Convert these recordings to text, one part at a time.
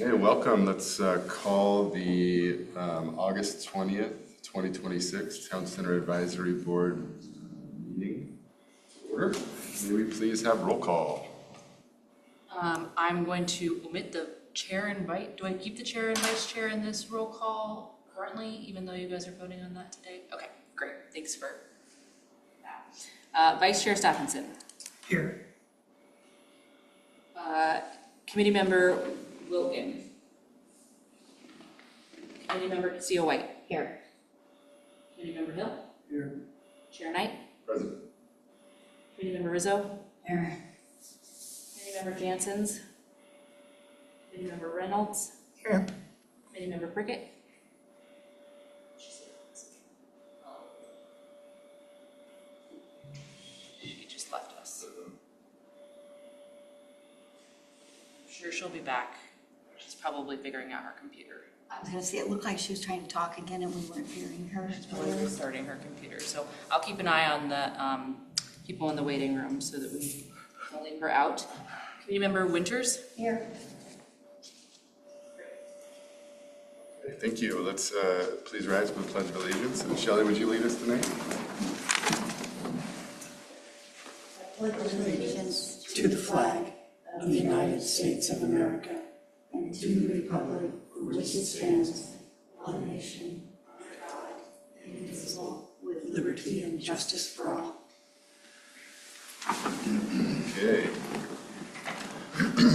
Hey, welcome. Let's call the August 20th, 2026 Town Center Advisory Board meeting to order. May we please have roll call? I'm going to omit the chair and vice. Do I keep the chair and vice chair in this roll call currently, even though you guys are voting on that today? Okay, great. Thanks for that. Vice Chair Stephenson. Here. Committee Member Wilkin. Committee Member Castillo White. Here. Committee Member Hill. Here. Chair Knight. Present. Committee Member Rizzo. Here. Committee Member Janssens. Committee Member Reynolds. Here. Committee Member Prickett. She just left us. I'm sure she'll be back. She's probably figuring out her computer. I was gonna say, it looked like she was trying to talk again and we weren't hearing her. She's probably restarting her computer. So I'll keep an eye on the people in the waiting room so that we don't leave her out. Committee Member Winters. Here. Okay, thank you. Let's please rise for the Pledge of Allegiance. And Shelley, would you lead us tonight? Allegiance To the flag of the United States of America and to the republic for which it stands, one nation, under God, indivisible, with liberty and justice for all. Okay.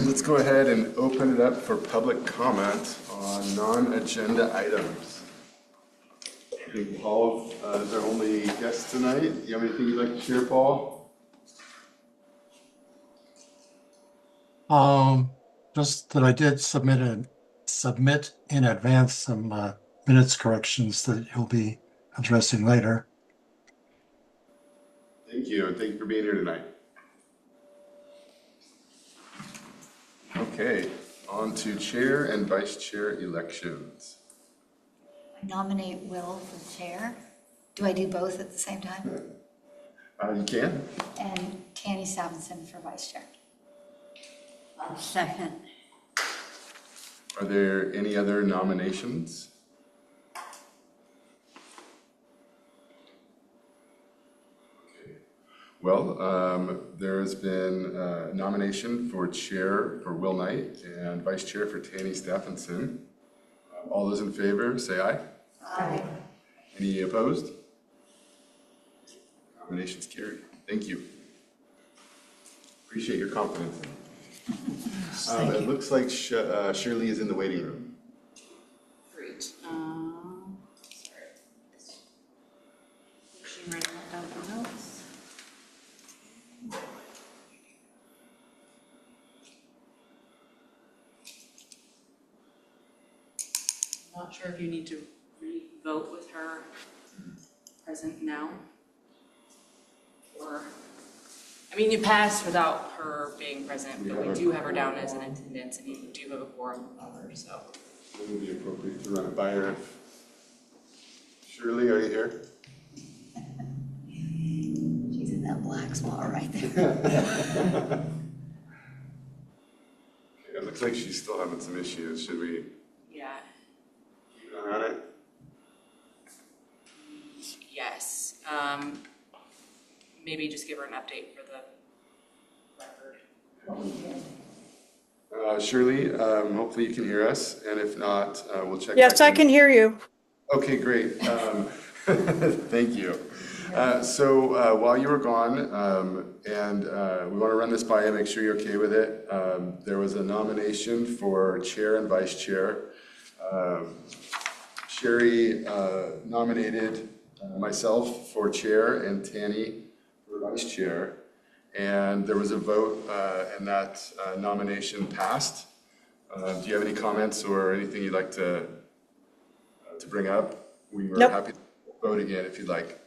Let's go ahead and open it up for public comment on non-agenda items. I think Paul is our only guest tonight. Do you have anything you'd like to share, Paul? Just that I did submit in advance some minutes corrections that you'll be addressing later. Thank you, and thank you for being here tonight. Okay, on to chair and vice chair elections. I nominate Will for chair. Do I do both at the same time? You can. And Tanny Stephenson for vice chair. I'll second. Are there any other nominations? Okay. Well, there has been a nomination for chair for Will Knight and vice chair for Tanny Stephenson. All those in favor, say aye. Aye. Any opposed? Nominations carried. Thank you. Appreciate your confidence. It looks like Shirley is in the waiting room. Great. Sorry. She writing that down for notes. I'm not sure if you need to re-vote with her present now. Or, I mean, you passed without her being present, but we do have her down as an attendance, and you do have a quorum of her, so. It would be appropriate to run it by her. Shirley, are you here? She's in that black spot right there. It looks like she's still having some issues. Should we Yeah, keep an eye on it? yes. Maybe just give her an update for the record. Shirley, hopefully you can hear us, and if not, we'll check. Yes, I can hear you. Okay, great. Thank you. So while you were gone, and we want to run this by you, make sure you're okay with it. There was a nomination for chair and vice chair. Sherry nominated myself for chair and Tanny for vice chair. And there was a vote, and that nomination passed. Do you have any comments or anything you'd like to bring up? We were Nope. happy to vote again if you'd like.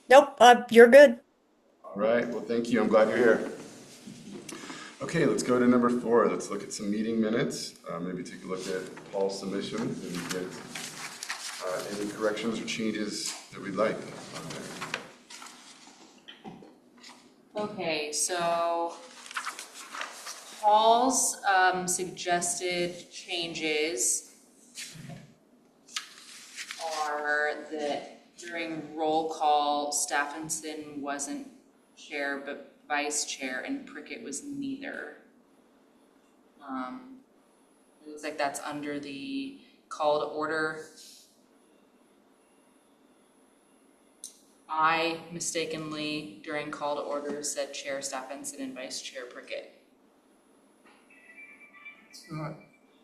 Nope, you're good. All right, well, thank you. I'm glad you're here. Okay, let's go to number 4. Let's look at some meeting minutes. Maybe take a look at Paul's submissions and get any corrections or changes that we'd like on there. Okay, so Paul Paul's suggested changes are that during roll call, Stephenson wasn't chair but vice chair and Prickett was neither. It looks like that's under the call to order. I mistakenly, during call to order, said Chair Stephenson and Vice Chair Prickett. It's not,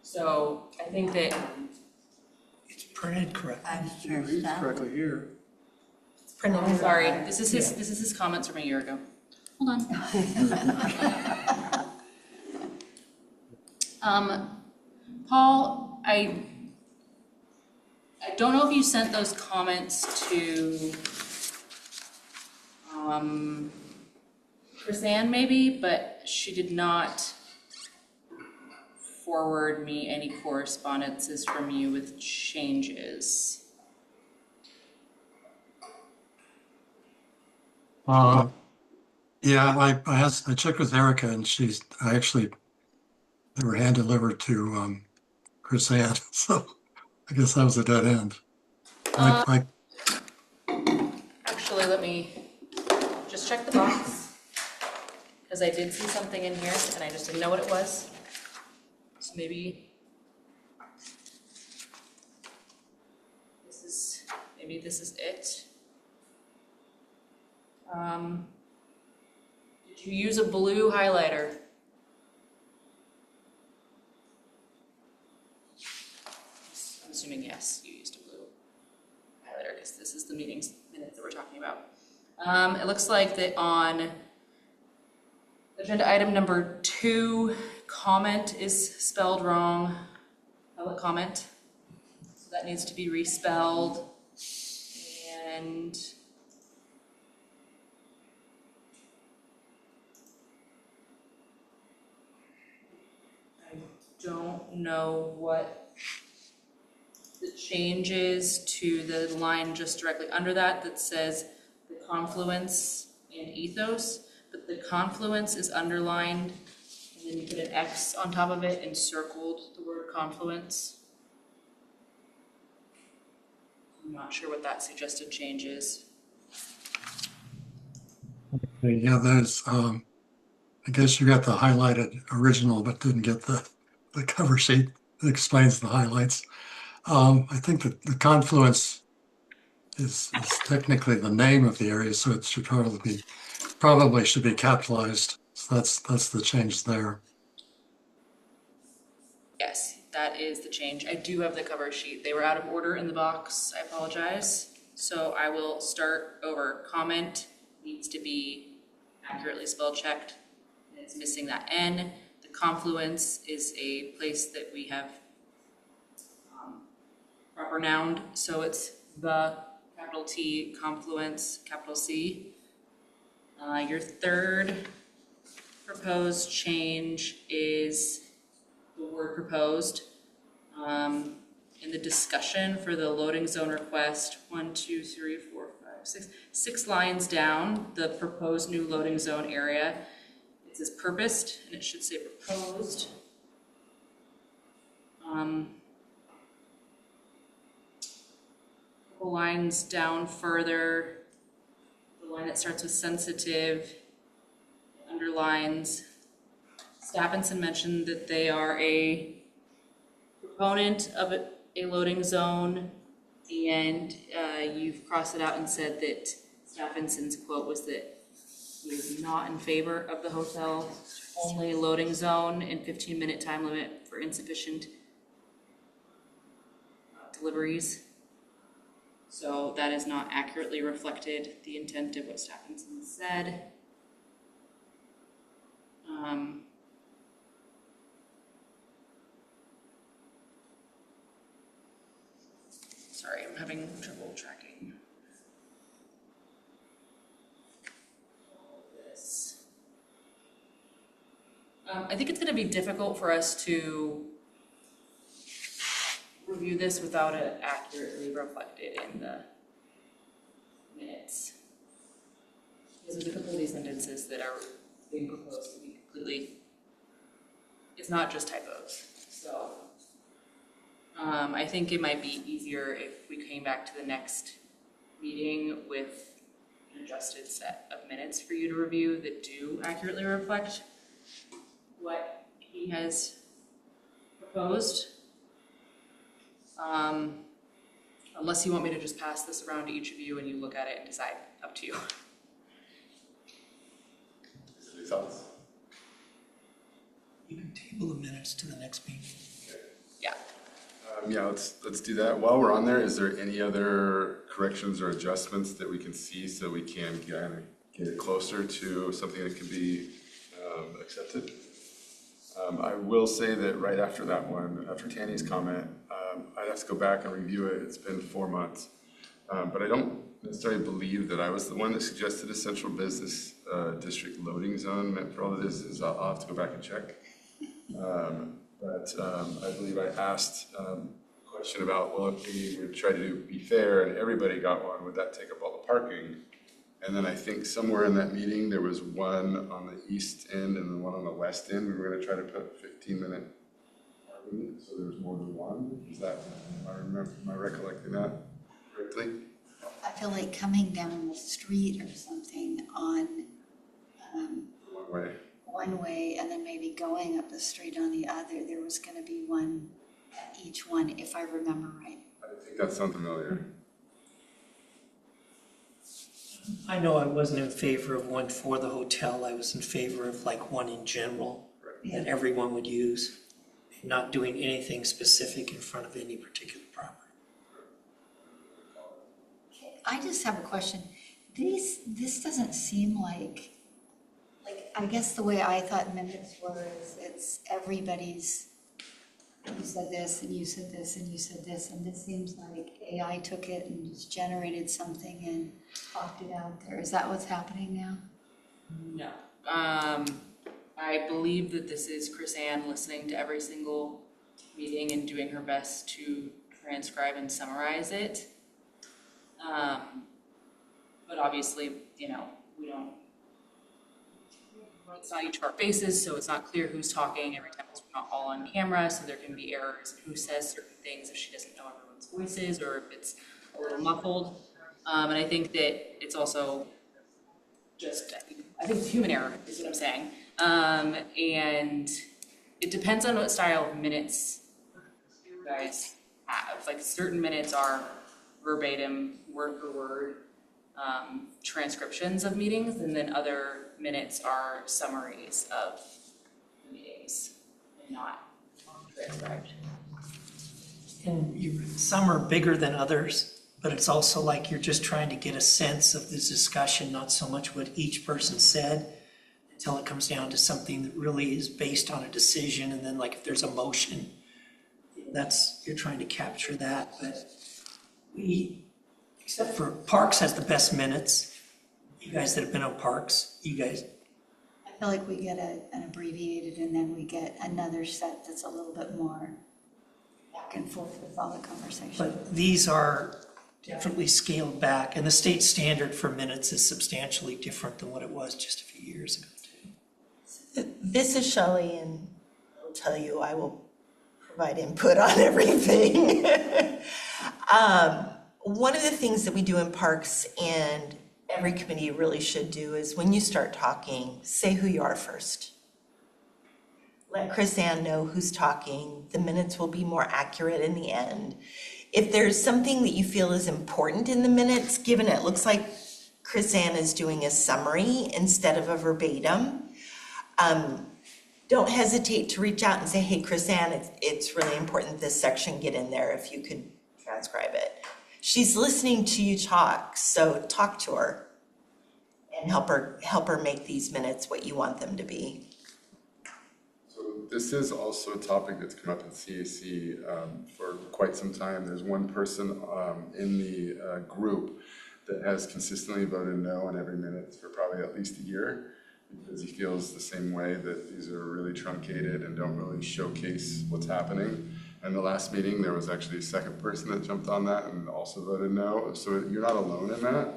So I think that it's printed correctly. Vice It Chair reads Staff. correctly here. I'm sorry, this is his comments from a year ago. Hold on. Paul, I don't know if you sent those comments to Chris Ann maybe, but she did not forward me any correspondences from you with changes. Yeah, I checked with Erica and they were hand delivered to Chris Ann, so I guess that was a dead end. Actually, let me just check the box, because I did see something in here and I just didn't know what it was. So maybe this is it. Did you use a blue highlighter? I'm assuming yes, you used a blue highlighter because this is the minutes that we're talking about. It looks like that on agenda item number 2, comment is spelled wrong, public comment. So that needs to be respelled. And I don't know what the change is to the line just directly under that says the confluence and ethos, but the confluence is underlined and then you put an X on top of it and circled the word confluence. I'm not sure what that suggested change is. Yeah, I guess you got the highlighted original, but didn't get the cover sheet that explains the highlights. I think that the confluence is technically the name of the area, so it should probably should be capitalized. So that's the change there. Yes, that is the change. I do have the cover sheet. They were out of order in the box. I apologize. So I will start over. Comment needs to be accurately spell checked. It's missing that N. The confluence is a place that we have proper noun, so it's the capital T confluence, capital C. Your third proposed change is the word proposed. In the discussion for the loading zone request, 6 lines down, the proposed new loading zone area, it says purposed, and it should say proposed. Couple lines down further, the line that starts with sensitive, underlines. Stephenson mentioned that they are a proponent of a loading zone, and you've crossed it out and said that Stephenson's quote was that he is not in favor of the hotel only loading zone and 15-minute time limit for insufficient deliveries. So that is not accurately reflected the intent of what Stephenson said. Sorry, I'm having trouble tracking all of this. I think it's going to be difficult for us to review this without it accurately reflected in the minutes. Because there's a couple of these sentences that are being proposed to be completely, It's not just typos, so. I think it might be easier if we came back to the next meeting with an adjusted set of minutes for you to review that do accurately reflect what he has proposed. Unless you want me to just pass this around to each of you and you look at it and decide, up to you. Any thoughts? You can table the minutes to the next meeting. Yeah. Yeah, let's do that. While we're on there, is there any other corrections or adjustments that we can see so we can kind of get it closer to something that can be accepted? I will say that right after that one, after Tanny's comment, I'd have to go back and review it. It's been 4 months. But I don't necessarily believe that I was the one that suggested a central business district loading zone meant for all of this. I'll have to go back and check. But I believe I asked a question about, well, if we would try to be fair and everybody got one, would that take up all the parking? And then I think somewhere in that meeting, there was one on the east end and then one on the west end. We were going to try to put 15-minute parking, so there was more than one. Is that, am I recollecting that correctly? I feel like coming down the street or something on One way. one way and then maybe going up the street on the other, there was going to be one at each one, if I remember right. I think that sounds familiar. I know I wasn't in favor of one for the hotel. I was in favor of like one in general that everyone would use, not doing anything specific in front of any particular property. I just have a question. This doesn't seem like I guess the way I thought minutes were is it's everybody's, you said this and you said this and you said this, and this seems like AI took it and just generated something and popped it out there. Is that what's happening now? No. I believe that this is Chris Ann listening to every single meeting and doing her best to transcribe and summarize it. But obviously, we don't, it's not each of our faces, so it's not clear who's talking every time. We're not all on camera, so there can be errors in who says certain things if she doesn't know everyone's voices or if it's a little muffled. And I think that it's also just, I think it's human error is what I'm saying. And it depends on what style of minutes you guys have. Like certain minutes are verbatim, word for word, transcriptions of meetings, and then other minutes are summaries of the meetings and not transcribed. And some are bigger than others, but it's also like you're just trying to get a sense of this discussion, not so much what each person said, until it comes down to something that really is based on a decision. And then like if there's a motion, you're trying to capture that. But except for Parks has the best minutes. You guys that have been on Parks, you guys. I feel like we get an abbreviated and then we get another set that's a little bit more back and forth with all the conversation. But these are definitely scaled back, and the state standard for minutes is substantially different than what it was just a few years ago too. This is Shelley, and I'll tell you, I will provide input on everything. One of the things that we do in Parks, and every committee really should do, is when you start talking, say who you are first. Let Chris Ann know who's talking. The minutes will be more accurate in the end. If there's something that you feel is important in the minutes, given it looks like Chris Ann is doing a summary instead of a verbatim, don't hesitate to reach out and say, hey, Chris Ann, it's really important this section get in there if you could transcribe it. She's listening to you talk, so talk to her and help her make these minutes what you want them to be. So this is also a topic that's come up in CAC for quite some time. There's one person in the group that has consistently voted no on every minute for probably at least a year, because he feels the same way, that these are really truncated and don't really showcase what's happening. And the last meeting, there was actually a second person that jumped on that and also voted no. So you're not alone in that.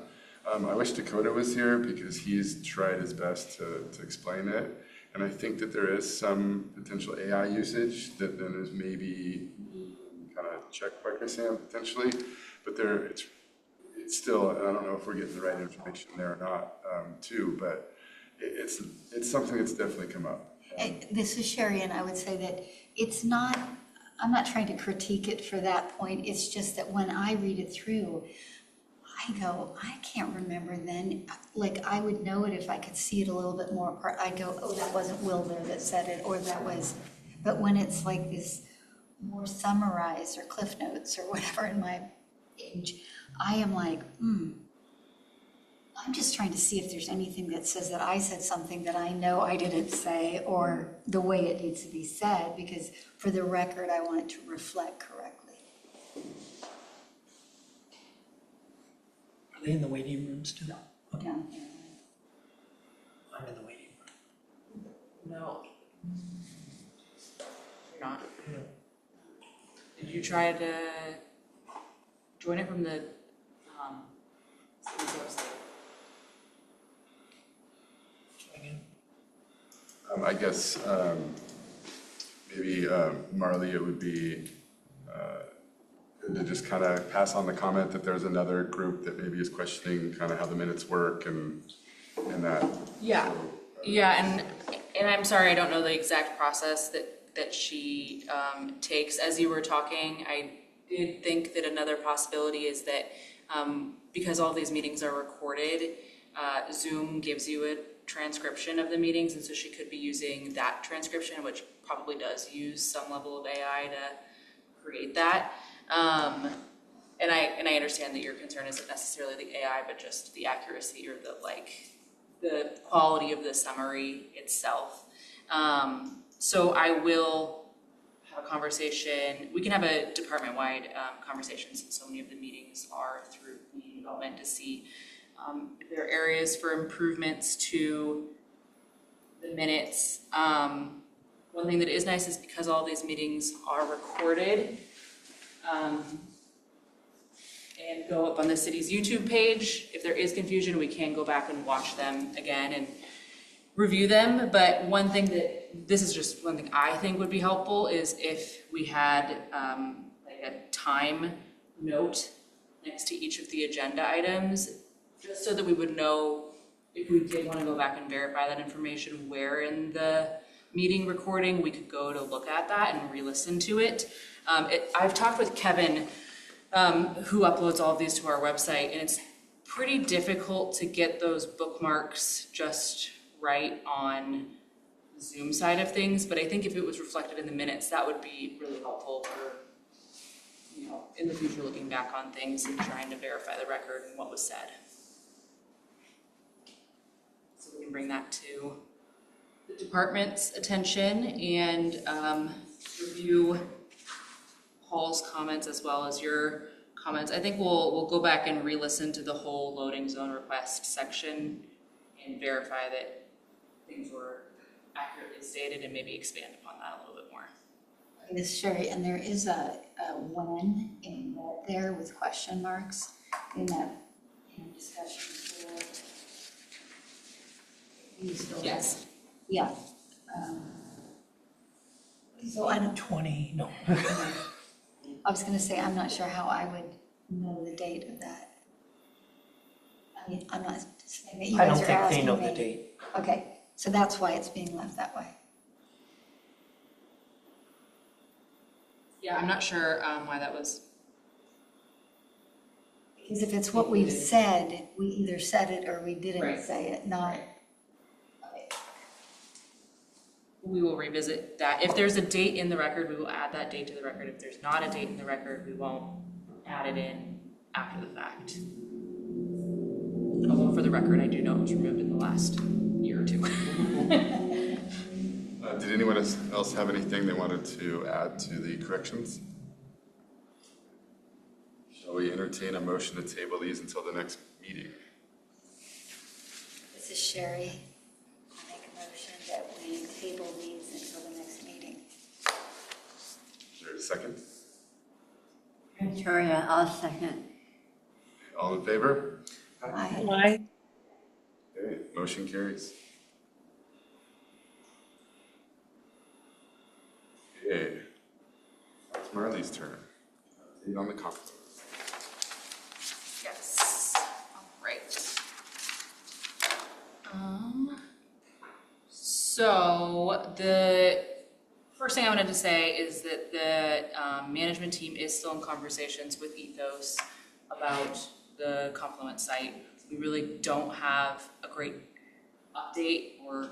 I wish Dakota was here because he's tried his best to explain it. And I think that there is some potential AI usage that then is maybe kind of checked by Chris Ann potentially, but it's still, I don't know if we're getting the right information there or not, too, but it's something that's definitely come up. This is Sherry, and I would say that it's not, I'm not trying to critique it for that point. It's just that when I read it through, I go, I can't remember then. Like, I would know it if I could see it a little bit more apart. I go, oh, that wasn't Will there that said it, or that was, but when it's like this more summarized or Cliff Notes or whatever in my page, I am like, I'm just trying to see if there's anything that says that I said something that I know I didn't say, or the way it needs to be said, because for the record, I want it to reflect correctly. Are they in the waiting room still? Okay, Down here. I'm in the waiting room. No. You're not. Did you try to join it from the city's website? Try again. I guess maybe Marley, it would be good to just kind of pass on the comment that there's another group that maybe is questioning kind of how the minutes work and that. Yeah, yeah, and I'm sorry, I don't know the exact process that she takes. As you were talking, I did think that another possibility is that because all these meetings are recorded, Zoom gives you a transcription of the meetings, and so she could be using that transcription, which probably does use some level of AI to create that. And I understand that your concern isn't necessarily the AI, but just the accuracy or the quality of the summary itself. So I will have a conversation. We can have a department-wide conversation, since so many of the meetings are through community development, to see if there are areas for improvements to the minutes. One thing that is nice is because all these meetings are recorded and go up on the city's YouTube page. If there is confusion, we can go back and watch them again and review them. But one thing I think would be helpful is if we had like a time note next to each of the agenda items, just so that we would know if we did want to go back and verify that information, where in the meeting recording we could go to look at that and re-listen to it. I've talked with Kevin, who uploads all of these to our website, and it's pretty difficult to get those bookmarks just right on the Zoom side of things, but I think if it was reflected in the minutes, that would be really helpful for, in the future, looking back on things and trying to verify the record and what was said. So we can bring that to the department's attention and review Paul's comments as well as your comments. I think we'll go back and re-listen to the whole loading zone request section and verify that things were accurately stated and maybe expand upon that a little bit more. This is Sherry, and there is a when in there with question marks in that discussion. Yes. Yeah. So I don't. 20, no. I was gonna say, I'm not sure how I would know the date of that. I mean, I'm not saying that you I don't guys are think they asking know me. the date. Okay, so that's why it's being left that way. Yeah, I'm not sure why that was. Because if it's what we've said, we either said it or we didn't Right. say it, not. Right. Okay. We will revisit that. If there's a date in the record, we will add that date to the record. If there's not a date in the record, we won't add it in after the fact. Although for the record, I do know it was removed in the last year or two. Did anyone else have anything they wanted to add to the corrections? Shall we entertain a motion to table these until the next meeting? This is Sherry. I make a motion that we table these until the next meeting. Is there a second? Victoria, I'll second. All in favor? Why? Okay, motion carries. Okay. It's Marley's turn. Update on the conflict. Yes, all right. So the first thing I wanted to say is that the management team is still in conversations with Ethos about the Confluent site. We really don't have a great update or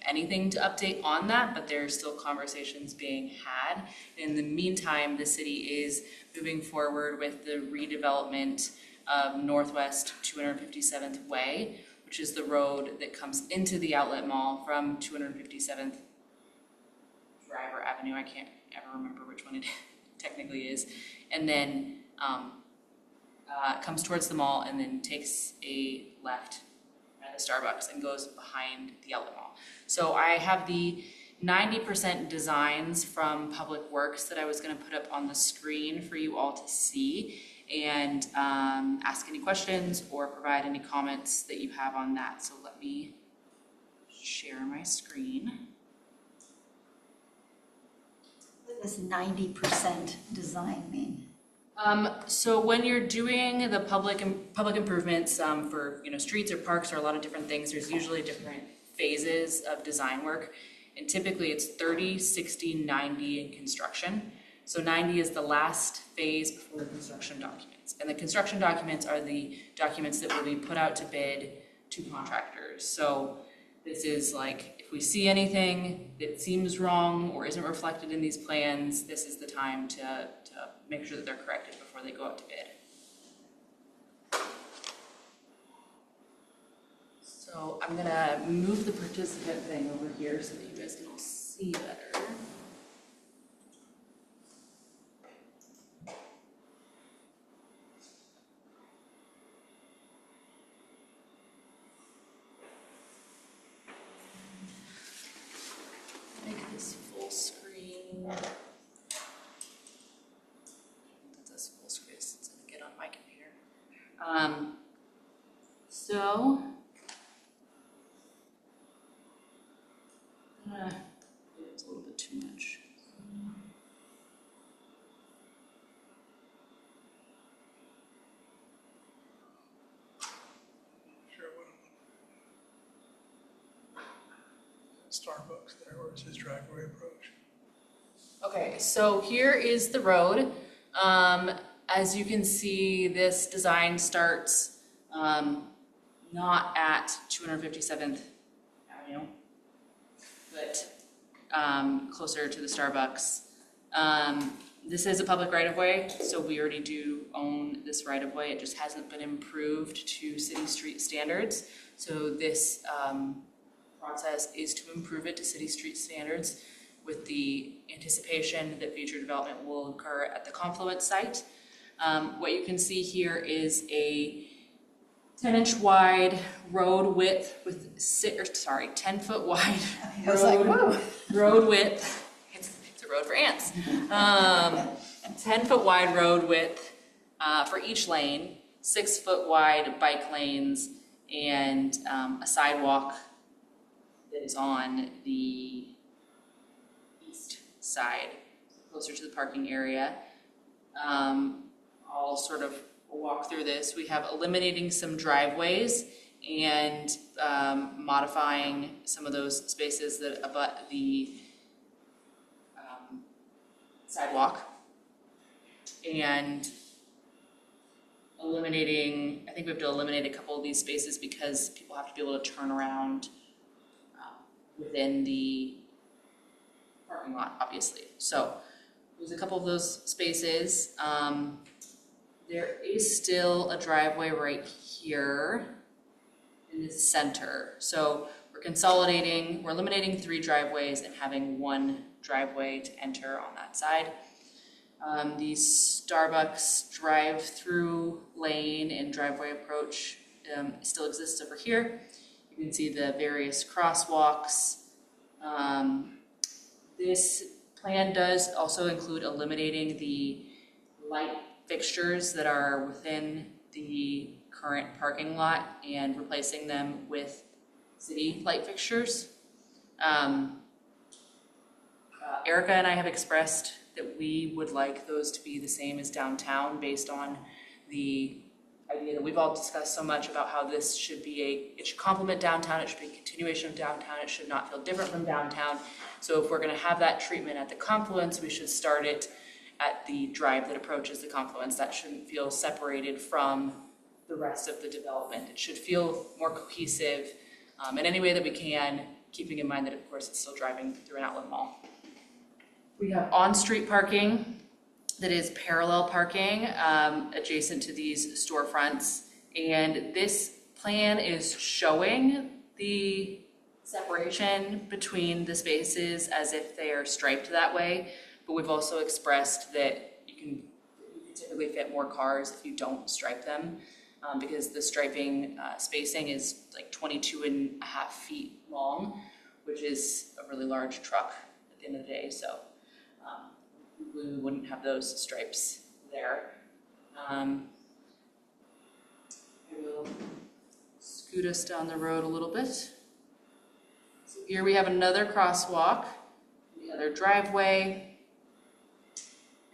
anything to update on that, but there are still conversations being had. In the meantime, the city is moving forward with the redevelopment of Northwest 257th Way, which is the road that comes into the outlet mall from 257th Drive or Avenue. I can't ever remember which one it technically is. And then comes towards the mall and then takes a left at the Starbucks and goes behind the outlet mall. So I have the 90% designs from Public Works that I was going to put up on the screen for you all to see and ask any questions or provide any comments that you have on that. So let me share my screen. What does 90% design mean? So when you're doing the public improvements for streets or parks or a lot of different things, there's usually different phases of design work, and typically it's 30, 60, 90 in construction. So 90 is the last phase before the construction documents, and the construction documents are the documents that will be put out to bid to contractors. So this is like, if we see anything that seems wrong or isn't reflected in these plans, this is the time to make sure that they're corrected before they go out to bid. So I'm gonna move the participant thing over here so that you guys can all see better. Make this full screen. That's full screen since I get on my computer. It's a little bit too much. Sure, Starbucks there, where's his driveway approach? Okay, so here is the road. As you can see, this design starts not at 257th Avenue, but closer to the Starbucks. This is a public right-of-way, so we already do own this right-of-way. It just hasn't been improved to city street standards. So this process is to improve it to city street standards with the anticipation that future development will occur at the Confluent site. What you can see here is a 10-inch wide road width with 10-foot wide I was like, whoa. road width. It's a road for ants. 10-foot wide road width for each lane, 6-foot wide bike lanes, and a sidewalk that is on the east side, closer to the parking area. I'll sort of walk through this. We have eliminating some driveways and modifying some of those spaces that abut the sidewalk, and eliminating, I think we have to eliminate a couple of these spaces because people have to be able to turn around within the parking lot, obviously. So there's a couple of those spaces. There is still a driveway right here in the center. So we're eliminating 3 driveways and having 1 driveway to enter on that side. The Starbucks drive-through lane and driveway approach still exists over here. You can see the various crosswalks. This plan does also include eliminating the light fixtures that are within the current parking lot and replacing them with city light fixtures. Erica and I have expressed that we would like those to be the same as downtown based on the idea that we've all discussed so much about how this should be it should complement downtown, it should be a continuation of downtown, it should not feel different from downtown. So if we're gonna have that treatment at the confluence, we should start it at the drive that approaches the confluence. That shouldn't feel separated from the rest of the development. It should feel more cohesive in any way that we can, keeping in mind that of course it's still driving through an outlet mall. We have on-street parking that is parallel parking adjacent to these storefronts. And this plan is showing the separation between the spaces as if they are striped that way. But we've also expressed that you can typically fit more cars if you don't stripe them because the striping spacing is like 22.5 feet long, which is a really large truck at the end of the day. So we wouldn't have those stripes there. I will scoot us down the road a little bit. So here we have another crosswalk, the other driveway,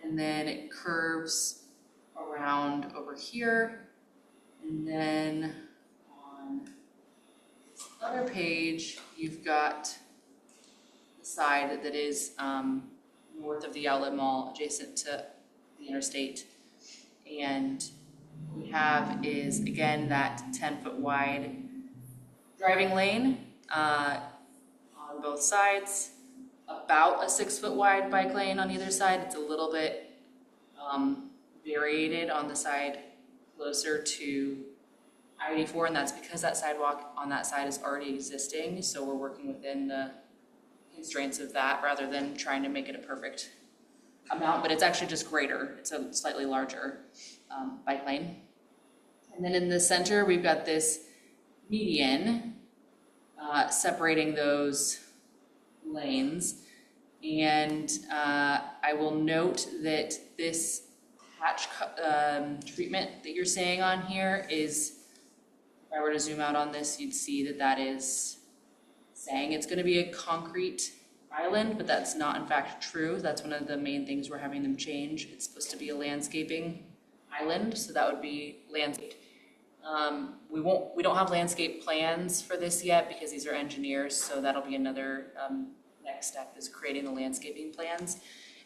and then it curves around over here. And then on this other page, you've got the side that is north of the outlet mall, adjacent to the interstate. And what we have is, again, that 10-foot wide driving lane on both sides, about a 6-foot wide bike lane on either side. It's a little bit variated on the side closer to I-84, and that's because that sidewalk on that side is already existing, so we're working within the constraints of that rather than trying to make it a perfect amount, but it's actually just greater. It's a slightly larger bike lane. And then in the center, we've got this median separating those lanes. And I will note that this hatch treatment that you're seeing on here is, if I were to zoom out on this, you'd see that that is saying it's going to be a concrete island, but that's not in fact true. That's one of the main things we're having them change. It's supposed to be a landscaping island, so that would be landscaped. We don't have landscape plans for this yet because these are engineers, so that'll be another next step, is creating the landscaping plans.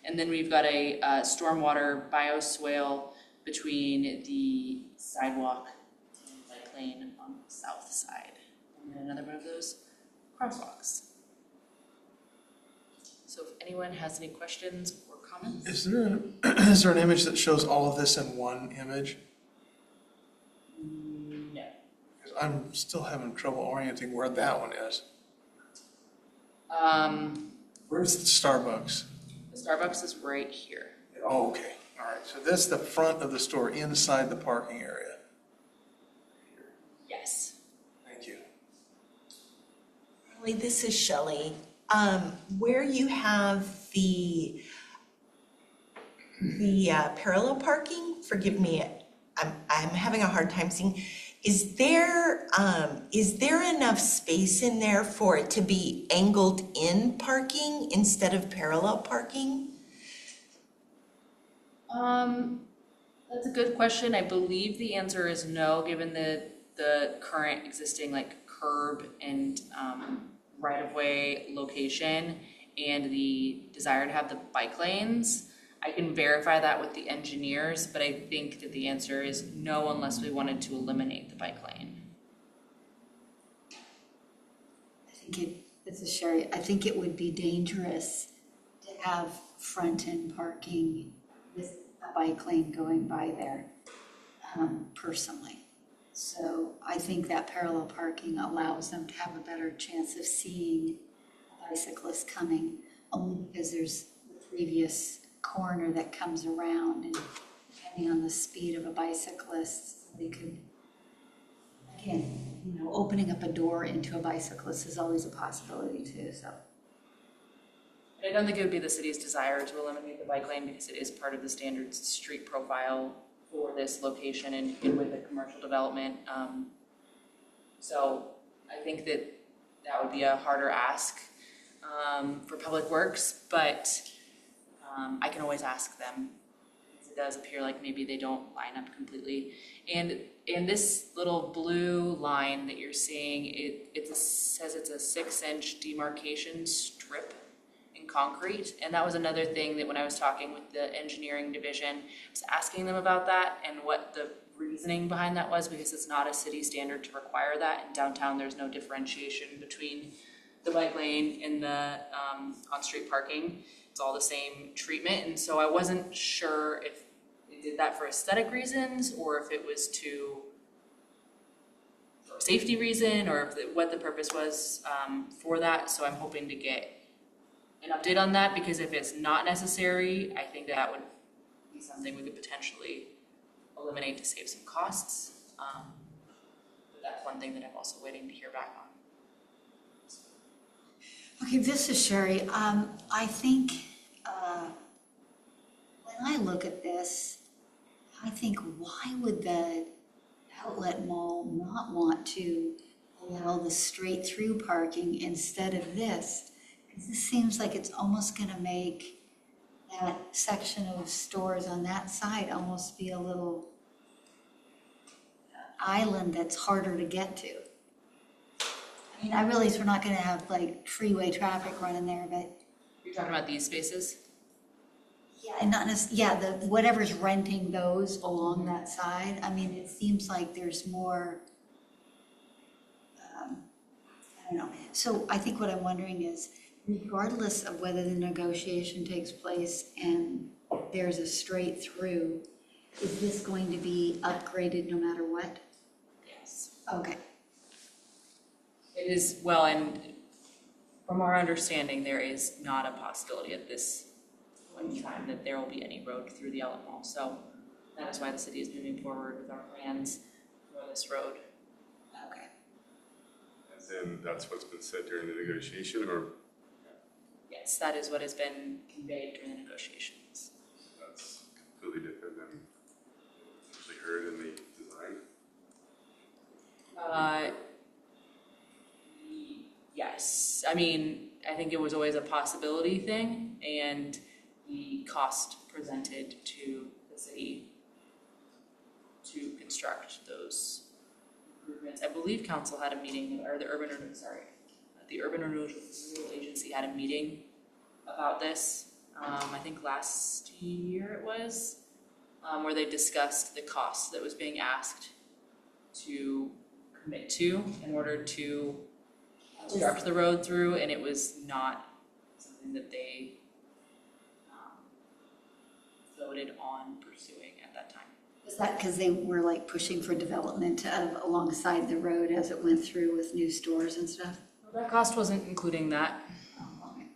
And then we've got a stormwater bioswale between the sidewalk and bike lane on the south side. And then another one of those crosswalks. So if anyone has any questions or comments? Is there an image that shows all of this in one image? No. Because I'm still having trouble orienting where that one is. Where's the Starbucks? The Starbucks is right here. Oh, okay, all right. So that's the front of the store inside the parking area. Yes. Thank you. Really, this is Shelley. Where you have the parallel parking, forgive me, I'm having a hard time seeing. Is there enough space in there for it to be angled in parking instead of parallel parking? That's a good question. I believe the answer is no, given the current existing like curb and right-of-way location and the desire to have the bike lanes. I can verify that with the engineers, but I think that the answer is no unless we wanted to eliminate the bike lane. This is Sherry, I think it would be dangerous to have front-end parking with a bike lane going by there, personally. So I think that parallel parking allows them to have a better chance of seeing bicyclists coming, only because there's the previous corner that comes around, and depending on the speed of a bicyclist, they could, again, opening up a door into a bicyclist is always a possibility too, so. I don't think it would be the city's desire to eliminate the bike lane because it is part of the standard street profile for this location and with the commercial development. So I think that would be a harder ask for Public Works, but I can always ask them. It does appear like maybe they don't line up completely. And this little blue line that you're seeing, it says it's a 6-inch demarcation strip in concrete. And that was another thing that when I was talking with the engineering division, I was asking them about that and what the reasoning behind that was, because it's not a city standard to require that. In downtown, there's no differentiation between the bike lane and the on-street parking. It's all the same treatment. And so I wasn't sure if they did that for aesthetic reasons or if it was for a safety reason, or if what the purpose was for that. So I'm hoping to get an update on that, because if it's not necessary, I think that would be something we could potentially eliminate to save some costs. But that's one thing that I'm also waiting to hear back on. Okay, this is Sherry. I think when I look at this, I think, why would the outlet mall not want to allow the straight through parking instead of this? Because this seems like it's almost gonna make that section of stores on that side almost be a little island that's harder to get to. I mean, I realize we're not gonna have like freeway traffic running there, but You're talking about these spaces? yeah, and not necessarily, yeah, the whatever's renting those along that side. I mean, it seems like there's more, I don't know. So I think what I'm wondering is, regardless of whether the negotiation takes place and there's a straight through, is this going to be upgraded no matter what? Yes. Okay. It is, well, and from our understanding, there is not a possibility at this point in time that there will be any road through the outlet mall. So that is why the city is moving forward with our plans for this road. Okay. And that's what's been said during the negotiation, or Yes, that is what has been conveyed during the negotiations. that's completely different than what we heard in the design? Yes, I mean, I think it was always a possibility thing, and the cost presented to the city to construct those improvements. I believe council had a meeting, or the urban renewal agency had a meeting about this, I think last year it was, where they discussed the cost that was being asked to commit to in order to construct the road through, and it was not something that they voted on pursuing at that time. Was that because they were like pushing for development of alongside the road as it went through with new stores and stuff? That cost wasn't including that. Okay.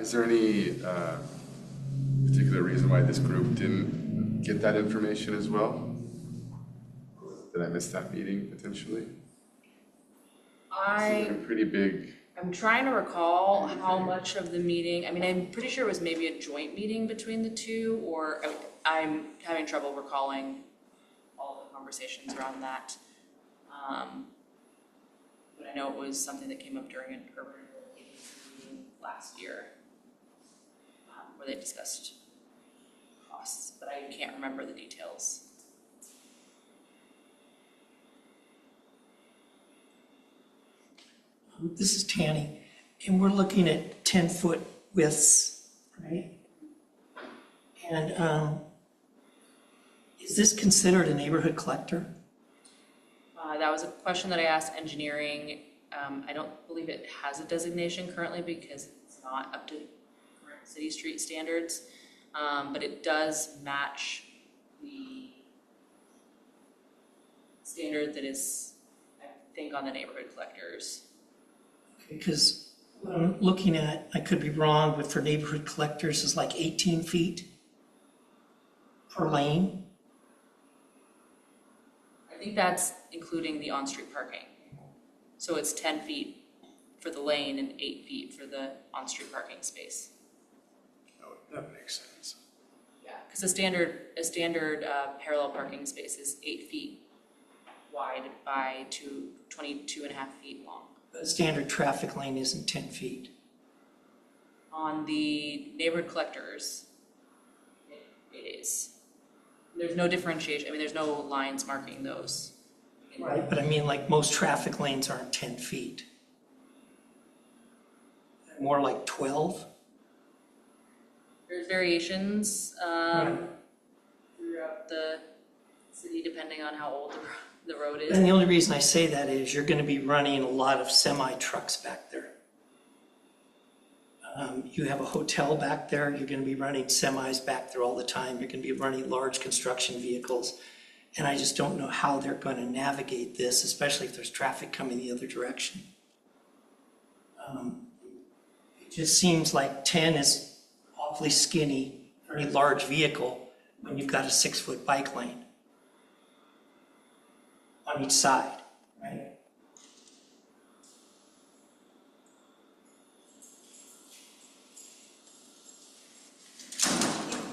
Is there any particular reason why this group didn't get that information as well? Did I miss that meeting potentially? It's a pretty big. I'm trying to recall how much of the meeting, I mean, I'm pretty sure it was maybe a joint meeting between the two, or I'm having trouble recalling all the conversations around that. But I know it was something that came up during an urban meeting last year, where they discussed costs, but I can't remember the details. This is Tanny, and we're looking at 10-foot widths, right? And is this considered a neighborhood collector? That was a question that I asked engineering. I don't believe it has a designation currently because it's not up to current city street standards, but it does match the standard that is, I think, on the neighborhood collectors. Because what I'm looking at, I could be wrong, but for neighborhood collectors is like 18 feet per lane. I think that's including the on-street parking. So it's 10 feet for the lane and 8 feet for the on-street parking space. Oh, that makes sense. Yeah, because a standard parallel parking space is 8 feet wide by 22.5 feet long. The standard traffic lane isn't 10 feet. On the neighborhood collectors, it is. There's no differentiation, I mean, there's no lines marking those. Right. But I mean, like, most traffic lanes aren't 10 feet. More like 12. There's variations Right. throughout the city depending on how old the road is. And the only reason I say that is you're gonna be running a lot of semi trucks back there. You have a hotel back there, you're gonna be running semis back there all the time, you're gonna be running large construction vehicles. And I just don't know how they're gonna navigate this, especially if there's traffic coming the other direction. It just seems like 10 is awfully skinny for a large vehicle when you've got a 6-foot bike lane on each side, right?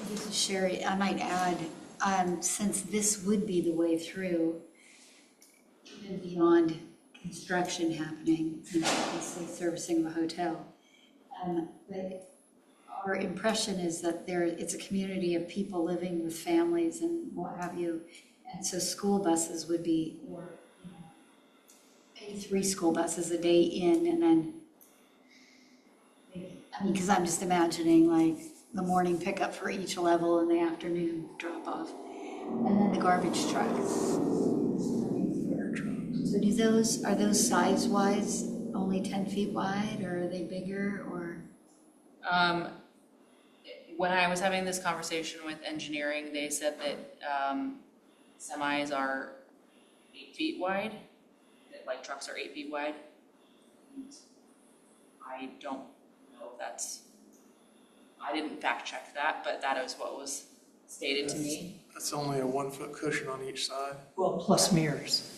This is Sherry, I might add, since this would be the way through, even beyond construction happening, let's say servicing of a hotel. But our impression is that it's a community of people living with families and what have you. And so school buses would be, or maybe 3 school buses a day in, and then, I mean, because I'm just imagining like the morning pickup for each level and the afternoon drop off. And then the garbage trucks. So are those size-wise only 10 feet wide, or are they bigger, or? When I was having this conversation with engineering, they said that semis are 8 feet wide, that light trucks are 8 feet wide. I don't know if I didn't fact check that, but that is what was stated to me. That's only a 1-foot cushion on each side. Well, plus mirrors.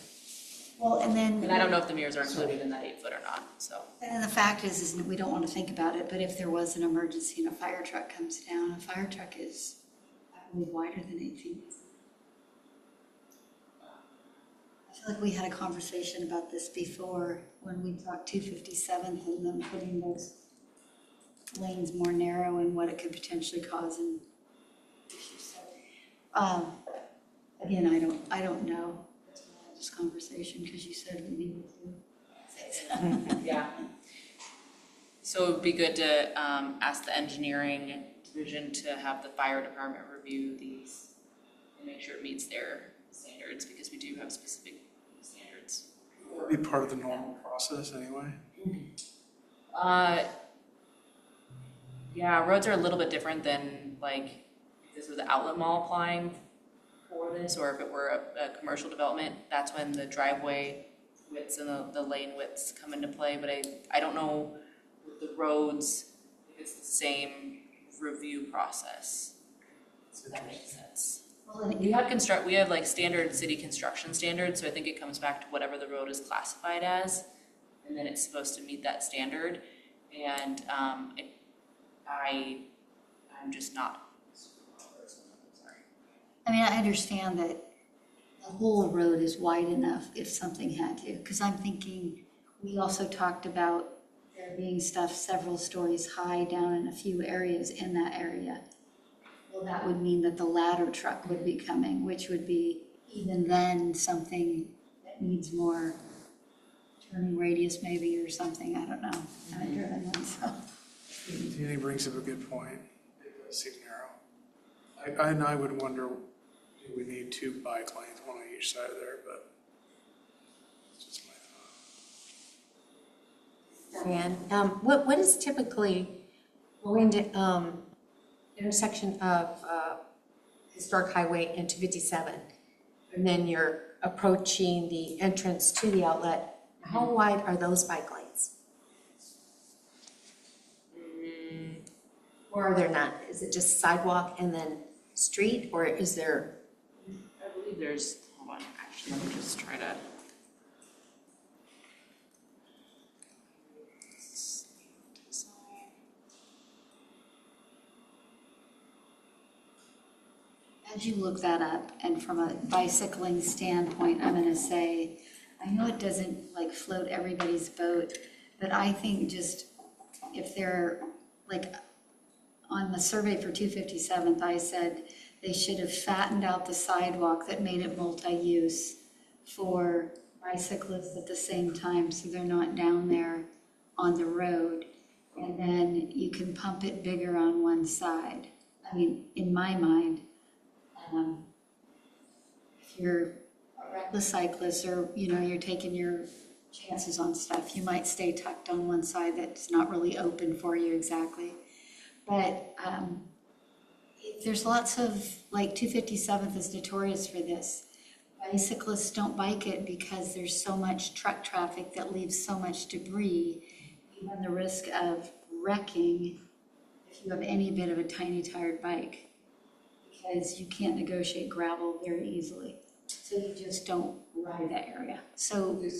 Well, and then. And I don't know if the mirrors are included in that 8 foot or not, so. And the fact is that we don't want to think about it, but if there was an emergency and a fire truck comes down, a fire truck is, I believe, wider than 8 feet. I feel like we had a conversation about this before when we talked 257th and then putting those lanes more narrow and what it could potentially cause and issues. So, again, I don't know. That's why I had this conversation because you said we needed to. Yeah. So it would be good to ask the engineering division to have the fire department review these and make sure it meets their standards, because we do have specific standards. It'll be part of the normal process anyway. Yeah, roads are a little bit different than like if this was the outlet mall applying for this, or if it were a commercial development, that's when the driveway widths and the lane widths come into play. But I don't know with the roads if it's the same review process. So that makes sense. Well, We have like standard city construction standards, so I think it comes back to whatever the road is classified as, and then it's supposed to meet that standard. And I'm just not. Sorry. I mean, I understand that the whole road is wide enough if something had to, because I'm thinking, we also talked about there being stuff several stories high down in a few areas in that area. Well, that would mean that the ladder truck would be coming, which would be even then something that needs more turning radius maybe or something, I don't know. I haven't driven one, so. Danny brings up a good point. It does seem narrow. I would wonder, do we need 2 bike lanes, one on each side there, but it's just my thought. Diane, what is typically going to intersection of Historic Highway and 257, and then you're approaching the entrance to the outlet? How wide are those bike lanes? Or are there not? Is it just sidewalk and then street, or is there? I believe there's, hold on, actually, let me just try to. had you look that up, and from a bicycling standpoint, I'm gonna say, I know it doesn't like float everybody's boat, but I think just if they're, like, on the survey for 257th, I said they should have fattened out the sidewalk that made it multi-use for bicyclists at the same time, so they're not down there on the road. And then you can pump it bigger on one side. I mean, in my mind, if you're a reckless cyclist or, you're taking your chances on stuff, you might stay tucked on one side that's not really open for you exactly. But there's lots of, like 257th is notorious for this. Bicyclists don't bike it because there's so much truck traffic that leaves so much debris. You run the risk of wrecking if you have any bit of a tiny tired bike, because you can't negotiate gravel very easily. So you just don't ride that area. So It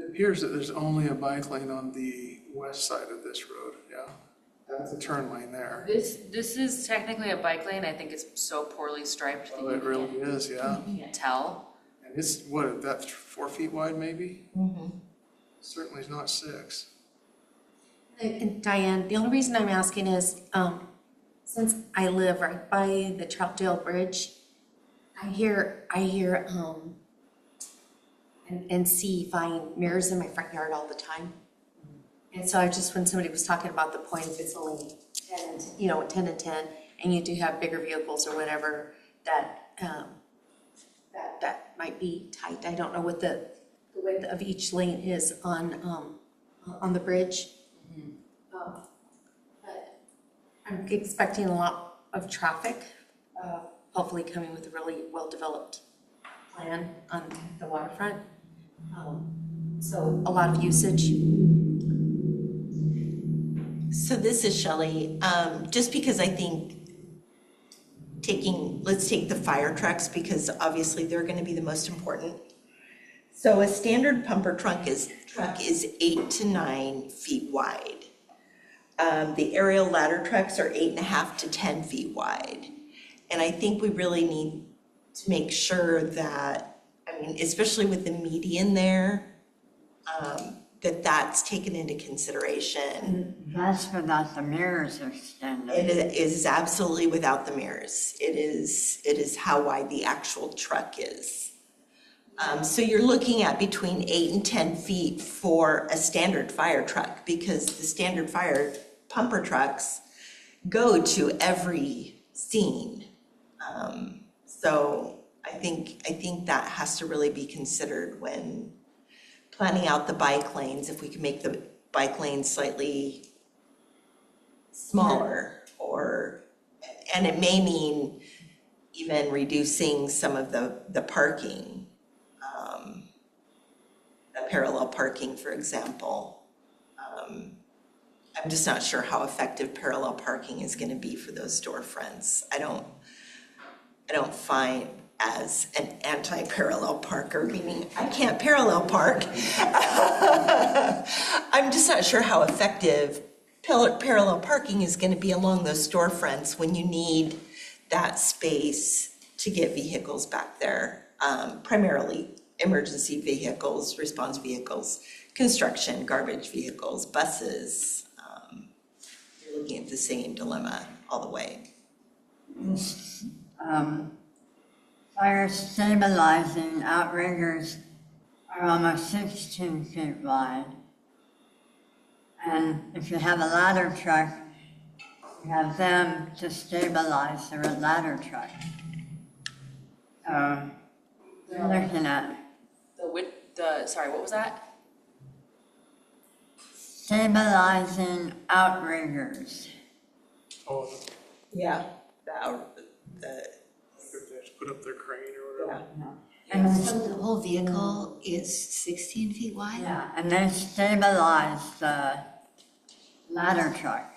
appears that there's only a bike lane on the west side of this road, yeah? That's a turn lane there. This is technically a bike lane. I think it's so poorly striped that Oh, it really is, yeah. you can't tell. And it's, what, that's 4 feet wide maybe? Mm-hmm. Certainly is not 6. And Diane, the only reason I'm asking is, since I live right by the Troutdale Bridge, I hear, and find mirrors in my front yard all the time. And so when somebody was talking about the point if it's only 10 and 10, and you do have bigger vehicles or whatever, that might be tight. I don't know what the width of each lane is on the bridge. But I'm expecting a lot of traffic, hopefully coming with a really well-developed plan on the waterfront. So a lot of usage. So this is Shelley, just because I think let's take the fire trucks, because obviously they're gonna be the most important. So a standard pumper truck is 8 to 9 feet wide. The aerial ladder trucks are 8.5 to 10 feet wide. And I think we really need to make sure that, especially with the median there, that's taken into consideration. That's without the mirrors extended. It is absolutely without the mirrors. It is how wide the actual truck is. So you're looking at between 8 and 10 feet for a standard fire truck, because the standard fire pumper trucks go to every scene. So I think that has to really be considered when planning out the bike lanes. If we can make the bike lanes slightly smaller, and it may mean even reducing some of the parking, the parallel parking, for example. I'm just not sure how effective parallel parking is going to be for those storefronts. I don't find, as an anti-parallel parker, meaning I can't parallel park, I'm just not sure how effective parallel parking is going to be along those storefronts when you need that space to get vehicles back there, primarily emergency vehicles, response vehicles, construction, garbage vehicles, buses. You're looking at the same dilemma all the way. Fire stabilizing outriggers are almost 16 feet wide. And if you have a ladder truck, you have them to stabilize their ladder truck. We're looking at Sorry, what was that? stabilizing outriggers. Oh, Yeah. if they just put up their crane or whatever. And so the whole vehicle is 16 feet wide? Yeah, and they stabilize the ladder truck.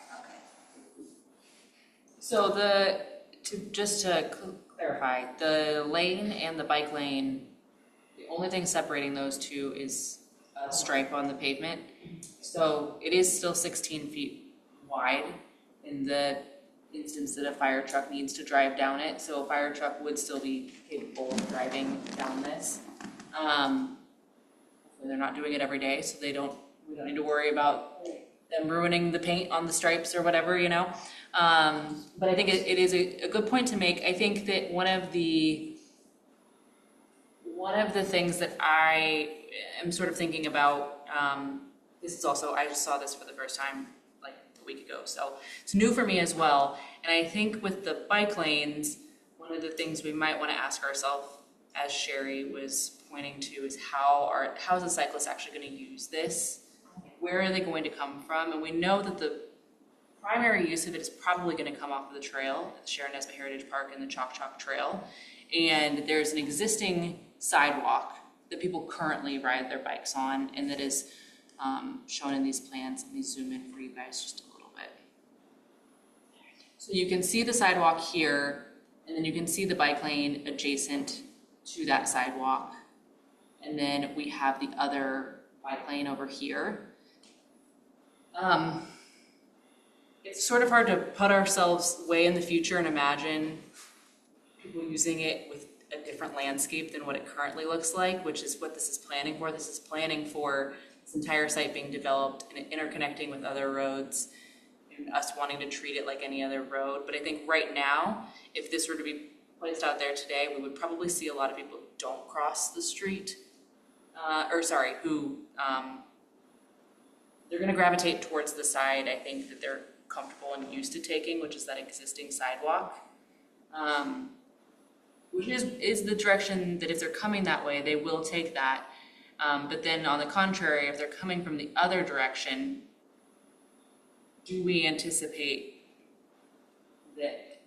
So just to clarify, the lane and the bike lane, the only thing separating those two is a stripe on the pavement. So it is still 16 feet wide, and the instance that a fire truck needs to drive down it, so a fire truck would still be capable of driving down this. They're not doing it every day, so we don't need to worry about them ruining the paint on the stripes or whatever, you know? But I think it is a good point to make. I think that one of the things that I am sort of thinking about, this is also, I just saw this for the first time like a week ago, so it's new for me as well. And I think with the bike lanes, one of the things we might want to ask ourselves, as Sherry was pointing to, is how is the cyclist actually going to use this? Where are they going to come from? And we know that the primary use of it is probably going to come off of the trail, the Sharon Nesbitt Heritage Park and the Chalk Chalk Trail. And there's an existing sidewalk that people currently ride their bikes on, and that is shown in these plans. Let me zoom in for you guys just a little bit. So you can see the sidewalk here, and then you can see the bike lane adjacent to that sidewalk. And then we have the other bike lane over here. It's sort of hard to put ourselves way in the future and imagine people using it with a different landscape than what it currently looks like, which is what this is planning for. This is planning for this entire site being developed and interconnecting with other roads and us wanting to treat it like any other road. But I think right now, if this were to be placed out there today, we would probably see a lot of people who don't cross the street, who they're going to gravitate towards the side, I think, that they're comfortable and used to taking, which is that existing sidewalk. Which is the direction that if they're coming that way, they will take that. But then on the contrary, if they're coming from the other direction, do we anticipate that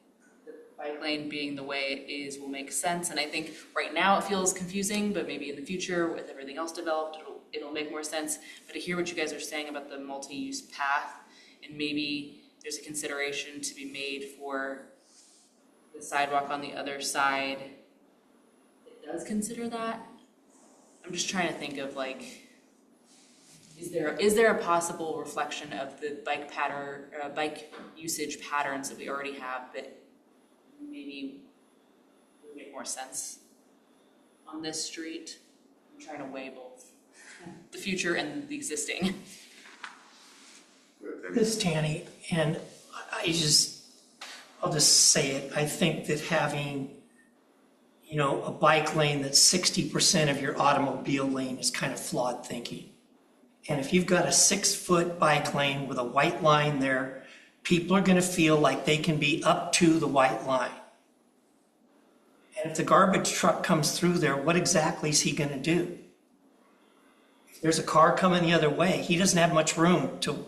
the bike lane being the way it is will make sense? And I think right now it feels confusing, but maybe in the future with everything else developed, it'll make more sense. But I hear what you guys are saying about the multi-use path, and maybe there's a consideration to be made for the sidewalk on the other side. It does consider that. I'm just trying to think of like, is there a possible reflection of the bike usage patterns that we already have that maybe would make more sense on this street? I'm trying to weigh both the future and the existing. This is Tanny, and I'll just say it. I think that having, a bike lane that's 60% of your automobile lane is kind of flawed thinking. And if you've got a 6-foot bike lane with a white line there, people are going to feel like they can be up to the white line. And if the garbage truck comes through there, what exactly is he going to do? If there's a car coming the other way, he doesn't have much room to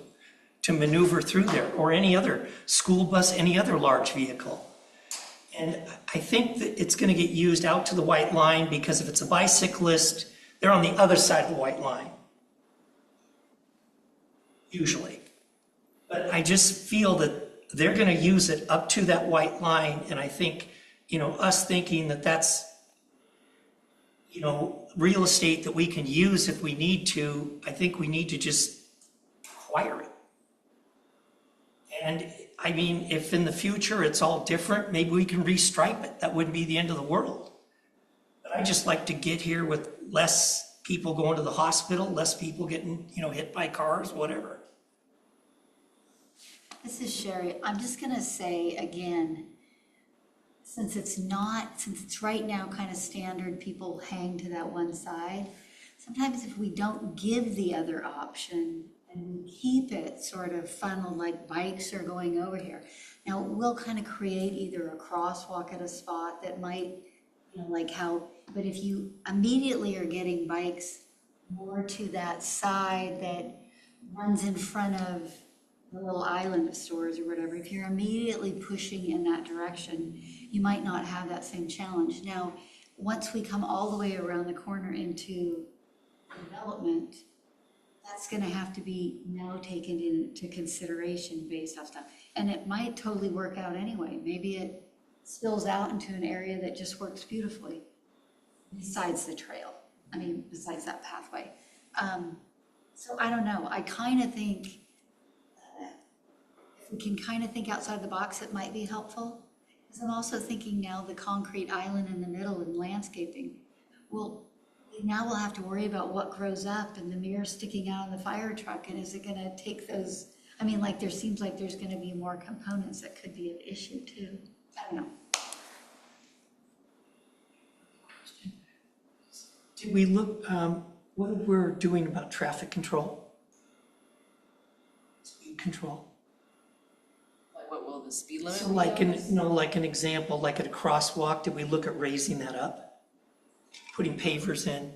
maneuver through there, or any other school bus, any other large vehicle. And I think that it's going to get used out to the white line, because if it's a bicyclist, they're on the other side of the white line, usually. But I just feel that they're going to use it up to that white line, and I think, us thinking that that's, real estate that we can use if we need to, I think we need to just acquire it. And I mean, if in the future it's all different, maybe we can restripe it. That wouldn't be the end of the world. But I just like to get here with less people going to the hospital, less people getting, hit by cars, whatever. This is Sherry. I'm just gonna say again, since it's right now kind of standard, people hang to that one side. Sometimes if we don't give the other option and we keep it sort of funneled like bikes are going over here. Now, we'll kind of create either a crosswalk at a spot that might, but if you immediately are getting bikes more to that side that runs in front of the little island of stores or whatever, if you're immediately pushing in that direction, you might not have that same challenge. Now, once we come all the way around the corner into development, that's gonna have to be now taken into consideration based off stuff. And it might totally work out anyway. Maybe it spills out into an area that just works beautifully besides the trail. Besides that pathway. So I don't know. I kind of think if if we can kind of think outside the box, it might be helpful. Because I'm also thinking now the concrete island in the middle and landscaping. Well, now we'll have to worry about what grows up and the mirror sticking out of the fire truck, and is it gonna take those, I mean, like, there seems like there's gonna be more components that could be an issue too. I don't know. Did we look, what we're doing about traffic control? Speed control? Like, what will the speed limit So be like on an, this? like an example, like at a crosswalk, did we look at raising that up? Putting pavers in?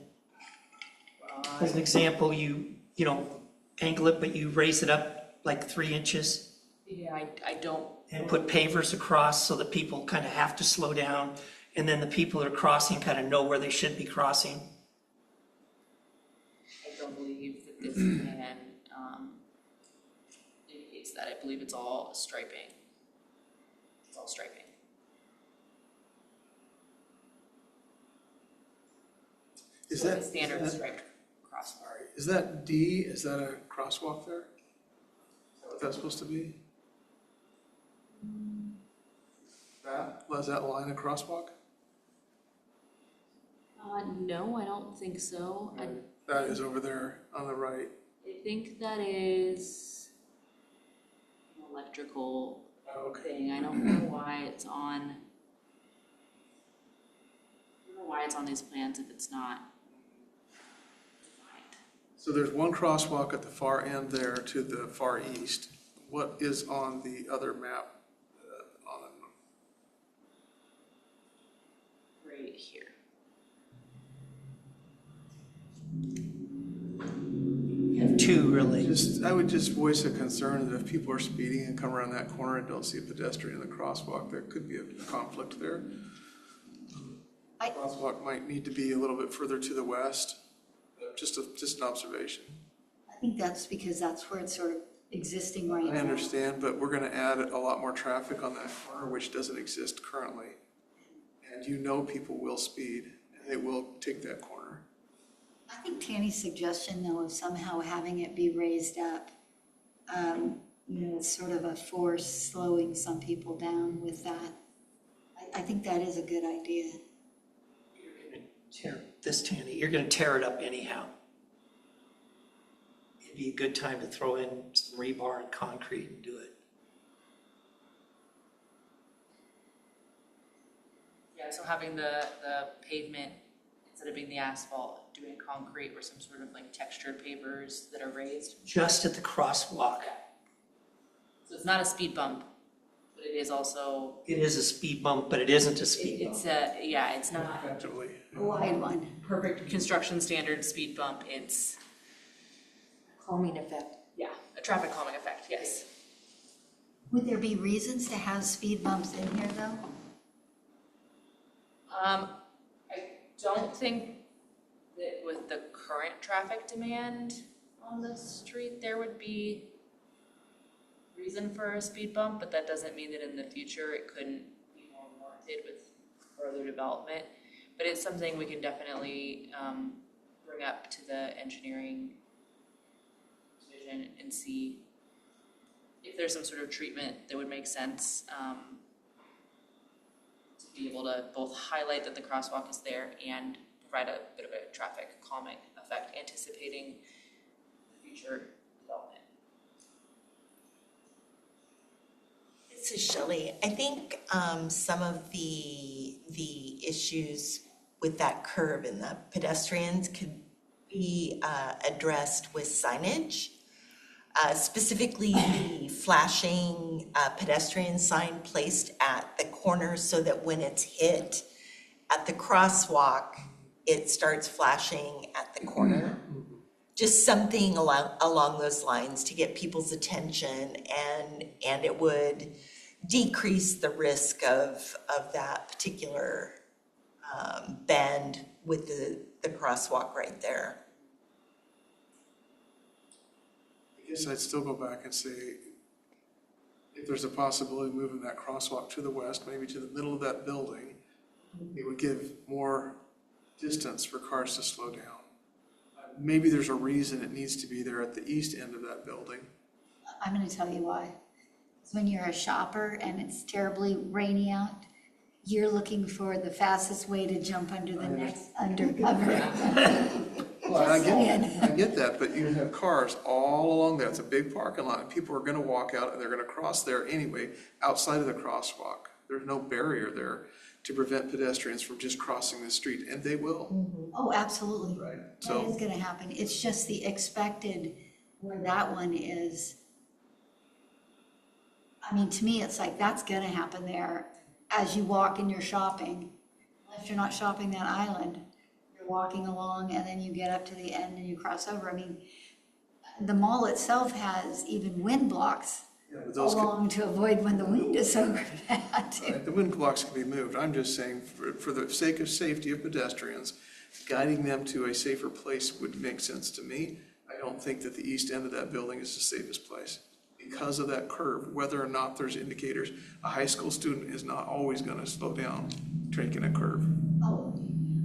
As an example, you angle it, but you raise it up like 3 inches Yeah, I don't, and put pavers across so that people kind of have to slow down. And then the people that are crossing kind of know where they should be crossing. I don't believe that this plan, indicates that. I believe it's all striping. It's all striping. Is So that, the standard is that, striped crosswalk. sorry, is that D, is that a crosswalk there? Is that what that's supposed to be? Was that line a crosswalk? No, I don't think so. I That is over there on the right. think that is an electrical Oh, okay. thing. I don't know why it's on. I don't know why it's on these plans if it's not defined. So there's one crosswalk at the far end there to the far east. What is on the other map? Right here. You have two really. I would just voice a concern that if people are speeding and come around that corner and don't see a pedestrian in the crosswalk, there could be a conflict there. Crosswalk might need to be a little bit further to the west. Just an observation. I think that's because that's where it's sort of existing right now. I understand, but we're gonna add a lot more traffic on that corner, which doesn't exist currently. And people will speed, and they will take that corner. I think Tanny's suggestion, though, of somehow having it be raised up, it's sort of a force slowing some people down with that. I think that is a good idea. Tanny, you're gonna tear it up anyhow. It'd be a good time to throw in some rebar and concrete and do it. Yeah, so having the pavement, instead of being the asphalt, doing concrete or some sort of like textured pavers that are raised. Just at the crosswalk. So it's not a speed bump, but it is also, It is a speed bump, but it isn't a speed bump. it's not Effectively. A wide one. perfect construction standard speed bump, it's, Calming effect. yeah, a traffic calming effect, yes. Would there be reasons to have speed bumps in here, though? I don't think that with the current traffic demand on the street, there would be reason for a speed bump, but that doesn't mean that in the future it couldn't be more warranted with further development. But it's something we can definitely bring up to the engineering division and see if there's some sort of treatment that would make sense to be able to both highlight that the crosswalk is there and provide a bit of a traffic calming effect, anticipating future development. This is Shelley. I think some of the issues with that curve and the pedestrians could be addressed with signage. Specifically the flashing pedestrian sign placed at the corner so that when it's hit at the crosswalk, it starts flashing at the corner. Just something along those lines to get people's attention, and it would decrease the risk of that particular bend with the crosswalk right there. I guess I'd still go back and say, if there's a possibility of moving that crosswalk to the west, maybe to the middle of that building, it would give more distance for cars to slow down. Maybe there's a reason it needs to be there at the east end of that building. I'm gonna tell you why. When you're a shopper and it's terribly rainy out, you're looking for the fastest way to jump under the next undercover. Well, I Just saying. get that, but you have cars all along there. It's a big parking lot, and people are gonna walk out, and they're gonna cross there anyway, outside of the crosswalk. There's no barrier there to prevent pedestrians from just crossing the street, and they will. Oh, absolutely. Right. That So, is gonna happen. It's just the expected where that one is. I mean, to me, it's like, that's gonna happen there as you walk and you're shopping. Unless you're not shopping that island, you're walking along and then you get up to the end and you cross over. I mean, the mall itself has even wind blocks yeah, but those can, along to avoid when the wind is so bad too. right, the wind blocks can be moved. I'm just saying, for the sake of safety of pedestrians, guiding them to a safer place would make sense to me. I don't think that the east end of that building is the safest place because of that curve, whether or not there's indicators. A high school student is not always gonna slow down taking a curve. Oh,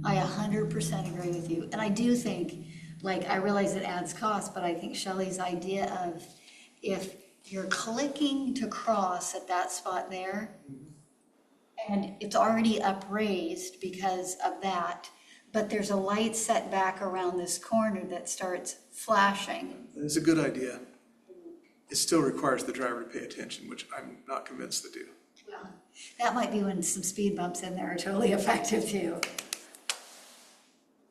I 100% agree with you. And I do think, like, I realize it adds cost, but I think Shelley's idea of if you're clicking to cross at that spot there, and it's already upraised because of that, but there's a light set back around this corner that starts flashing. It's a good idea. It still requires the driver to pay attention, which I'm not convinced to do. Well, that might be when some speed bumps in there are totally effective too.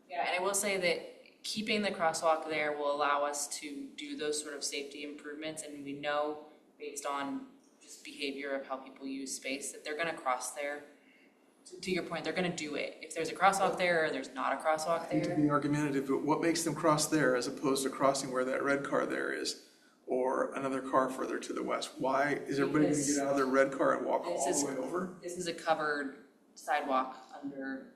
Yeah, and I will say that keeping the crosswalk there will allow us to do those sort of safety improvements, and we know based on just behavior of how people use space that they're gonna cross there. To your point, they're gonna do it. If there's a crosswalk there or there's not a crosswalk I hate to there. be argumentative, but what makes them cross there as opposed to crossing where that red car there is, or another car further to the west? Why is everybody gonna get out of their red car and walk all the way over? This is a covered sidewalk under,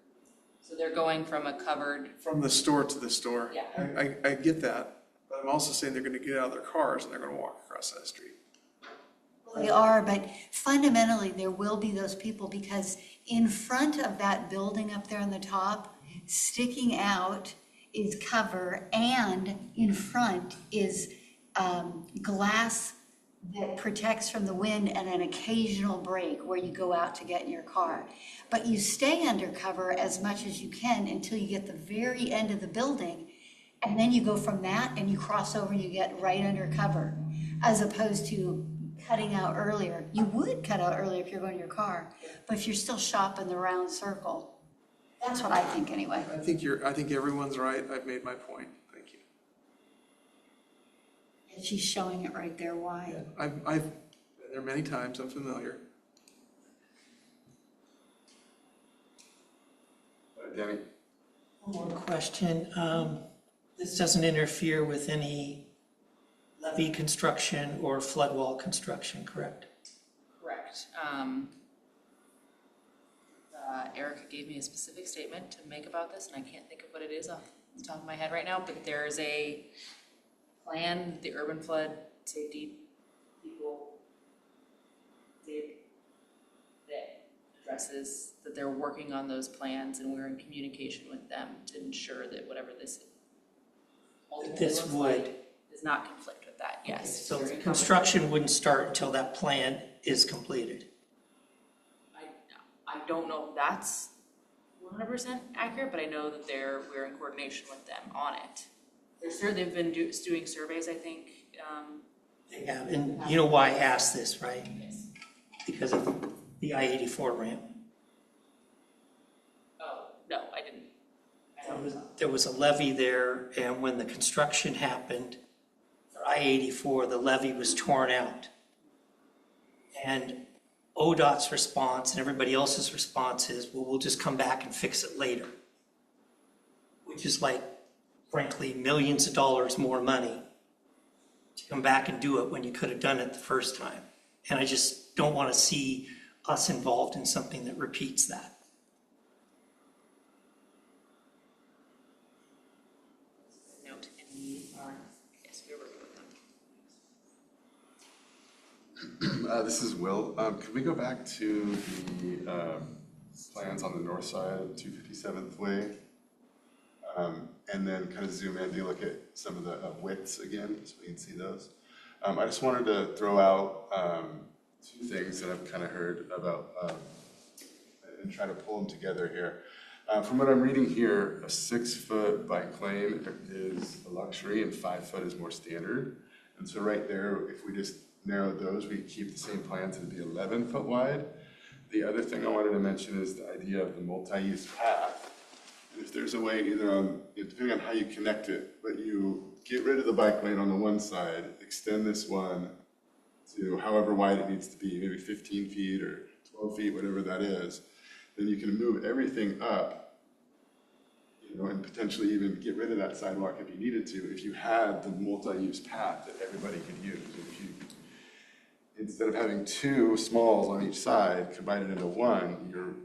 so they're going from a covered, From the store to the store. Yeah. I get that, but I'm also saying they're gonna get out of their cars and they're gonna walk across that street. They are, but fundamentally, there will be those people because in front of that building up there on the top, sticking out is cover, and in front is glass that protects from the wind and an occasional break where you go out to get in your car. But you stay undercover as much as you can until you get the very end of the building, and then you go from that and you cross over and you get right under cover, as opposed to cutting out earlier. You would cut out earlier if you're going to your car, but if you're still shopping the round circle, that's what I think anyway. I think everyone's right. I've made my point. Thank you. And she's showing it right there why. I've been there many times. I'm familiar. Danny? One more question. This doesn't interfere with any levee construction or flood wall construction, correct? correct. Erica gave me a specific statement to make about this, and I can't think of what it is off the top of my head right now, but there's a plan the urban flood safety people did that addresses that they're working on those plans, and we're in communication with them to ensure that whatever this ultimately This looks would. like does not conflict with that, yes. So Very construction wouldn't start until that plan is completed. I don't know if that's 100% accurate, but I know that we're in coordination with them on it. They've been doing surveys, I think. They have, and you know why I asked this, right? Yes. Because of the I-84 ramp. Oh, no, I didn't. I don't know. There was a levee there, and when the construction happened for I-84, the levee was torn out. And ODOT's response and everybody else's response is, well, we'll just come back and fix it later. Which is like, frankly, millions of dollars more money to come back and do it when you could have done it the first time. And I just don't want to see us involved in something that repeats that. Note in the, yes, we're working with them. This is Will. Could we go back to the plans on the north side of 257th Way? And then kind of zoom in, do look at some of the widths again, so we can see those. I just wanted to throw out two things that I've kind of heard about and try to pull them together here. From what I'm reading here, a 6-foot bike lane is a luxury and 5 foot is more standard. And so right there, if we just narrow those, we keep the same plans, it'd be 11 foot wide. The other thing I wanted to mention is the idea of the multi-use path. And if there's a way either on, depending on how you connect it, but you get rid of the bike lane on the one side, extend this one to however wide it needs to be, maybe 15 feet or 12 feet, whatever that is, then you can move everything up, you know, and potentially even get rid of that sidewalk if you needed to, if you had the multi-use path that everybody could use. If you, instead of having two smalls on each side, combine it into one, your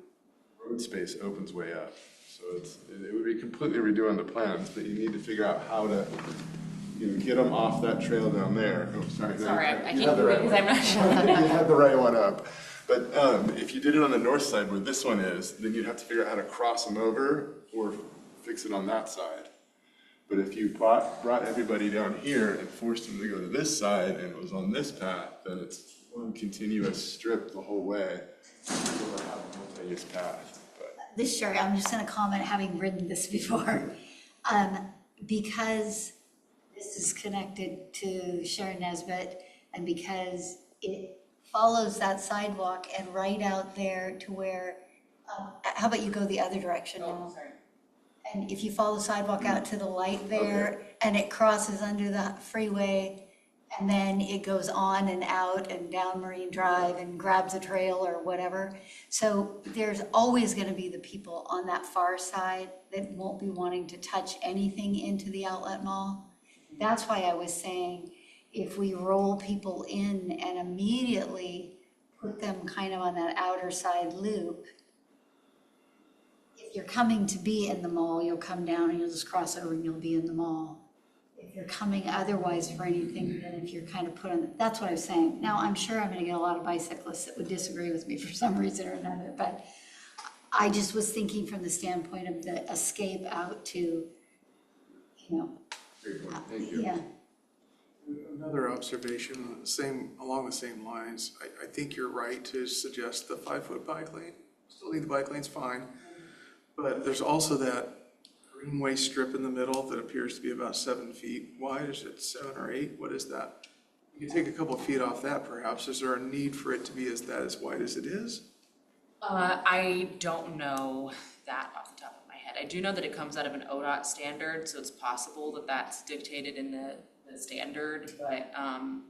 road space opens way up. So it would be completely redoing the plans, but you need to figure out how to, you know, get them off that trail down there. Oh, sorry. Sorry, I You can't had the move it right because one. I'm not sure. You had the right one up. But if you did it on the north side where this one is, then you'd have to figure out how to cross them over or fix it on that side. But if you brought everybody down here and forced them to go to this side and it was on this path, then it's one continuous strip the whole way. You'll have a multi-use path. But This, Sherry, I'm just gonna comment, having ridden this before. Because this is connected to Sharon Nesbitt, and because it follows that sidewalk and right out there to where, how about you go the other direction now? Oh, sorry. And if you follow the sidewalk out to the light there, and it crosses under the freeway, and then it goes on and out and down Marine Drive and grabs a trail or whatever. So there's always gonna be the people on that far side that won't be wanting to touch anything into the outlet mall. That's why I was saying, if we roll people in and immediately put them kind of on that outer side loop, if you're coming to be in the mall, you'll come down and you'll just cross over and you'll be in the mall. If you're coming otherwise for anything, then if you're kind of put on, that's what I was saying. Now, I'm sure I'm gonna get a lot of bicyclists that would disagree with me for some reason or another, but I just was thinking from the standpoint of the escape out to, you know, great point. Thank you. yeah. Another observation, along the same lines, I think you're right to suggest the 5-foot bike lane. Still think the bike lane's fine, but there's also that greenway strip in the middle that appears to be about 7 feet wide. Is it 7 or 8? What is that? You can take a couple of feet off that perhaps. Is there a need for it to be as wide as it is? I don't know that off the top of my head. I do know that it comes out of an ODOT standard, so it's possible that that's dictated in the standard, but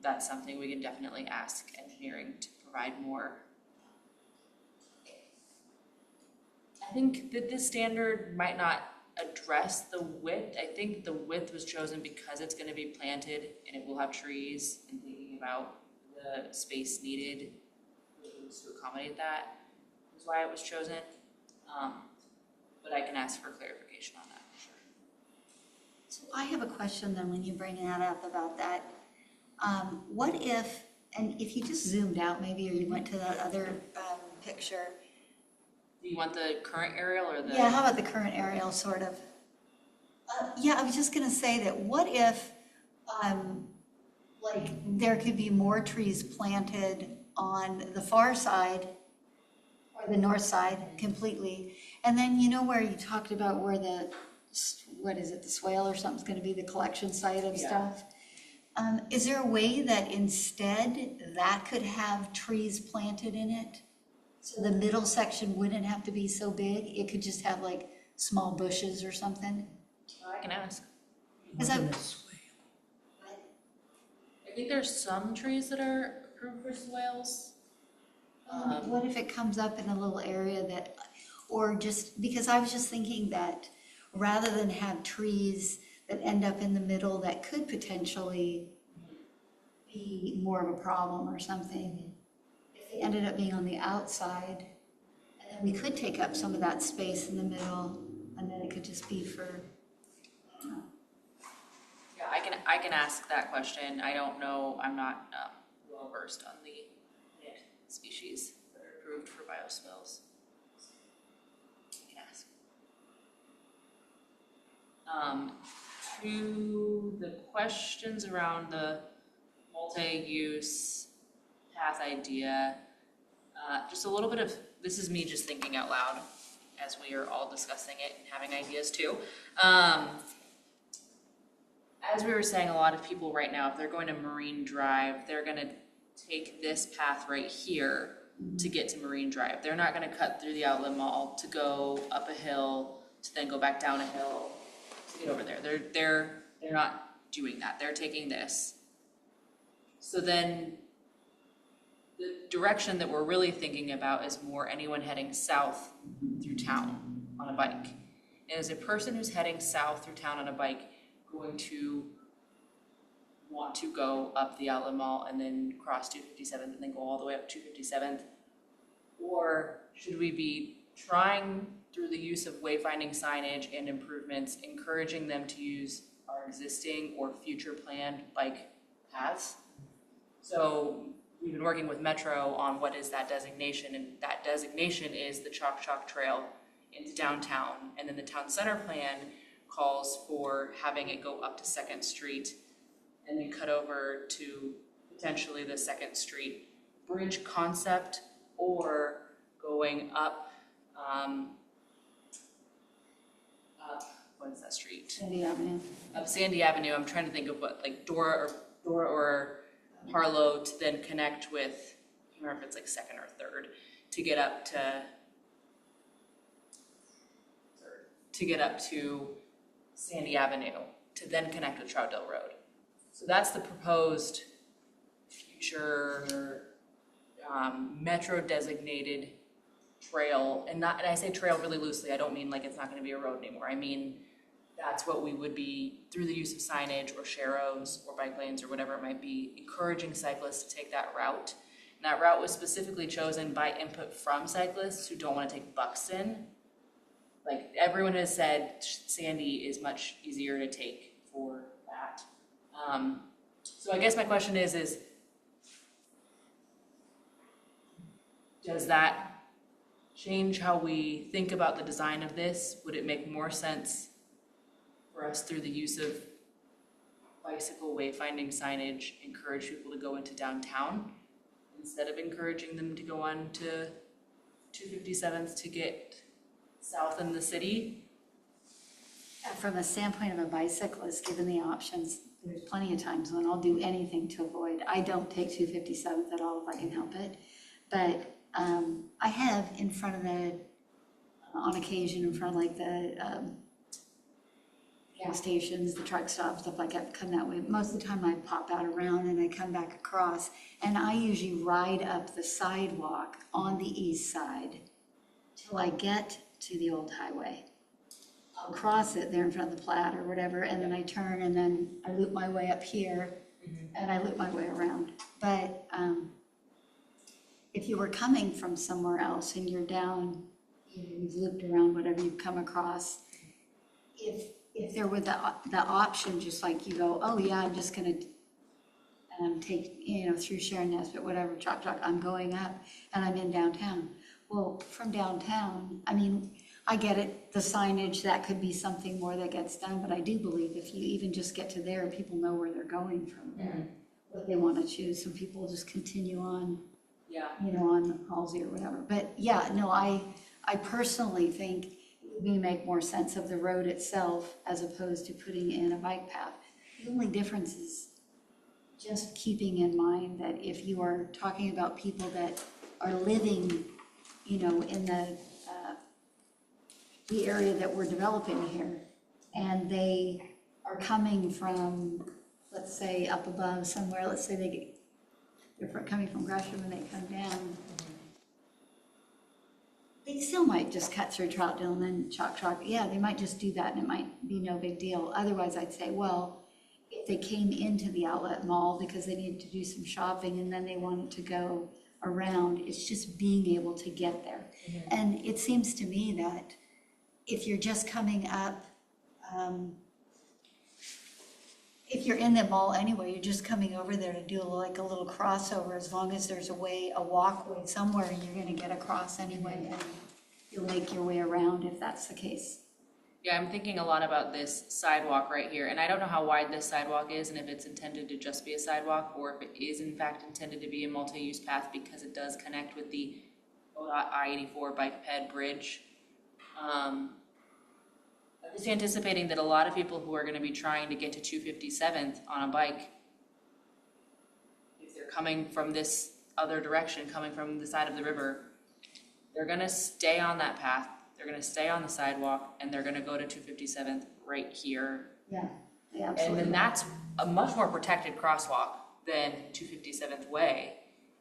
that's something we can definitely ask engineering to provide more. I think that this standard might not address the width. I think the width was chosen because it's gonna be planted and it will have trees, and thinking about the space needed to accommodate that is why it was chosen. But I can ask for clarification on that for sure. So I have a question then when you bring that up about that. What if, and if you just zoomed out maybe, or you went to that other picture. Do you want the current aerial or the? Yeah, how about the current aerial, sort of? Yeah, I was just gonna say that what if, like, there could be more trees planted on the far side or the north side completely, and then you know where you talked about where the, what is it, the swale or something's gonna be the collection site of Yeah. stuff? Is there a way that instead that could have trees planted in it? So the middle section wouldn't have to be so big, it could just have like small bushes or something? I can ask. Is that, I think there's some trees that are approved for swales. what if it comes up in a little area that, or just, because I was just thinking that rather than have trees that end up in the middle that could potentially be more of a problem or something, if they ended up being on the outside, and then we could take up some of that space in the middle, and then it could just be for, I don't know. Yeah, I can ask that question. I don't know, I'm not well versed on the plant species that are approved for bioswales. I can ask. To the questions around the multi-use path idea, just a little bit of, this is me just thinking out loud as we are all discussing it and having ideas too. As we were saying, a lot of people right now, if they're going to Marine Drive, they're gonna take this path right here to get to Marine Drive. They're not gonna cut through the outlet mall to go up a hill, to then go back down a hill to get over there. They're not doing that. They're taking this. So then the direction that we're really thinking about is more anyone heading south through town on a bike. And as a person who's heading south through town on a bike, going to want to go up the outlet mall and then cross 257th and then go all the way up 257th? Or should we be trying through the use of wayfinding signage and improvements, encouraging them to use our existing or future planned bike paths? So we've been working with Metro on what is that designation, and that designation is the Chalk Chalk Trail into downtown. And then the town center plan calls for having it go up to 2nd Street and then cut over to potentially the 2nd Street bridge concept, or going up, what is that street? Sandy Avenue. Up Sandy Avenue. I'm trying to think of what, like Dora or Harlow, to then connect with, I can't remember if it's like 2nd or 3rd, to get up to Sandy Avenue, to then connect with Troutdale Road. So that's the proposed future Metro designated trail, and I say trail really loosely. I don't mean like it's not going to be a road anymore. I mean that's what we would be, through the use of signage or sharrows or bike lanes or whatever it might be, encouraging cyclists to take that route. And that route was specifically chosen by input from cyclists who don't want to take Buxton. Like everyone has said, Sandy is much easier to take for that. So I guess my question is does that change how we think about the design of this? Would it make more sense for us, through the use of bicycle wayfinding signage, encourage people to go into downtown instead of encouraging them to go on to 257th to get south in the city? From a standpoint of a bicyclist, given the options, there's plenty of times when I'll do anything to avoid. I don't take 257th at all if I can help it. But I have in front of the, on occasion, in front of like the gas stations, the truck stops, stuff like that, come that way. Most of the time I pop out around and I come back across, and I usually ride up the sidewalk on the east side till I get to the old highway. I'll cross it there in front of the Platte or whatever, and then I turn and then I loop my way up here and I loop my way around. But if you were coming from somewhere else and you're down, you've looped around whatever you've come across, if there were the option, just like you go, oh yeah, I'm just gonna take, through Sharon Nesbitt, whatever, Chalk, I'm going up and I'm in downtown. Well, from downtown, I mean, I get it, the signage, that could be something more that gets done, but I do believe if you even just get to there, people know where they're going from there, what they want to choose. Some people just continue on, on Halsey or whatever. But yeah, no, I personally think it would make more sense of the road itself as opposed to putting in a bike path. The only difference is just keeping in mind that if you are talking about people that are living, in the area that we're developing here, and they are coming from, let's say, up above somewhere, let's say they're coming from Gresham and they come down, they still might just cut through Troutdale and then Chalk. Yeah, they might just do that and it might be no big deal. Otherwise, I'd say, well, if they came into the outlet mall because they needed to do some shopping and then they wanted to go around, it's just being able to get there. And it seems to me that if you're just coming up, if you're in the mall anyway, you're just coming over there to do like a little crossover, as long as there's a walkway somewhere, you're gonna get across anyway, and you'll make your way around if that's the case. Yeah, I'm thinking a lot about this sidewalk right here, and I don't know how wide this sidewalk is and if it's intended to just be a sidewalk or if it is in fact intended to be a multi-use path because it does connect with the I-84 bike ped bridge. I'm just anticipating that a lot of people who are gonna be trying to get to 257th on a bike, if they're coming from this other direction, coming from the side of the river, they're gonna stay on that path, they're gonna stay on the sidewalk, and they're gonna go to 257th right here. Yeah, yeah, And absolutely. then that's a much more protected crosswalk than 257th Way.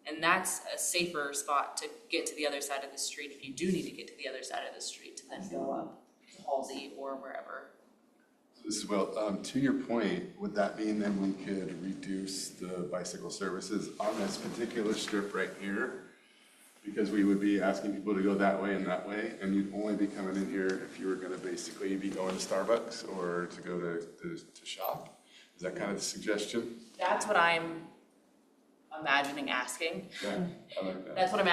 And that's a safer spot to get to the other side of the street if you do need to get to the other side of the street to then go up to Halsey or wherever. This is, well, to your point, would that mean then we could reduce the bicycle services on this particular strip right here? Because we would be asking people to go that way, and you'd only be coming in here if you were gonna basically be going to Starbucks or to go to shop? Is that kind of the suggestion? That's what I'm imagining asking. Yeah, I like that. That's what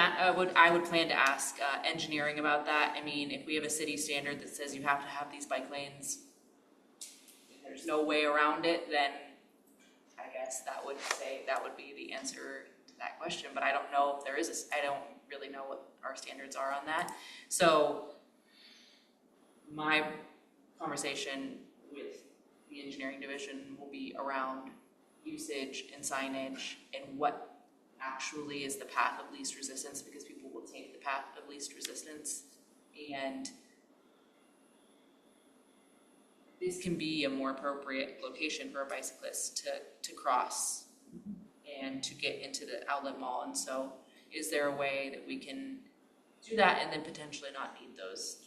I would plan to ask engineering about that. I mean, if we have a city standard that says you have to have these bike lanes, and there's no way around it, then I guess that would be the answer to that question. But I don't know if there is I don't really know what our standards are on that. So my conversation with the engineering division will be around usage and signage and what actually is the path of least resistance, because people will take the path of least resistance, and this can be a more appropriate location for a bicyclist to cross and to get into the outlet mall. And so is there a way that we can do that and then potentially not need those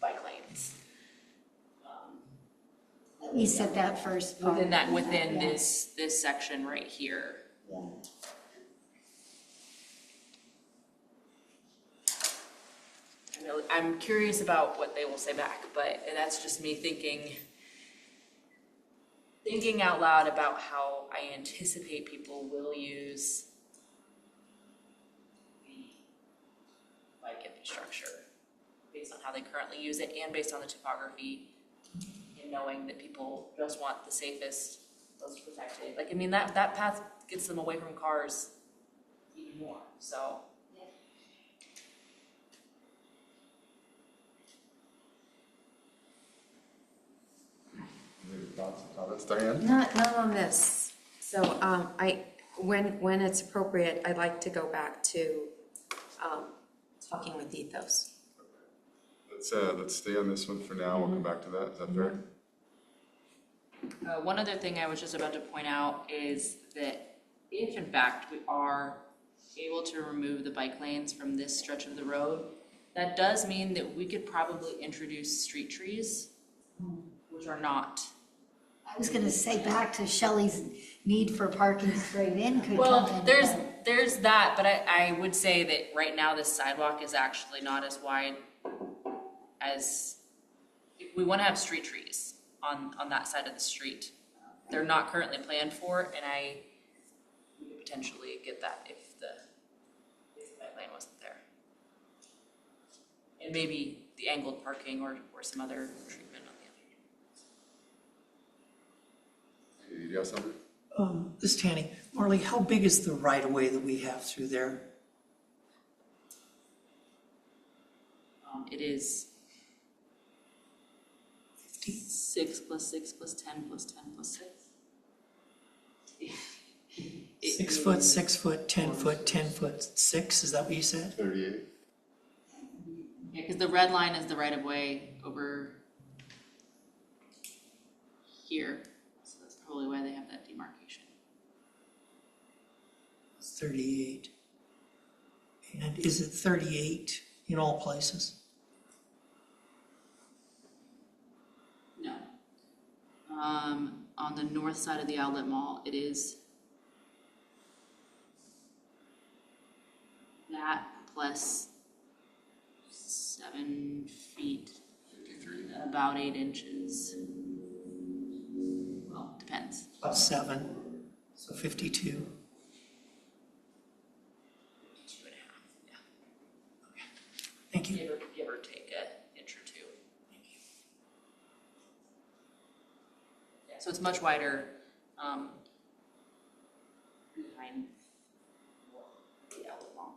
bike lanes? You said that first part. Within Yeah. this section right here. Yeah. I'm curious about what they will say back, but that's just me thinking out loud about how I anticipate people will use the bike infrastructure based on how they currently use it and based on the topography, and knowing that people just want the safest, most protected. Like, I mean, that path gets them away from cars even more, so. Any thoughts and comments, Diane? Not on this. So, when it's appropriate, I'd like to go back to, talking with Ethos. Let's stay on this one for now, we'll come back to that, is that fair? One other thing I was just about to point out is that if in fact we are able to remove the bike lanes from this stretch of the road, that does mean that we could probably introduce street trees, which are not. I was gonna say back to Shelley's need for parking straight in could come Well, in. there's that, but I would say that right now this sidewalk is actually not as wide as, we wanna have street trees on that side of the street. They're not currently planned for, and we could potentially get that if the bike lane wasn't there. And maybe the angled parking or some other treatment on the other. You have something? This is Tanny. Marley, how big is the right of way that we have through there? It is 6 plus 6 plus 10 plus 10 plus 6. 6 foot, 6 foot, 10 foot, 10 foot, 6, is that what you said? 38. Yeah, because the red line is the right of way over here, so that's probably why they have that demarcation. It's 38. And is it 38 in all places? No. On the north side of the outlet mall, it is that plus 7 feet, 53. about 8 inches. Well, depends. About 7, so 52. 2.5, yeah. Thank you. Give or take an inch or two. so it's much wider, behind the outlet mall.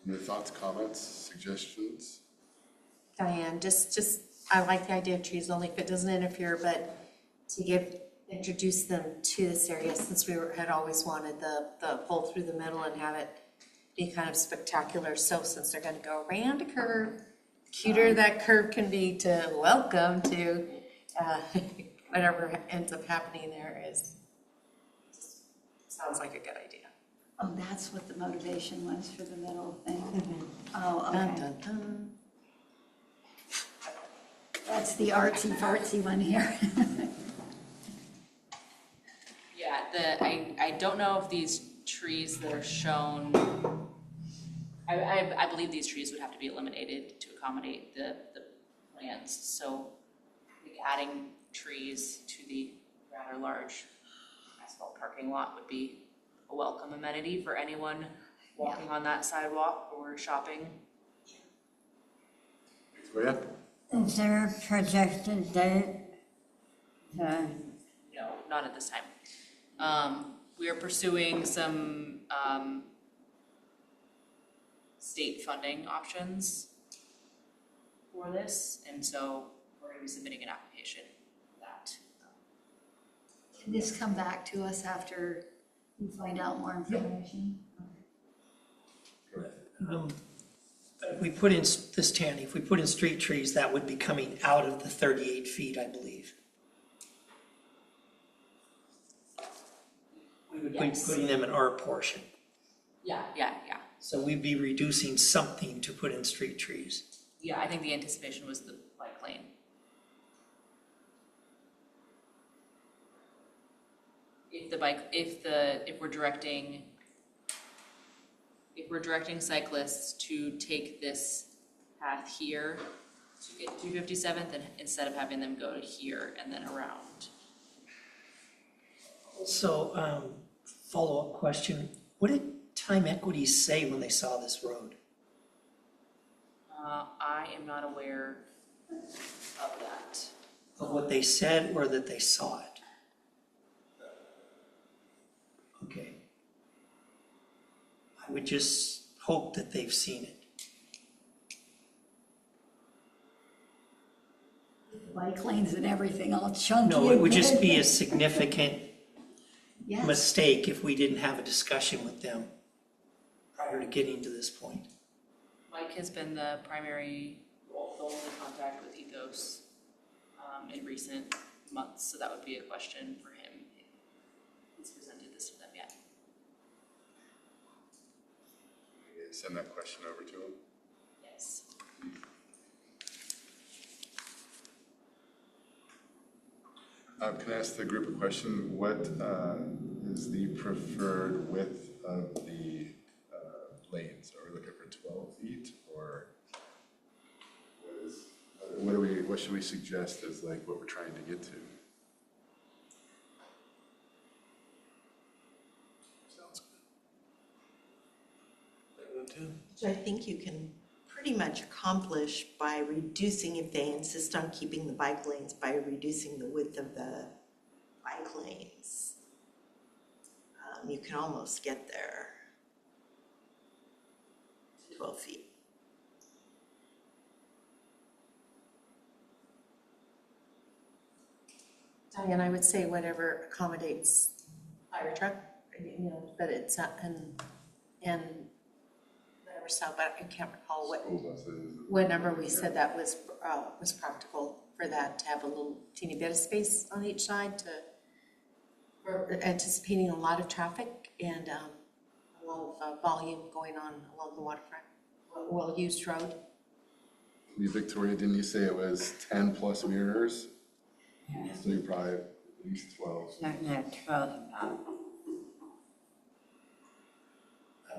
Any thoughts, comments, suggestions? Diane, I like the idea of trees, only if it doesn't interfere, but to introduce them to this area, since had always wanted the pull through the middle and have it be kind of spectacular. So since they're gonna go around a curve, cuter that curve can be to welcome to, whatever ends up happening there sounds like a good idea. Oh, that's what the motivation was for the middle thing? Oh, Dun, okay. dun, dun. That's the artsy fartsy one here. Yeah, I don't know if these trees that are shown, I believe these trees would have to be eliminated to accommodate the plans. So I think adding trees to the rather large asphalt parking lot would be a welcome amenity for anyone walking on that sidewalk or shopping. Victoria? Is there a projected date? No, not at this time. We are pursuing some state funding options for this, and so we're going to be submitting an application for that. Can this come back to us after you find out more information? If we put in this, Tanny, if we put in street trees, that would be coming out of the 38 feet, I believe. We would be Yes. putting them in our portion. Yeah. So we'd be reducing something to put in street trees. Yeah, I think the anticipation was the bike lane. If we're directing cyclists to take this path here to get to 57th, and instead of having them go to here and then around. So, follow-up question, what did Time Equities say when they saw this road? I am not aware of that. Of what they said or that they saw it? Okay. I would just hope that they've seen it. Bike lanes and everything all chunky. No, it would and just be big. a significant Yes. mistake if we didn't have a discussion with them prior to getting to this point. Mike has been the primary, the only contact with Ethos in recent months, so that would be a question for him if he's presented this to them yet. Send that question over to him. Yes. Can I ask the group a question? What is the preferred width of the lanes? Are we looking for 12 feet, or what should we suggest as like what we're trying to get to? Sounds good. Better than 10. Which I think you can pretty much accomplish by reducing, if they insist on keeping the bike lanes, by reducing the width of the bike lanes. You can almost get there to 12 feet. Diane, I would say whatever accommodates fire truck, but it's not, and whatever style, but I can't recall School buses. what number we said that was practical for that, to have a little teeny bit of space on each side for anticipating a lot of traffic and a lot of volume going on along the waterfront, well-used road. Victoria, didn't you say it was 10 plus mirrors? So you probably at least 12. No, 12 about.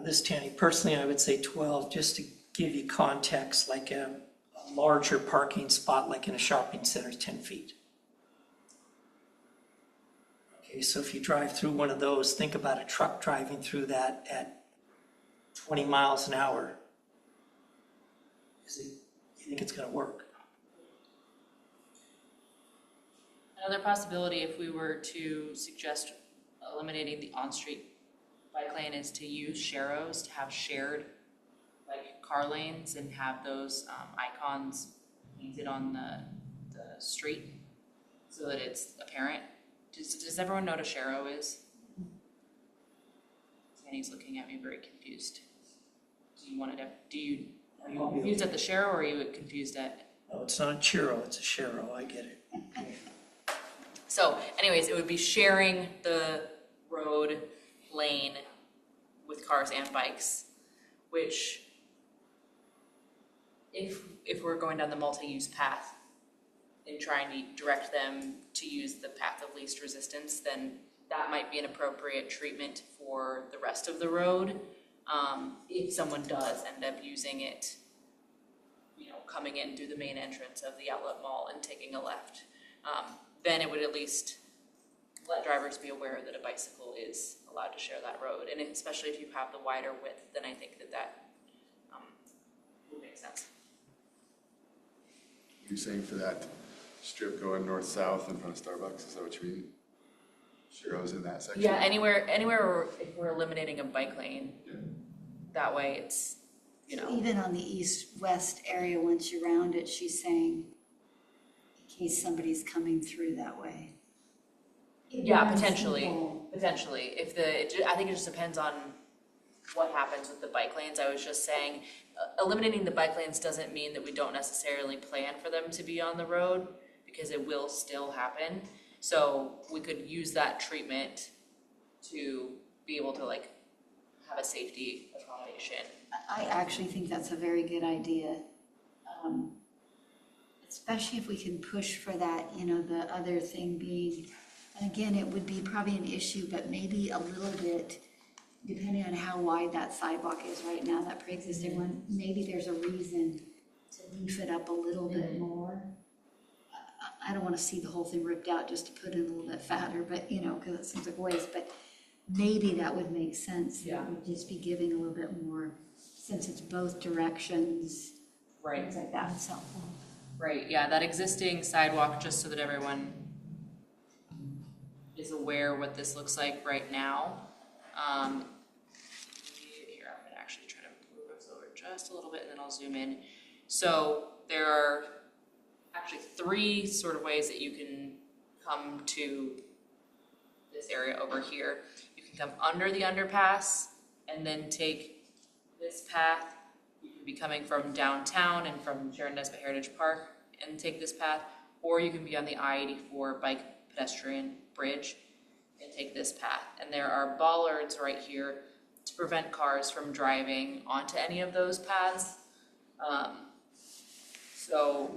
This, Tanny, personally, I would say 12, just to give you context, like a larger parking spot, like in a shopping center, is 10 feet. Okay, Okay, so if you drive through one of those, think about a truck driving through that at 20 miles an hour. You think it's gonna work? Another possibility, if we were to suggest eliminating the on-street bike lane, is to use sharrows, to have shared like car lanes and have those icons painted on the street so that it's apparent. Does everyone know what a sharrow is? Annie's looking at me very confused. Do you want to, are you confused at the sharrow or are you confused at? No, it's not a churro, it's a sharrow, I get it. So anyways, it would be sharing the road lane with cars and bikes, which if we're going down the multi-use path and trying to direct them to use the path of least resistance, then that might be an appropriate treatment for the rest of the road. If someone does end up using it, you know, coming in through the main entrance of the outlet mall and taking a left, then it would at least let drivers be aware that a bicycle is allowed to share that road. And especially if you have the wider width, then I think that would make sense. You're saying for that strip going north-south in front of Starbucks, is that what you mean? Sharrows in that section? Yeah, anywhere where if we're eliminating a bike lane, that way it's, you know. Even on the east-west area, once you're around it, she's saying, in case somebody's coming through that way. Yeah, potentially. If I think it just depends on what happens with the bike lanes. I was just saying, eliminating the bike lanes doesn't mean that we don't necessarily plan for them to be on the road, because it will still happen. So we could use that treatment to be able to like have a safety accommodation. I actually think that's a very good idea. Especially if we can push for that, you know, the other thing being, and again, it would be probably an issue, but maybe a little bit, depending on how wide that sidewalk is right now, that pre-existing one, maybe there's a reason to beef it up a little bit more. I don't want to see the whole thing ripped out just to put it a little bit fatter, but, you know, because it seems like waste, but maybe that would make sense. Yeah. It would just be giving a little bit more, since it's both directions, Right. things like that, so. Right, yeah, that existing sidewalk, just so that everyone is aware what this looks like right now. Here, I'm gonna actually try to move us over just a little bit and then I'll zoom in. So there are actually three sort of ways that you can come to this area over here. You can come under the underpass and then take this path. You can be coming from downtown and from Sharon Nesbitt Heritage Park and take this path, or you can be on the I-84 bike pedestrian bridge and take this path. And there are bollards right here to prevent cars from driving onto any of those paths. So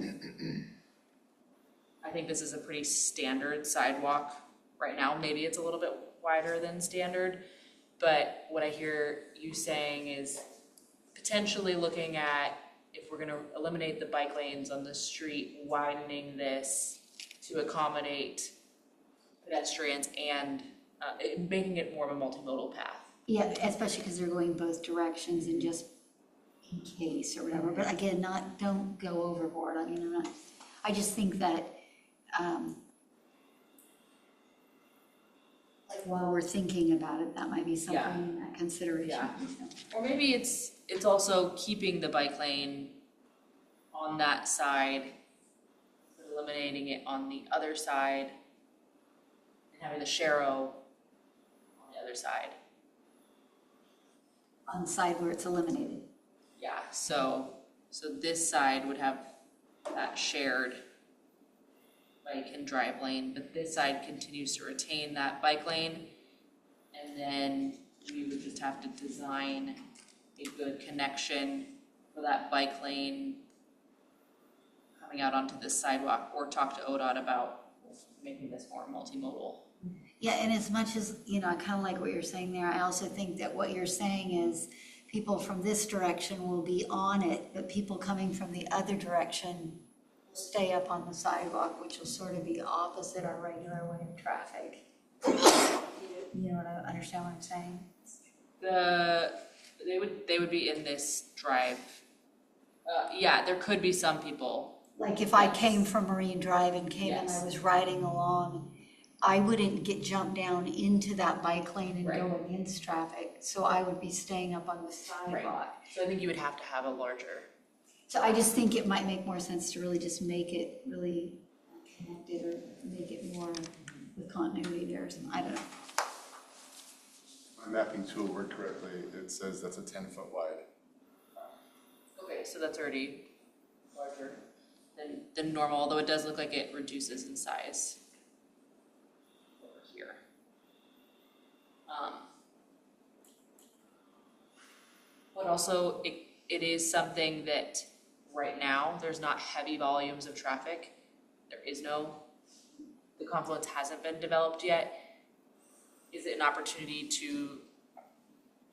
I think this is a pretty standard sidewalk right now. Maybe it's a little bit wider than standard, but what I hear you saying is potentially looking at, if we're gonna eliminate the bike lanes on the street, widening this to accommodate pedestrians and making it more of a multimodal path. Yeah, especially because they're going both directions and just in case or whatever, but again, don't go overboard. I mean, I just think that, like while we're thinking about it, that might be something Yeah. in that consideration. Yeah. Or maybe it's also keeping the bike lane on that side, but eliminating it on the other side and having the sharrow on the other side. On the side where it's eliminated. Yeah, so this side would have that shared bike and drive lane, but this side continues to retain that bike lane. And then we would just have to design a good connection for that bike lane coming out onto this sidewalk, or talk to ODOT about making this more multimodal. Yeah, and as much as, you know, I kind of like what you're saying there, I also think that what you're saying is people from this direction will be on it, but people coming from the other direction will stay up on the sidewalk, which will sort of be opposite our regular way of traffic. You know what I understand what I'm saying? They would be in this drive. Yeah, there could be some people. Like if I came from Marine Drive and came and I Yes. was riding along, I wouldn't get jumped down into that bike lane and go Right. against traffic. So I would be staying up on the sidewalk. So I think you would have to have a larger. So I just think it might make more sense to really just make it really connected or make it more with continuity there or something. I don't know. My mapping tool worked correctly. It says that's a 10-foot wide. Okay, so that's already larger than normal, although it does look like it reduces in size over here. But also, it is something that right now, there's not heavy volumes of traffic. There is no, the confluence hasn't been developed yet. Is it an opportunity to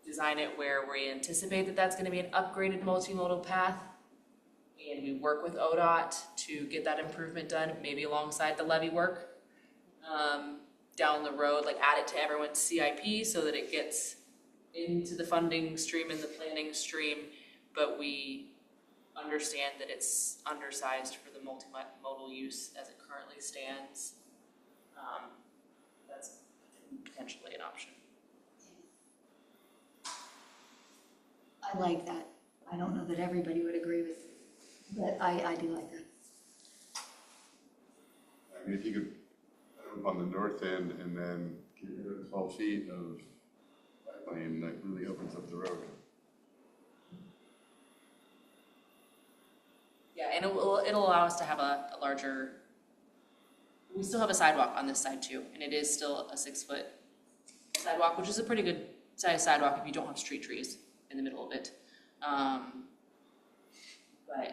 design it where we anticipate that that's gonna be an upgraded multimodal path? And we work with ODOT to get that improvement done, maybe alongside the levee work. Down the road, like add it to everyone's CIP so that it gets into the funding stream and the planning stream, but we understand that it's undersized for the multimodal use as it currently stands. That's potentially an option. I like that. I don't know that everybody would agree with it, but I do like that. I mean, if you could put up on the north end and then get rid of 12 feet of bike lane, that really opens up the road. Yeah, and it'll allow us to have a larger, we still have a sidewalk on this side too, and it is still a 6-foot sidewalk, which is a pretty good size sidewalk if you don't have street trees in the middle of it. But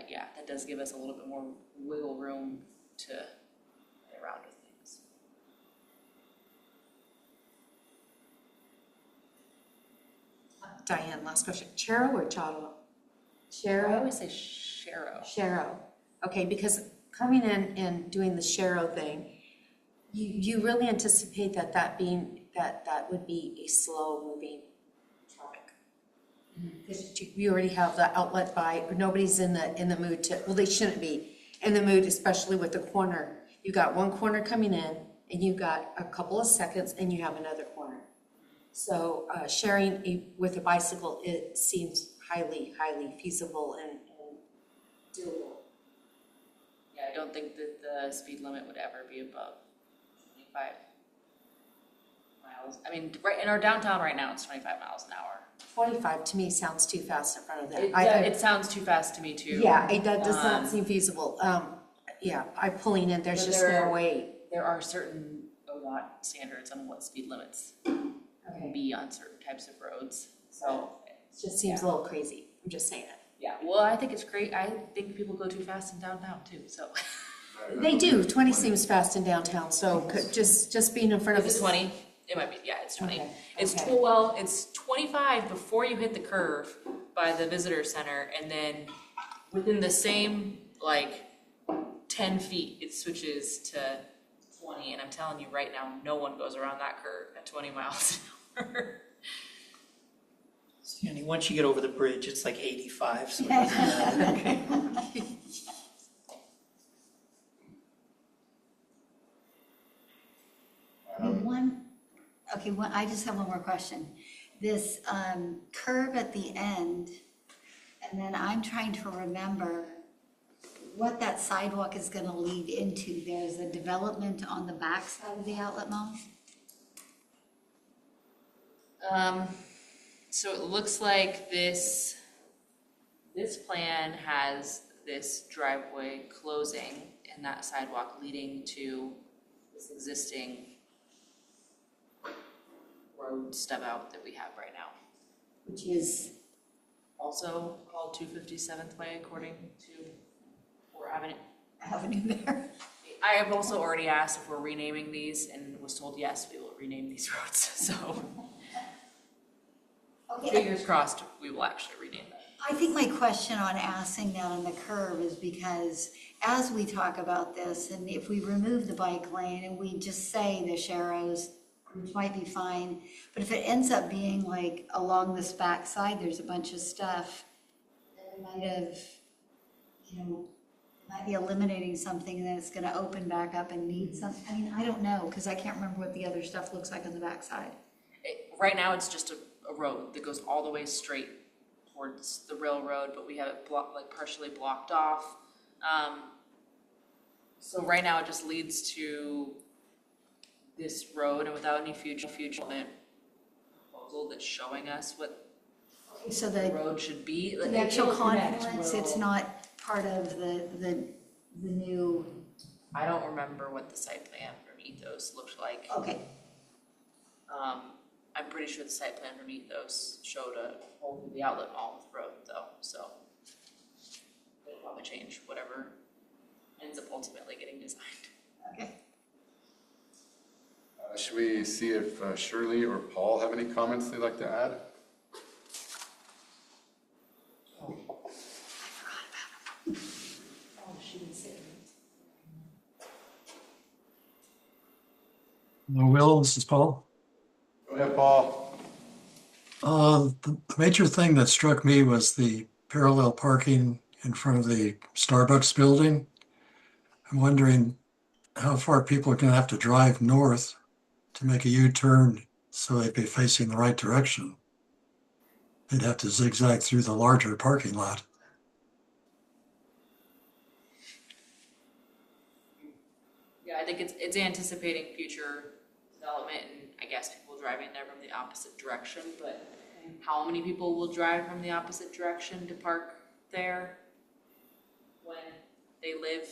yeah, that does give us a little bit more wiggle room to play around with things. Diane, last question. Chero or Charo? I Chero? always say Shero. Shero. Okay, because coming in and doing the Shero thing, you really anticipate that would be a slow moving traffic. Because you already have the outlet by, nobody's in the mood to, well, they shouldn't be in the mood, especially with the corner. You got one corner coming in and you got a couple of seconds and you have another corner. So sharing with a bicycle, it seems highly feasible and doable. Yeah, I don't think that the speed limit would ever be above 25 miles. I mean, right in our downtown right now, it's 25 miles an hour. 25 to me sounds too fast in front of that. It sounds too fast to me too. Yeah, that does not seem feasible. Yeah, I'm pulling in, there's But just there no are- way. There are certain ODOT standards on what speed limits can be on certain types of roads, so. It just seems a little crazy, I'm just saying it. Yeah, well, I think it's great. I think people go too fast in downtown too, so. They do, 20 seems fast in downtown, so just being in front of. Is it 20? It might be, yeah, it's 20. Okay, It's, okay. well, it's 25 before you hit the curve by the visitor center, and then within the same, like, 10 feet, it switches to 20, and I'm telling you right now, no one goes around that curve at 20 miles an hour. Sandy, once you get over the bridge, it's like 85, so it doesn't matter. I just have one more question. This curve at the end, and then I'm trying to remember what that sidewalk is gonna lead into. There's a development on the back side of the outlet mall? So it looks like this plan has this driveway closing and that sidewalk leading to this existing road stub out that we have right now. Which is, Also called 257th Way according to or Avenue. avenue there. I have also already asked if we're renaming these and was told, yes, we will rename these roads, so Okay, fingers crossed, we will actually rename them. I think my question on asking that on the curve is because as we talk about this, and if we remove the bike lane and we just say the Sharrows which might be fine. But if it ends up being like along this backside, there's a bunch of stuff that we might have, might be eliminating something and then it's gonna open back up and need some, I mean, I don't know, because I can't remember what the other stuff looks like on the backside. Right now, it's just a road that goes all the way straight towards the railroad, but we have it partially blocked off. So right now, it just leads to this road, and without any future development proposal that's showing us what So the the road should be. the actual confluence, it's not part of the new, I don't remember what the site plan from Ethos looked like. okay. I'm pretty sure the site plan from Ethos showed a hole through the outlet mall with road though, so it'll probably change whatever ends up ultimately getting designed. Okay. Should we see if Shirley or Paul have any comments they'd like to add? No, Will, this is Paul. Go ahead, Paul. The major thing that struck me was the parallel parking in front of the Starbucks building. I'm wondering how far people are going to have to drive north to make a U-turn so they'd be facing the right direction. They'd have to zigzag through the larger parking lot. Yeah, I think it's anticipating future development and I guess people driving there from the opposite direction, but how many people will drive from the opposite direction to park there when they live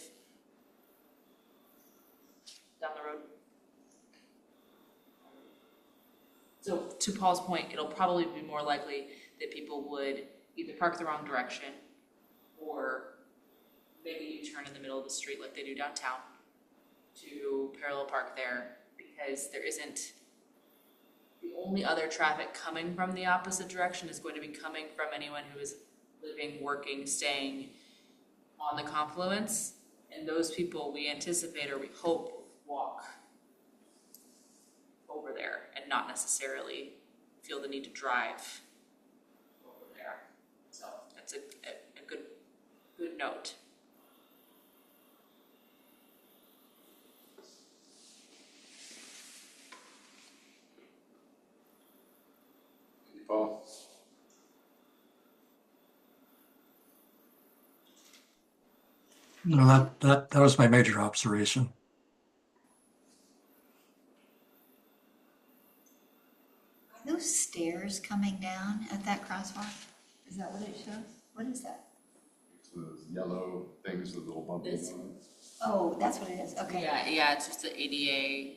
down the road? So to Paul's point, it'll probably be more likely that people would either park the wrong direction or make a U-turn in the middle of the street like they do downtown to parallel park there, because there isn't, the only other traffic coming from the opposite direction is going to be coming from anyone who is living, working, staying on the confluence, and those people we anticipate or we hope walk over there and not necessarily feel the need to drive over there. So that's a good note. Paul? No, that was my major observation. Are those stairs coming down at that crosswalk? Is that what it shows? What is that? So those yellow things with little bumpers This? on it. Oh, that's what it is, okay. Yeah, it's just the ADA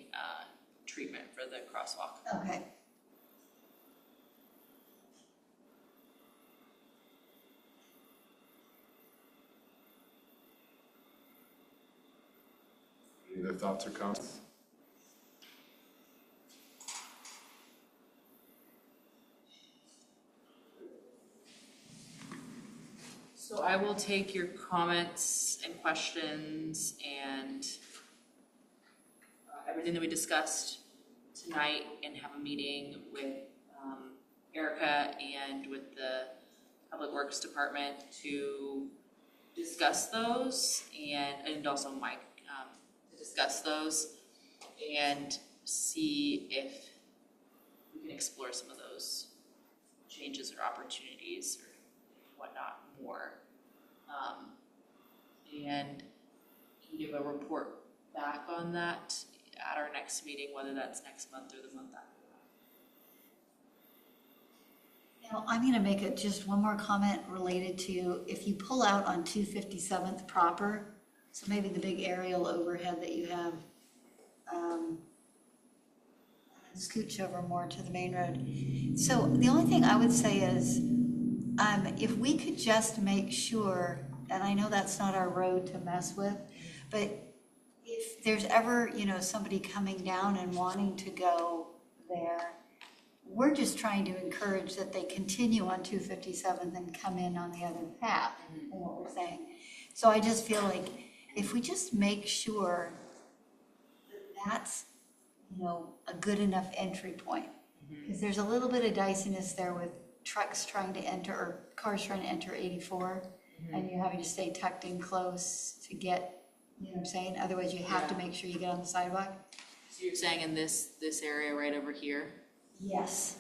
treatment for the crosswalk. Okay. Any other thoughts or comments? So I will take your comments and questions and everything that we discussed tonight and have a meeting with Erica and with the Public Works Department to discuss those and also Mike to discuss those and see if we can explore some of those changes or opportunities or whatnot more. And can give a report back on that at our next meeting, whether that's next month or the month after that. Now, I'm gonna make just one more comment related to, if you pull out on 257th proper, so maybe the big aerial overhead that you have, scooch over more to the main road. So the only thing I would say is, if we could just make sure, and I know that's not our road to mess with, but if there's ever, somebody coming down and wanting to go there, we're just trying to encourage that they continue on 257th and come in on the other path, is what we're saying. So I just feel like if we just make sure that that's, a good enough entry point. Because there's a little bit of diciness there with trucks trying to enter, or cars trying to enter 84, and you're having to stay tucked in close to get, you know what I'm saying? Otherwise, you have to make sure you get on the sidewalk. So you're saying in this area right over here? Yes.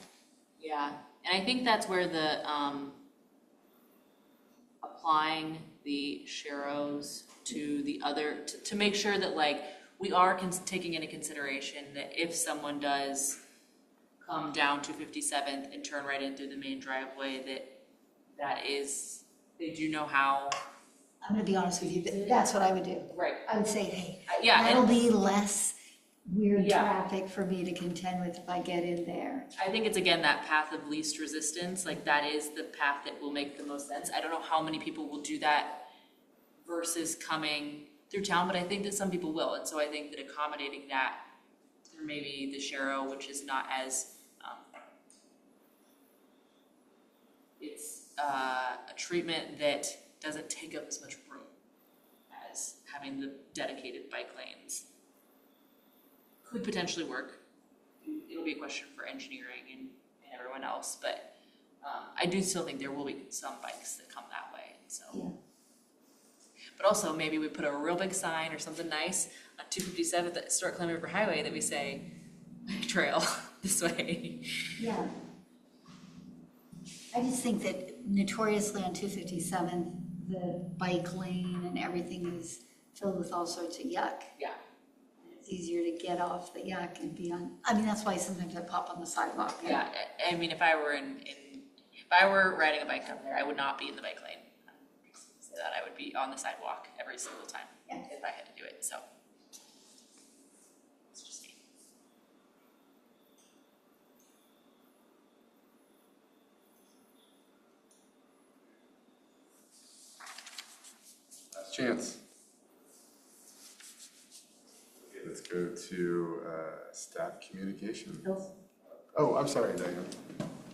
Yeah, and I think that's where the, applying the sharrows to the other, to make sure that like, we are taking into consideration that if someone does come down to 57th and turn right into the main driveway, they do know how. I'm gonna be honest with you, that's what I would do. Right. I would say, hey, Yeah, that'll and be less weird Yeah. traffic for me to contend with if I get in there. I think it's again that path of least resistance, like that is the path that will make the most sense. I don't know how many people will do that versus coming through town, but I think that some people will, and so I think that accommodating that through maybe the Sharrow, which is not as, it's a treatment that doesn't take up as much room as having the dedicated bike lanes. Could potentially work. It'll be a question for engineering and everyone else, but I do still think there will be some bikes that come that way, so. Yeah. But also maybe we put a real big sign or something nice on 257 at the historic Columbia River Highway that we say, bike trail this way. Yeah. I just think that notoriously on 257, the bike lane and everything is filled with all sorts of yuck. Yeah. It's easier to get off the yuck and be on, I mean, that's why sometimes I pop on the sidewalk. Yeah, I mean, if I were if I were riding a bike down there, I would not be in the bike lane. So that I would be on the sidewalk every single time if I had to do it, so. It's just me. Last chance. Okay, let's go to staff communication. Oh, I'm sorry, Diane.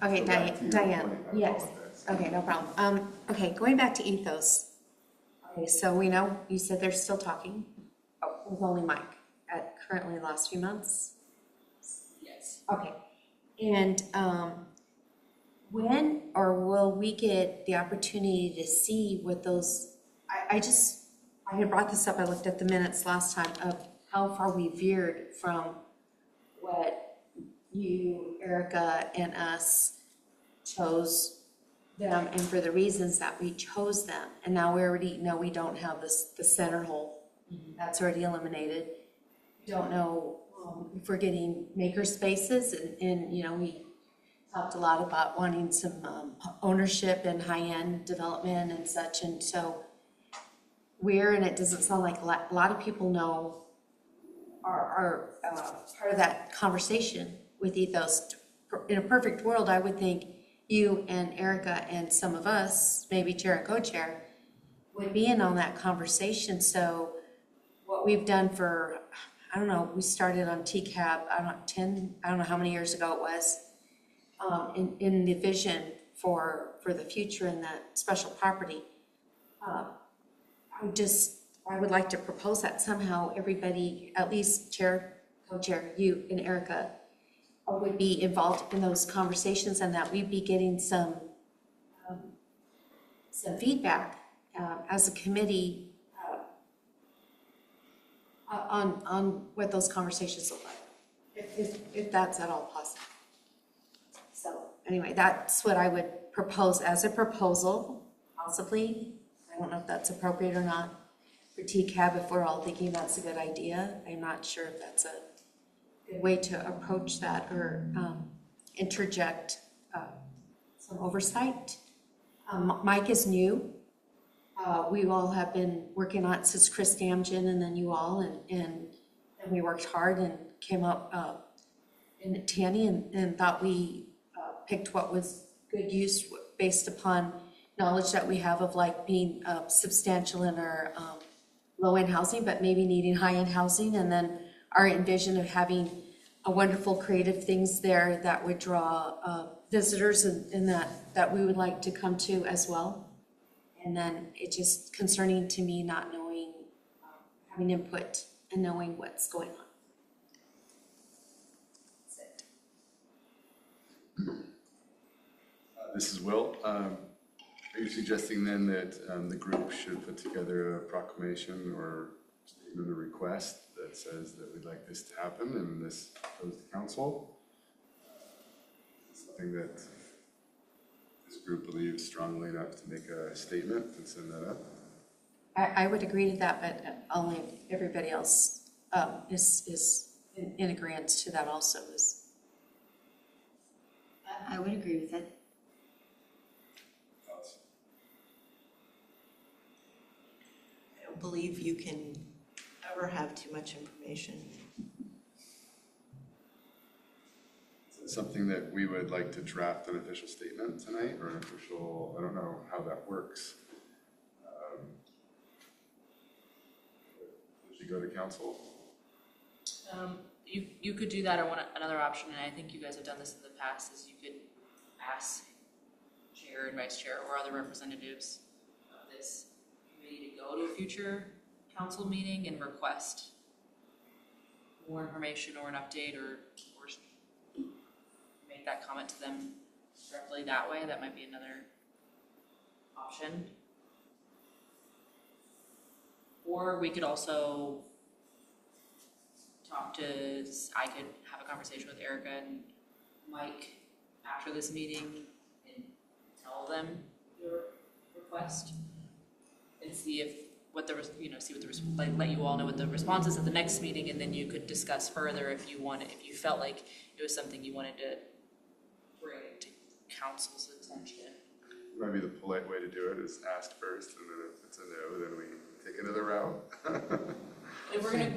Okay, Go back to your Diane, point. I yes. apologize. Okay, no problem. Okay, going back to ethos. Okay, so we know, you said they're still talking, with only Mike, at currently the last few months? Yes. Okay, and, when or will we get the opportunity to see what those, I had brought this up, I looked at the minutes last time of how far we veered from what you, Erica, and us chose them and for the reasons that we chose them. And now we already know we don't have the center hole. That's already eliminated. We don't know if we're getting maker spaces and we talked a lot about wanting some ownership and high-end development and such. And so and it doesn't sound like a lot of people know are part of that conversation with ethos. In a perfect world, I would think you and Erica and some of us, maybe chair and co-chair, would be in on that conversation. So what we've done for, I don't know, we started on TCAB, I don't know how many years ago it was, in the vision for the future in that special property. I would like to propose that somehow everybody, at least chair, co-chair, you and Erica, would be involved in those conversations and that we'd be getting some feedback as a committee on what those conversations look like, if that's at all possible. So anyway, that's what I would propose as a proposal, possibly. I don't know if that's appropriate or not for TCAB, if we're all thinking that's a good idea. I'm not sure if that's a good way to approach that or interject some oversight. Mike is new. We all have been working on it since Chris Damgen and then you all, and we worked hard and came up in Tanny and thought we picked what was good use based upon knowledge that we have of like being substantial in our low-end housing, but maybe needing high-end housing, and then our envision of having a wonderful creative things there that would draw visitors and that we would like to come to as well. And then it's just concerning to me not knowing, having input and knowing what's going on. This is Will. Are you suggesting then that the group should put together a proclamation or statement of request that says that we'd like this to happen and this goes to council? Something that this group believes strongly enough to make a statement and send that up? I would agree to that, but only if everybody else is in agreement to that also is. I would agree with it. Thoughts? I don't believe you can ever have too much information. Is it something that we would like to draft an official statement tonight or an official, I don't know how that works. Should you go to council? You could do that, or another option, and I think you guys have done this in the past, is you could ask chair and vice chair or other representatives of this committee to go to a future council meeting and request more information or an update or make that comment to them directly that way. That might be another option. Or we could also I could have a conversation with Erica and Mike after this meeting and tell them your request and see what let you all know what the response is at the next meeting, and then you could discuss further if you felt like it was something you wanted to bring to council's attention. Might be the polite way to do it is ask first, and then if it's a no, then we take another route. If we're gonna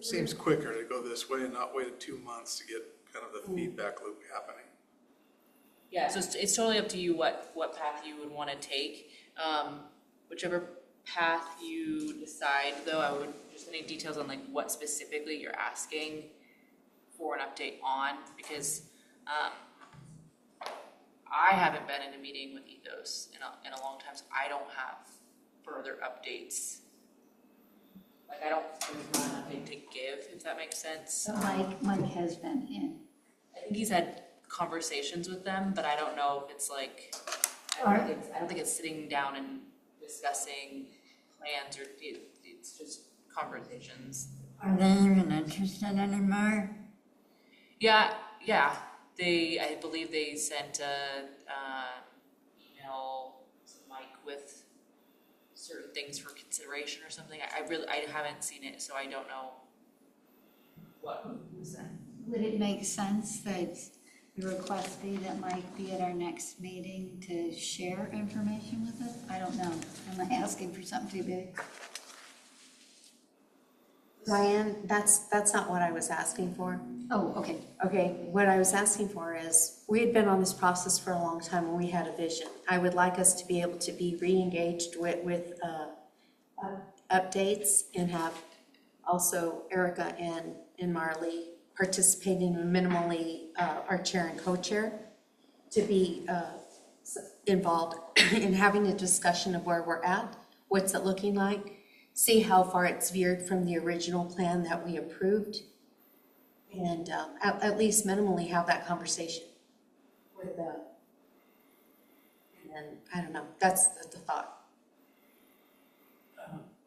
Seems quicker to go this way and not wait 2 months to get kind of the feedback loop happening. Yeah, so it's totally up to you what path you would want to take. Whichever path you decide, though, I would just need details on like what specifically you're asking for an update on, because I haven't been in a meeting with Ethos in a long time, so I don't have further updates. Like there's not an update to give, if that makes sense. But Mike has been in. I think he's had conversations with them, but I don't know if it's like, I don't think it's sitting down and discussing plans, or it's just conversations. Are they even interested anymore? Yeah. I believe they sent a email to Mike with certain things for consideration or something. I haven't seen it, so I don't know what was sent. Would it make sense that the request be that Mike be at our next meeting to share information with us? I don't know. Am I asking for something too big? Diane, that's not what I was asking for. Oh, okay. Okay, what I was asking for is, we had been on this process for a long time and we had a vision. I would like us to be able to be re-engaged with updates, and have also Erica and Marley participating minimally, our chair and co-chair, to be involved in having a discussion of where we're at, what's it looking like, see how far it's veered from the original plan that we approved, and at least minimally have that conversation with and then, I don't know, that's the thought.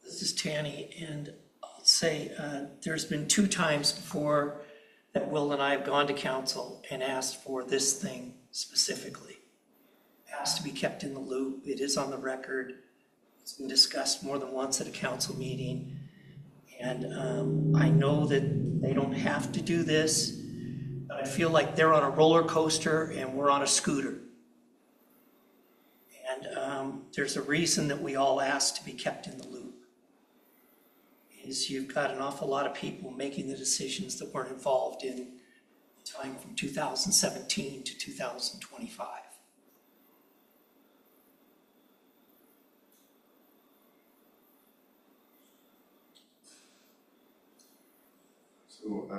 This is Tanny, and I'll say there's been 2 times before that Will and I have gone to council and asked for this thing specifically. It has to be kept in the loop. It is on the record. It's been discussed more than once at a council meeting. And I know that they don't have to do this, but I feel like they're on a roller coaster and we're on a scooter. And there's a reason that we all ask to be kept in the loop. Is you've got an awful lot of people making the decisions that weren't involved in the time from 2017 to 2025. So,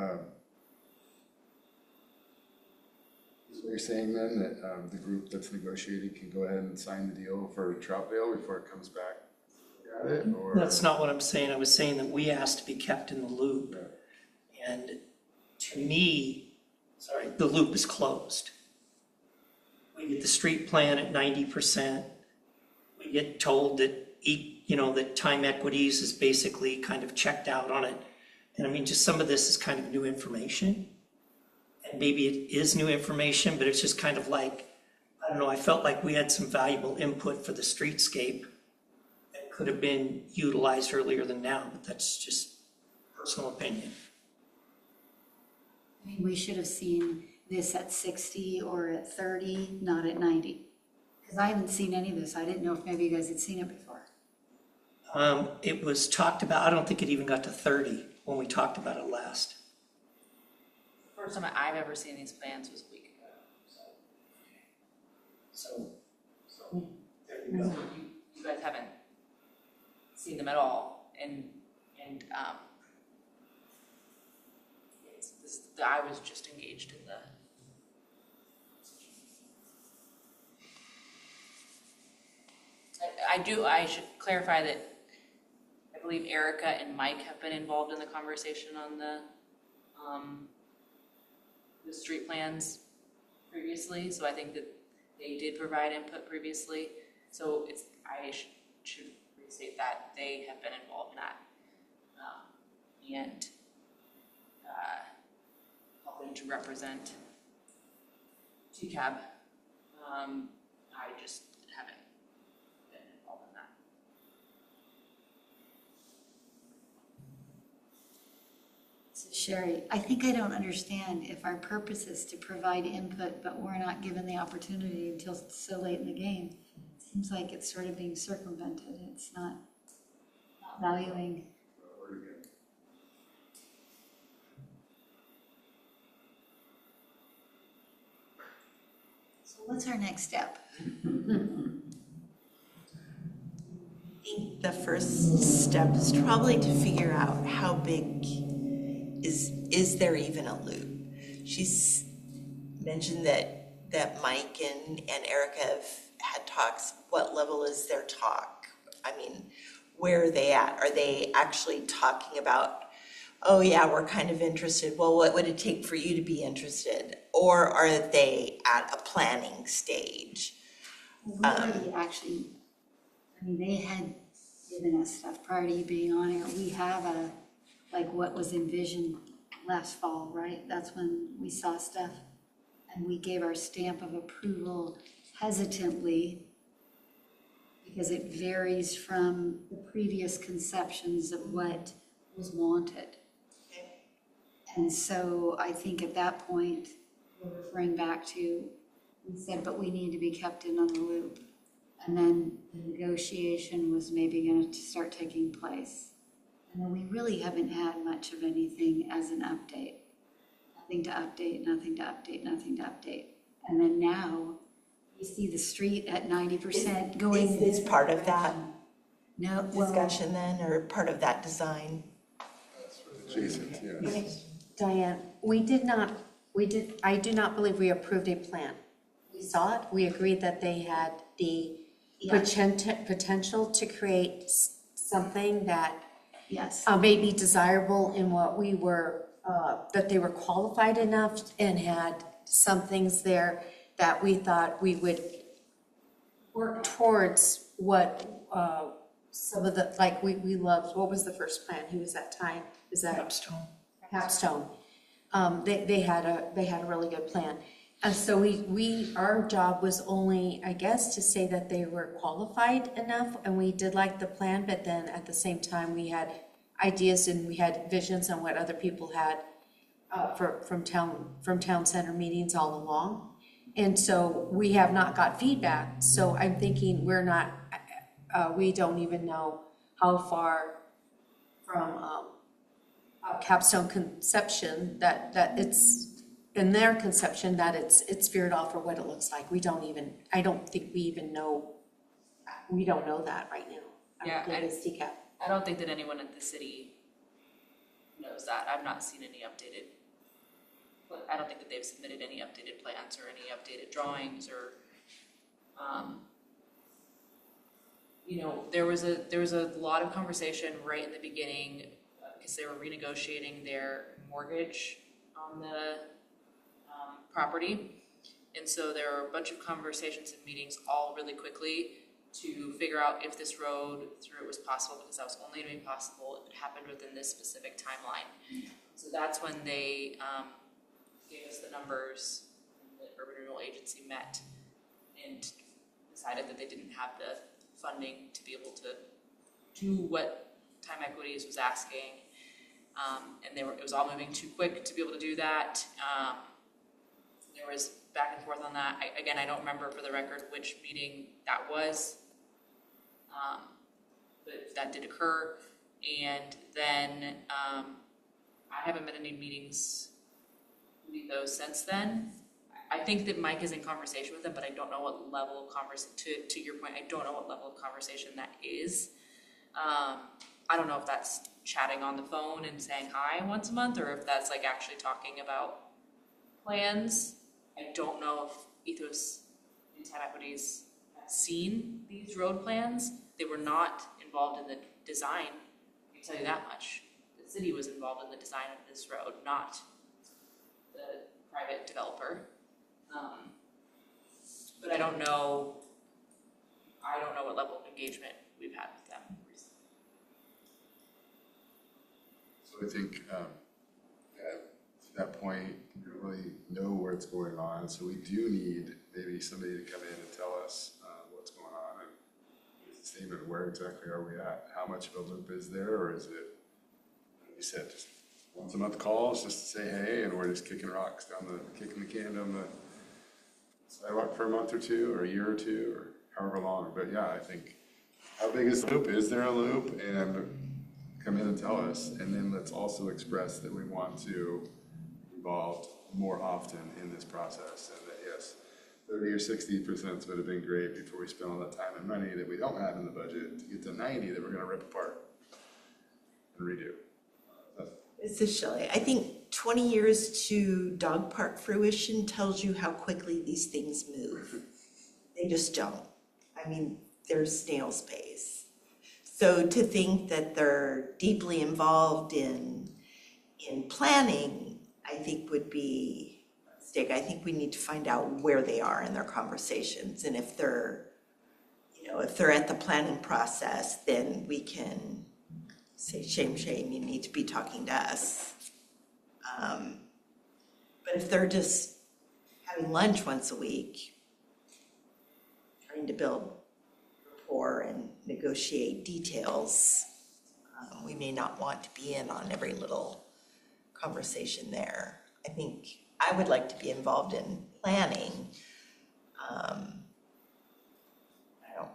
is what you're saying then, that the group that's negotiating can go ahead and sign the deal for Troutdale before it comes back at it, or? That's not what I'm saying. I was saying that we asked to be kept in the loop. Yeah. And to me, the loop is closed. we get the street plan at 90%. We get told that, that time equities is basically kind of checked out on it. And I mean, just some of this is kind of new information. And maybe it is new information, but it's just kind of like, I don't know, I felt like we had some valuable input for the streetscape that could have been utilized earlier than now, but that's just personal opinion. I mean, we should have seen this at 60 or at 30, not at 90. Because I haven't seen any of this. I didn't know if maybe you guys had seen it before. It was talked about, I don't think it even got to 30 when we talked about it last. The first time I've ever seen these plans was a week ago, So there you go. you guys haven't seen them at all, and I was just engaged in the. I should clarify that I believe Erica and Mike have been involved in the conversation on the street plans previously, so I think that they did provide input previously. So I should restate that they have been involved in that. And helping to represent TCAB. I just haven't been involved in that. So Sherry, I think I don't understand if our purpose is to provide input, but we're not given the opportunity until so late in the game. It seems like it's sort of being circumvented. It's not valuing. So what's our next step? I think the first step is probably to figure out how big is there even a loop? She's mentioned that Mike and Erica have had talks. What level is their talk? I mean, where are they at? Are they actually talking about, oh yeah, we're kind of interested. Well, what would it take for you to be interested? Or are they at a planning stage? We already actually, I mean, they had given us stuff prior to you being on air. We have what was envisioned last fall, right? That's when we saw stuff. And we gave our stamp of approval hesitantly because it varies from the previous conceptions of what was wanted. And so I think at that point, we're referring back to, we said, but we need to be kept in on the loop. And then the negotiation was maybe going to start taking place. And then we really haven't had much of anything as an update. Nothing to update, nothing to update, nothing to update. And then now, you see the street at 90% going. Is part of that No, discussion then, or part of that design? Adjacent, yes. Diane, I do not believe we approved a plan. We saw it, we agreed that they had the potential to create something that yes. may be desirable in what we were, that they were qualified enough and had some things there that we thought we would work towards what some of the, like we loved, what was the first plan? Who was that time? Is that? Capstone. They had a really good plan. And so our job was only, I guess, to say that they were qualified enough, and we did like the plan, but then at the same time, we had ideas and we had visions on what other people had from town center meetings all along. And so we have not got feedback. So I'm thinking we don't even know how far from Capstone conception that it's in their conception that it's veered off or what it looks like. I don't think we even know, we don't know that right now. Yeah, I I don't think that anyone at the city knows that. I've not seen any updated, I don't think that they've submitted any updated plans or any updated drawings or, there was a lot of conversation right in the beginning because they were renegotiating their mortgage on the property. And so there were a bunch of conversations and meetings all really quickly to figure out if this road through it was possible, because that was only going to be possible if it happened within this specific timeline. So that's when they gave us the numbers, the Urban Renewal Agency met and decided that they didn't have the funding to be able to do what Time Equities was asking. And it was all moving too quick to be able to do that. There was back and forth on that. I don't remember for the record which meeting that was, but that did occur. And then I haven't been in any meetings with those since then. I think that Mike is in conversation with them, but I don't know what level of conversation, to your point, I don't know what level of conversation that is. I don't know if that's chatting on the phone and saying hi once a month, or if that's like actually talking about plans. I don't know if Ethos and Time Equities have seen these road plans. They were not involved in the design, I can tell you that much. The city was involved in the design of this road, not the private developer. But I don't know what level of engagement we've had with them recently. So I think to that point, we don't really know where it's going on. So we do need maybe somebody to come in and tell us what's going on and give us a statement, where exactly are we at? How much of a loop is there, or is it, like you said, just once a month calls just to say hey, and we're just kicking the can down the sidewalk for a month or two, or a year or two, or however long. But yeah, I think, how big is the loop? Is there a loop? And come in and tell us. And then let's also express that we want to be involved more often in this process. And that yes, 30 or 60% would have been great before we spend all that time and money that we don't have in the budget to get to 90 that we're going to rip apart and redo. This is Shelley. I think 20 years to dog park fruition tells you how quickly these things move. They just don't. I mean, they're snail's pace. So to think that they're deeply involved in planning, I think would be a mistake. I think we need to find out where they are in their conversations. And if they're, if they're at the planning process, then we can say, shame, you need to be talking to us. But if they're just having lunch once a week, trying to build rapport and negotiate details, we may not want to be in on every little conversation there. I think I would like to be involved in planning. I don't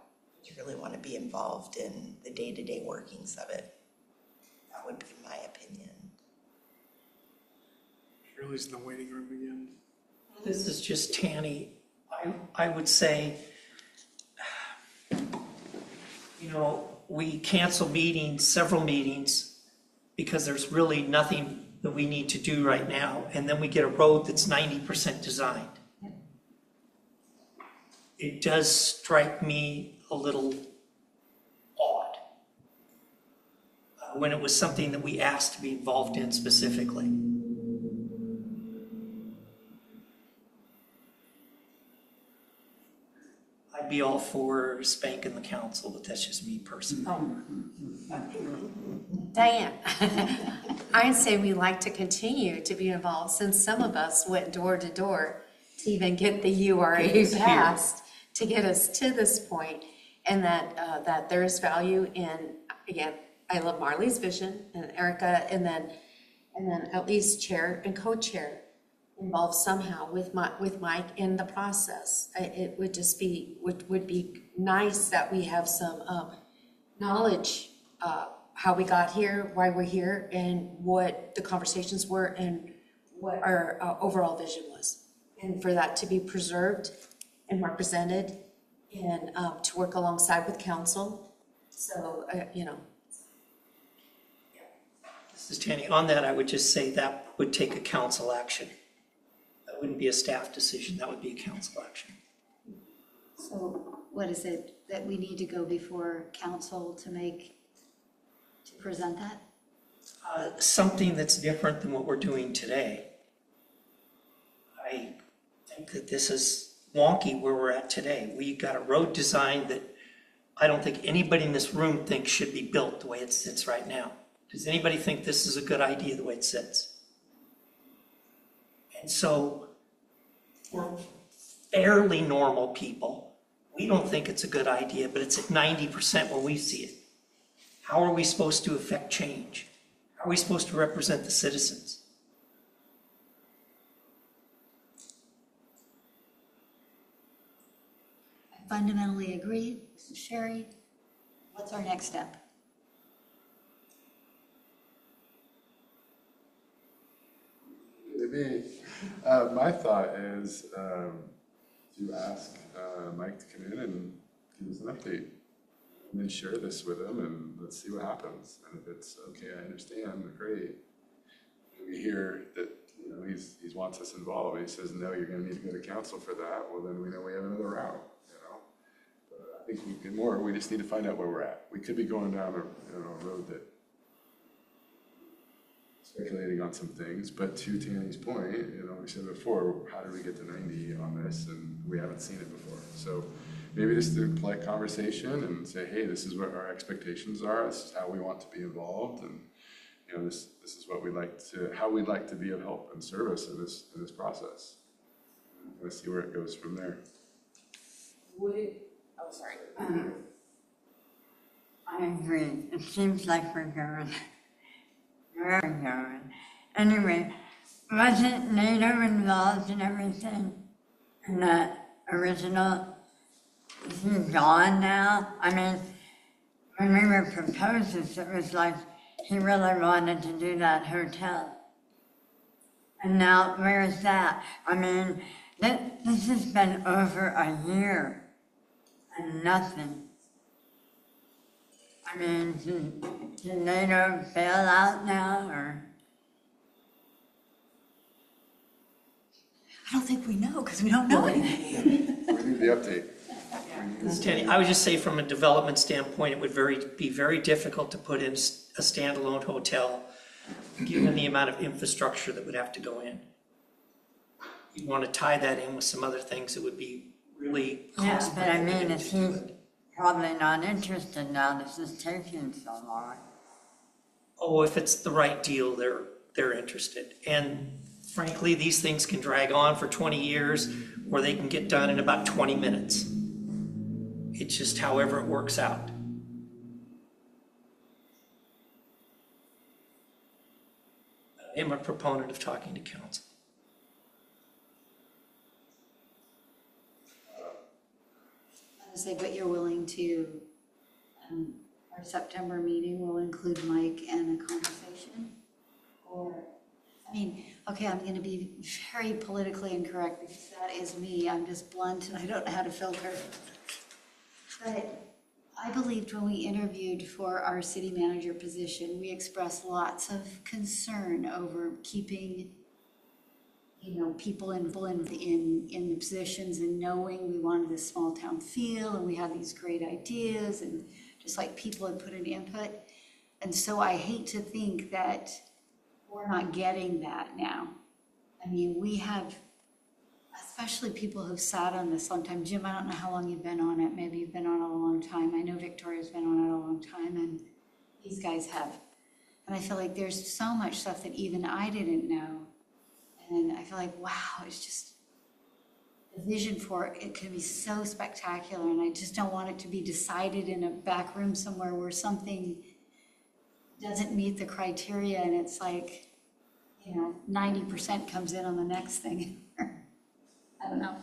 really want to be involved in the day-to-day workings of it. That would be my opinion. Shirley's in the waiting room again. This is just Tanny. I would say, we cancel meetings, several meetings, because there's really nothing that we need to do right now. And then we get a road that's 90% designed. It does strike me a little odd when it was something that we asked to be involved in specifically. I'd be all for spanking the council, but that's just me personally. Diane, I'd say we like to continue to be involved, since some of us went door to door to even get the URA passed to get us to this point, and that there is value in, again, I love Marley's vision and Erica, and then at least chair and co-chair involved somehow with Mike in the process. It would just be, would be nice that we have some knowledge, how we got here, why we're here, and what the conversations were, and what our overall vision was. And for that to be preserved and represented, and to work alongside with council. So, This is Tanny. On that, I would just say that would take a council action. That wouldn't be a staff decision. That would be a council action. So what is it that we need to go before council to present that? Something that's different than what we're doing today. I think that this is wonky where we're at today. We got a road design that I don't think anybody in this room thinks should be built the way it sits right now. Does anybody think this is a good idea the way it sits? And so we're fairly normal people. We don't think it's a good idea, but it's at 90% when we see it. How are we supposed to affect change? How are we supposed to represent the citizens? I fundamentally agree. Sherry, what's our next step? Maybe, my thought is to ask Mike to come in and give us an update. And then share this with him and let's see what happens. And if it's okay, I understand, great. And we hear that, you know, he wants us involved. He says, no, you're gonna need to go to council for that. Well, then we know we have another route, you know? But I think we can more, we just need to find out where we're at. We could be going down a road that speculating on some things, but to Tanny's point, you know, we said before, how did we get to 90 on this? And we haven't seen it before. So maybe just a polite conversation and say, hey, this is what our expectations are. This is how we want to be involved. And, you know, this is what how we'd like to be of help and service in this process. And let's see where it goes from there. Oh, sorry. I agree. It seems like we're going. Anyway, wasn't NATO involved in everything in that original? Is he gone now? I mean, when we were proposed this, it was like he really wanted to do that hotel. And now, where is that? I mean, this has been over a year and nothing. I mean, did NATO bail out now, or? I don't think we know because we don't know anything. We need the update. Tanny, I would just say from a development standpoint, it would be very difficult to put in a standalone hotel, given the amount of infrastructure that would have to go in. You want to tie that in with some other things, it would be really Yeah, but I mean, cost if he's probably not interested now, this is taking so long. Oh, if it's the right deal, they're interested. And frankly, these things can drag on for 20 years, or they can get done in about 20 minutes. It's just however it works out. I'm a proponent of talking to council. I say, but you're willing to, our September meeting will include Mike and a conversation? Or, I mean, okay, I'm gonna be very politically incorrect because that is me. I'm just blunt and I don't know how to filter. But I believed when we interviewed for our city manager position, we expressed lots of concern over keeping, you know, people in the positions and knowing we wanted this small town feel and we had these great ideas and just like people had put in input. And so I hate to think that we're not getting that now. I mean, we have, especially people who've sat on this long time. Jim, I don't know how long you've been on it. Maybe you've been on it a long time. I know Victoria's been on it a long time and these guys have. And I feel like there's so much stuff that even I didn't know. And I feel like, wow, it's just, the vision for it can be so spectacular. And I just don't want it to be decided in a back room somewhere where something doesn't meet the criteria and it's like, you know, 90% comes in on the next thing. I don't know.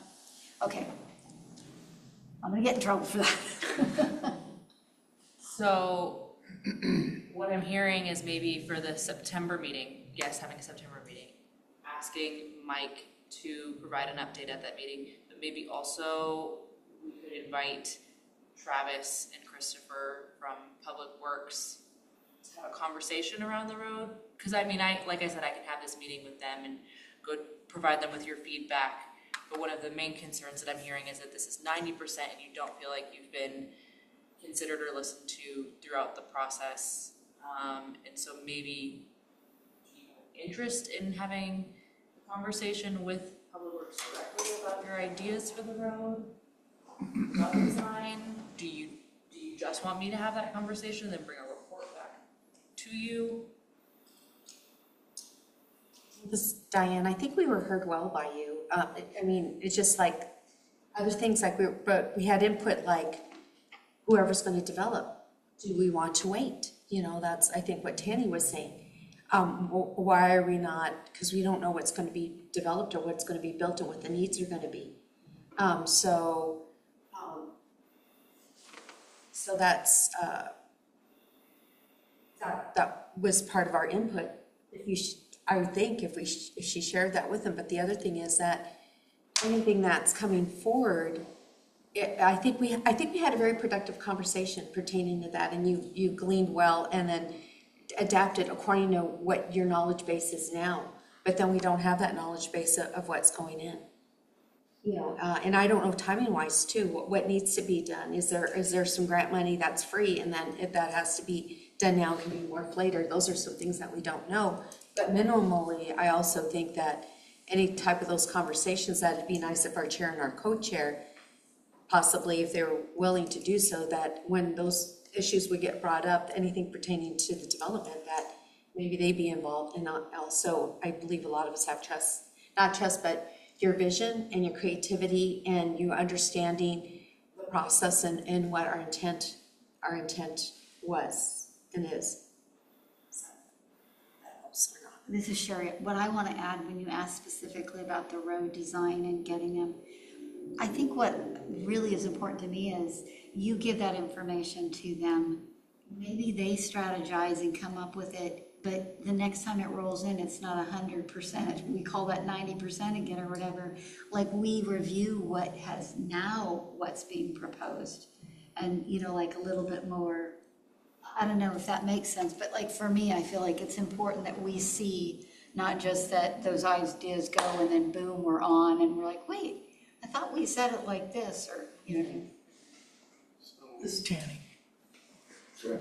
Okay. I'm gonna get in trouble for that. So what I'm hearing is maybe for the September meeting, yes, having a September meeting, asking Mike to provide an update at that meeting, but maybe also we could invite Travis and Christopher from Public Works to have a conversation around the road. Because I mean, like I said, I can have this meeting with them and go provide them with your feedback. But one of the main concerns that I'm hearing is that this is 90% and you don't feel like you've been considered or listened to throughout the process. And so maybe interest in having a conversation with Public Works directly about your ideas for the road? About the design? Do you just want me to have that conversation, then bring a report back to you? Diane, I think we were heard well by you. I mean, it's just like other things like but we had input like whoever's going to develop, do we want to wait? You know, that's, I think, what Tanny was saying. Why are we not, because we don't know what's going to be developed or what's going to be built and what the needs are going to be. So that's, that was part of our input. If you, I would think if she shared that with them, but the other thing is that anything that's coming forward, I think we had a very productive conversation pertaining to that, and you gleaned well and then adapted according to what your knowledge base is now. But then we don't have that knowledge base of what's going in. You know, and I don't know timing wise too, what needs to be done. Is there some grant money that's free, and then if that has to be done now, can be worked later? Those are some things that we don't know. But minimally, I also think that any type of those conversations, that it'd be nice if our chair and our co-chair, possibly if they were willing to do so, that when those issues would get brought up, anything pertaining to the development, that maybe they be involved. And also, I believe a lot of us have trust, not trust, but your vision and your creativity and you understanding the process and what our intent was and is. So that helps or not. This is Sherry. What I want to add when you ask specifically about the road design and getting them, I think what really is important to me is you give that information to them. Maybe they strategize and come up with it, but the next time it rolls in, it's not 100%. We call that 90% again or whatever. Like we review what's being proposed. And, you know, like a little bit more, I don't know if that makes sense, but like for me, I feel like it's important that we see not just that those ideas go and then boom, we're on and we're like, wait, I thought we said it like this, or, you know what I mean? This is Tanny. Sure.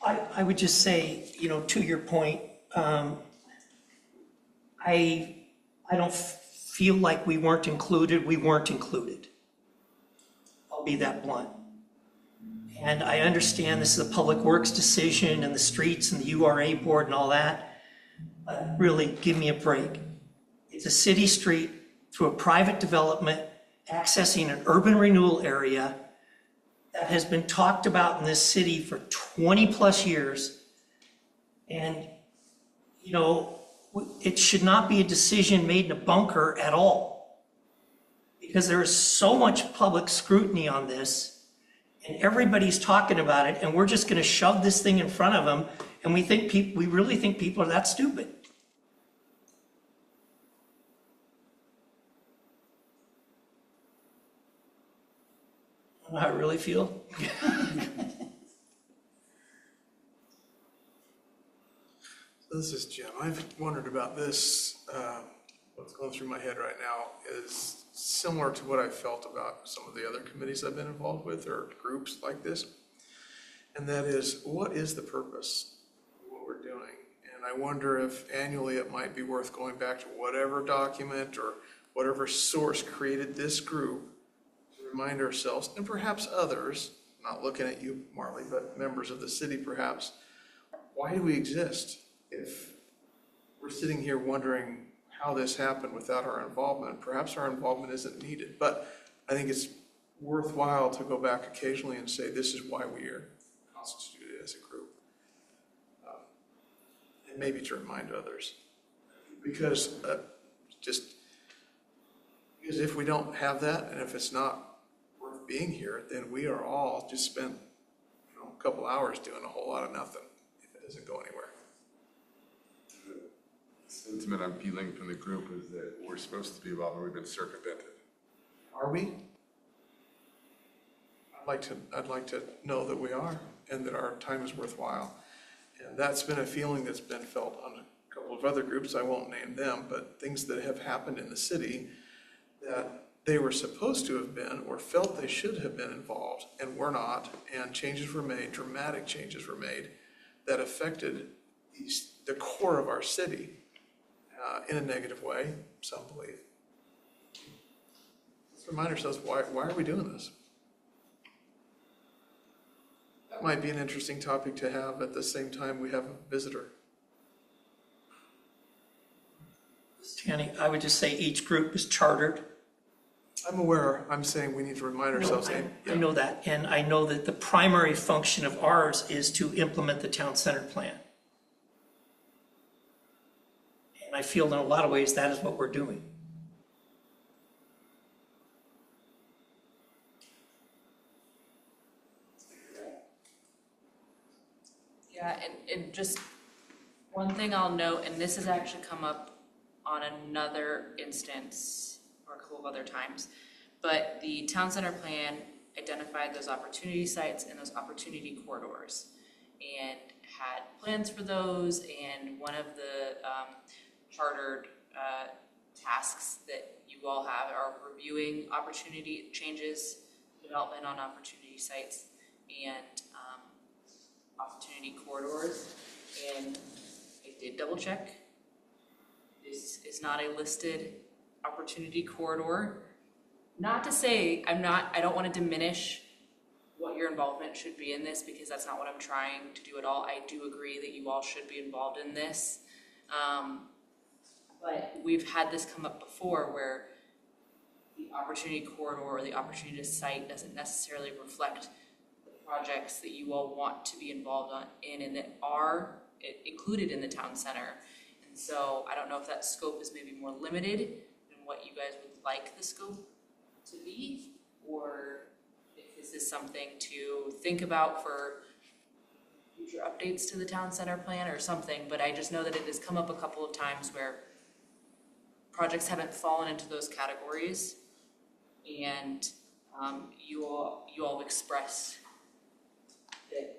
I would just say, you know, to your point, I don't feel like we weren't included. We weren't included. I'll be that blunt. And I understand this is a public works decision and the streets and the URA board and all that. But really, give me a break. It's a city street through a private development accessing an urban renewal area that has been talked about in this city for 20 plus years. And, you know, it should not be a decision made in a bunker at all. Because there is so much public scrutiny on this, and everybody's talking about it, and we're just gonna shove this thing in front of them, and we really think people are that stupid. I don't know how I really feel. This is Jim. I've wondered about this. What's going through my head right now is similar to what I felt about some of the other committees I've been involved with or groups like this. And that is, what is the purpose of what we're doing? And I wonder if annually it might be worth going back to whatever document or whatever source created this group to remind ourselves, and perhaps others, not looking at you, Marley, but members of the city perhaps, why do we exist? If we're sitting here wondering how this happened without our involvement, perhaps our involvement isn't needed. But I think it's worthwhile to go back occasionally and say, this is why we are constituted as a group. And maybe to remind others. Because if we don't have that, and if it's not worth being here, then we are all just spent a couple hours doing a whole lot of nothing if it doesn't go anywhere. The sentiment I'm feeling from the group is that we're supposed to be involved and we've been circumvented. Are we? I'd like to know that we are and that our time is worthwhile. And that's been a feeling that's been felt on a couple of other groups. I won't name them, but things that have happened in the city that they were supposed to have been or felt they should have been involved and were not, and changes were made, dramatic changes were made that affected the core of our city in a negative way, some believe. Let's remind ourselves, why are we doing this? That might be an interesting topic to have at the same time we have a visitor. Tanny, I would just say each group is chartered. I'm aware, I'm saying we need to remind ourselves. I know that, and I know that the primary function of ours is to implement the town center plan. And I feel in a lot of ways that is what we're doing. Yeah, and just one thing I'll note, and this has actually come up on another instance or a couple of other times, but the town center plan identified those opportunity sites and those opportunity corridors and had plans for those, and one of the chartered tasks that you all have are reviewing opportunity changes, development on opportunity sites, and opportunity corridors. And I did double check. This is not a listed opportunity corridor. Not to say I don't want to diminish what your involvement should be in this, because that's not what I'm trying to do at all. I do agree that you all should be involved in this. But we've had this come up before where the opportunity corridor or the opportunity site doesn't necessarily reflect the projects that you all want to be involved in and that are included in the town center. And so I don't know if that scope is maybe more limited than what you guys would like the scope to be, or if this is something to think about for future updates to the town center plan or something. But I just know that it has come up a couple of times where projects haven't fallen into those categories, and you all expressed that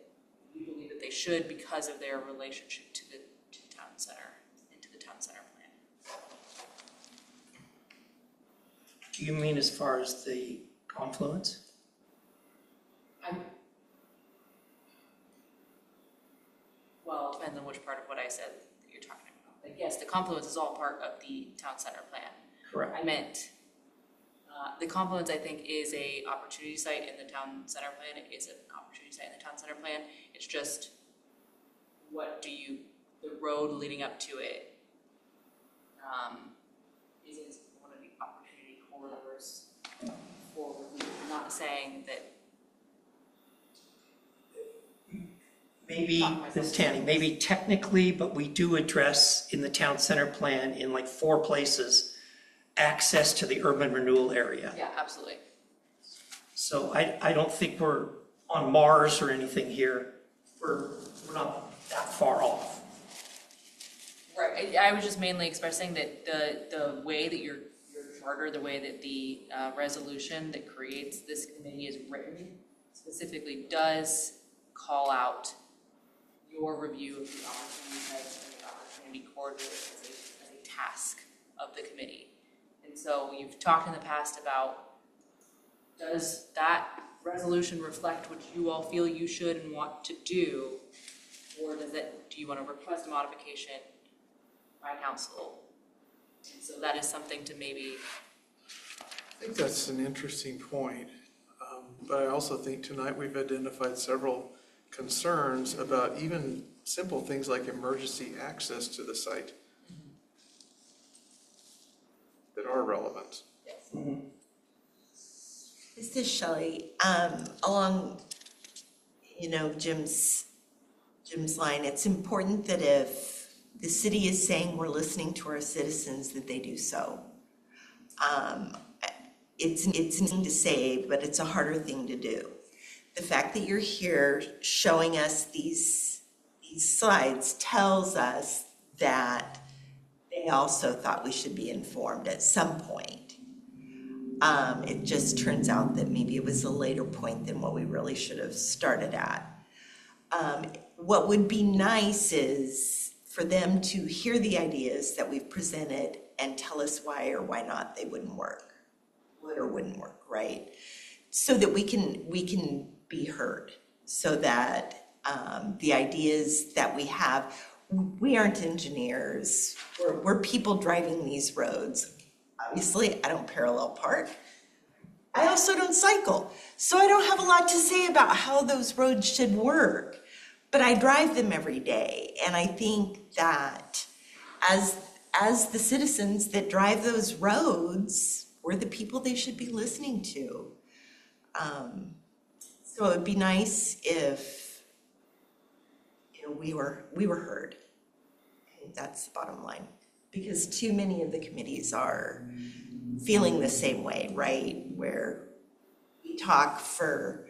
you believe that they should because of their relationship to the town center and to the town center plan. Do you mean as far as the confluence? Well, it depends on which part of what I said that you're talking about. But yes, the confluence is all part of the town center plan. Correct. I meant the confluence, I think, is a opportunity site in the town center plan. It is an opportunity site in the town center plan. It's just the road leading up to it isn't one of the opportunity corridors for review. I'm not saying that. Maybe, Tanny, maybe technically, but we do address in the town center plan in like 4 places access to the urban renewal area. Yeah, absolutely. So I don't think we're on Mars or anything here. We're not that far off. Right, I was just mainly expressing that the way that your charter, the way that the resolution that creates this committee is written specifically does call out your review of the opportunity sites and the opportunity corridors as a task of the committee. And so you've talked in the past about, does that resolution reflect what you all feel you should and want to do? Or do you want to request a modification by council? And so that is something to maybe. I think that's an interesting point, but I also think tonight we've identified several concerns about even simple things like emergency access to the site that are relevant. Yes. Mm-hmm. This is Shelley. Along, Jim's line, it's important that if the city is saying we're listening to our citizens, that they do so. It's an easy thing to say, but it's a harder thing to do. The fact that you're here showing us these slides tells us that they also thought we should be informed at some point. It just turns out that maybe it was a later point than what we really should have started at. What would be nice is for them to hear the ideas that we've presented and tell us why or why not they would or wouldn't work, right? So that we can be heard, so that the ideas that we have, we aren't engineers, we're people driving these roads. Obviously, I don't parallel park, I also don't cycle, so I don't have a lot to say about how those roads should work. But I drive them every day, and I think that as the citizens that drive those roads, we're the people they should be listening to. So it would be nice if, we were heard. And that's the bottom line. Because too many of the committees are feeling the same way, right? Where we talk for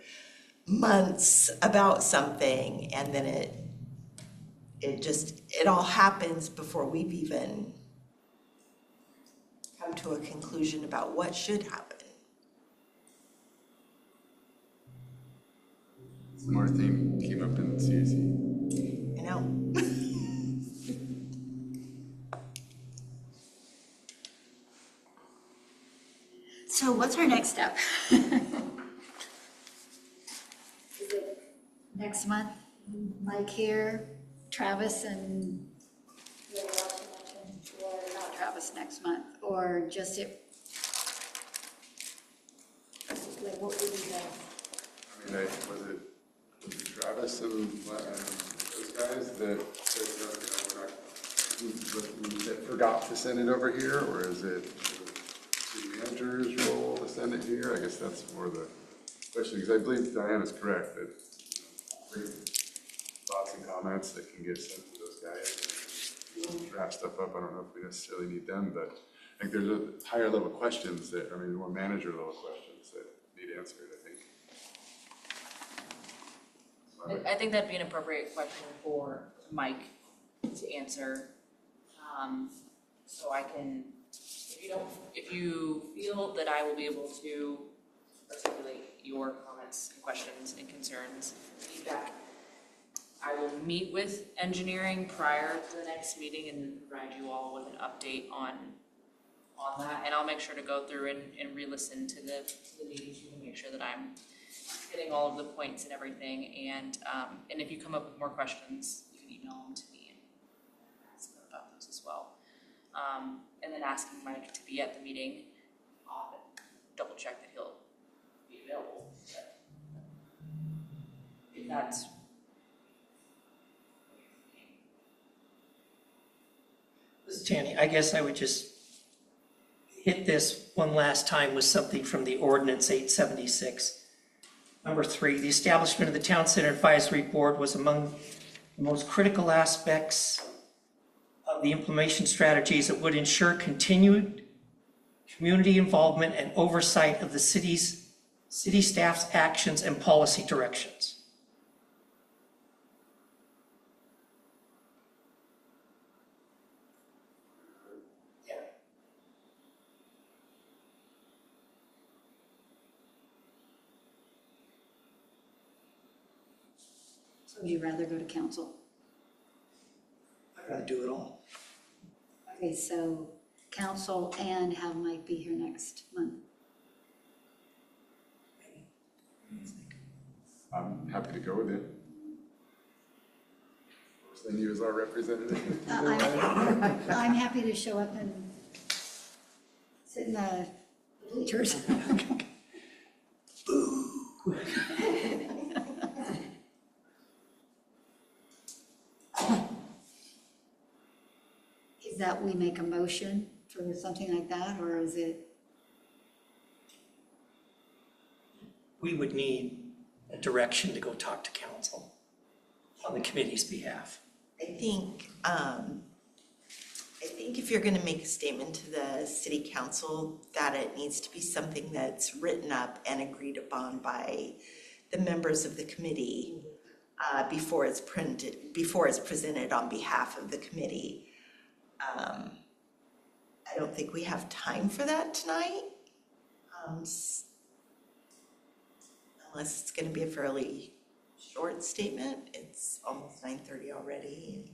months about something and then it all happens before we've even come to a conclusion about what should happen. Similar theme came up in CAC. You know? So what's our next step? Is it next month, Mike here, Travis and or not Travis next month, or just it? Like what would you guys? I mean, was it Travis and those guys that forgot to send it over here, or is it the manager's role to send it here? I guess that's more the question, because I believe Diane is correct that great thoughts and comments that can get sent to those guys. Wrap stuff up. I don't know if we necessarily need them, but I think there's a higher level questions that, more manager level questions that need answered, I think. I think that'd be an appropriate question for Mike to answer. So I can, if you feel that I will be able to articulate your comments and questions and concerns, feedback, I will meet with engineering prior to the next meeting and provide you all with an update on that. And I'll make sure to go through and re-listen to the meetings to make sure that I'm hitting all of the points and everything. And if you come up with more questions, you can email them to me and ask them about those as well. And then asking Mike to be at the meeting, double check that he'll be available. But if that's Tanny, I guess I would just hit this one last time with something from the ordinance 876. Number 3, the establishment of the Town Center Advisory Board was among the most critical aspects of the implementation strategies that would ensure continued community involvement and oversight of the city staff's actions and policy directions. So would you rather go to council? I'd rather do it all. Okay, so council and have Mike be here next month. I'm happy to go with you. Send you as our representative. I'm happy to show up and sit in the bleachers. Is that we make a motion for something like that, or is it? We would need a direction to go talk to council on the committee's behalf. I think if you're gonna make a statement to the city council, that it needs to be something that's written up and agreed upon by the members of the committee before it's presented on behalf of the committee. I don't think we have time for that tonight, unless it's gonna be a fairly short statement. It's almost 9:30 already.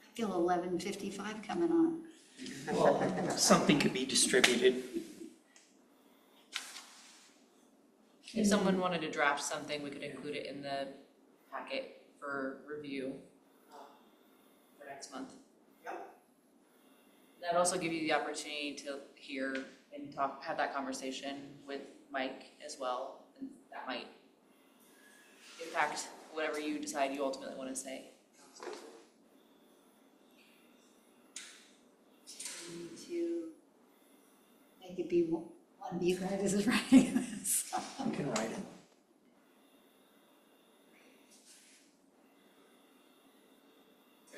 I feel 11:55 coming on. Well, something could be distributed. If someone wanted to draft something, we could include it in the packet for review for next month. Yep. That'd also give you the opportunity to hear and have that conversation with Mike as well, and that might impact whatever you decide you ultimately want to say. To make it be one of you guys is writing this. You can write it.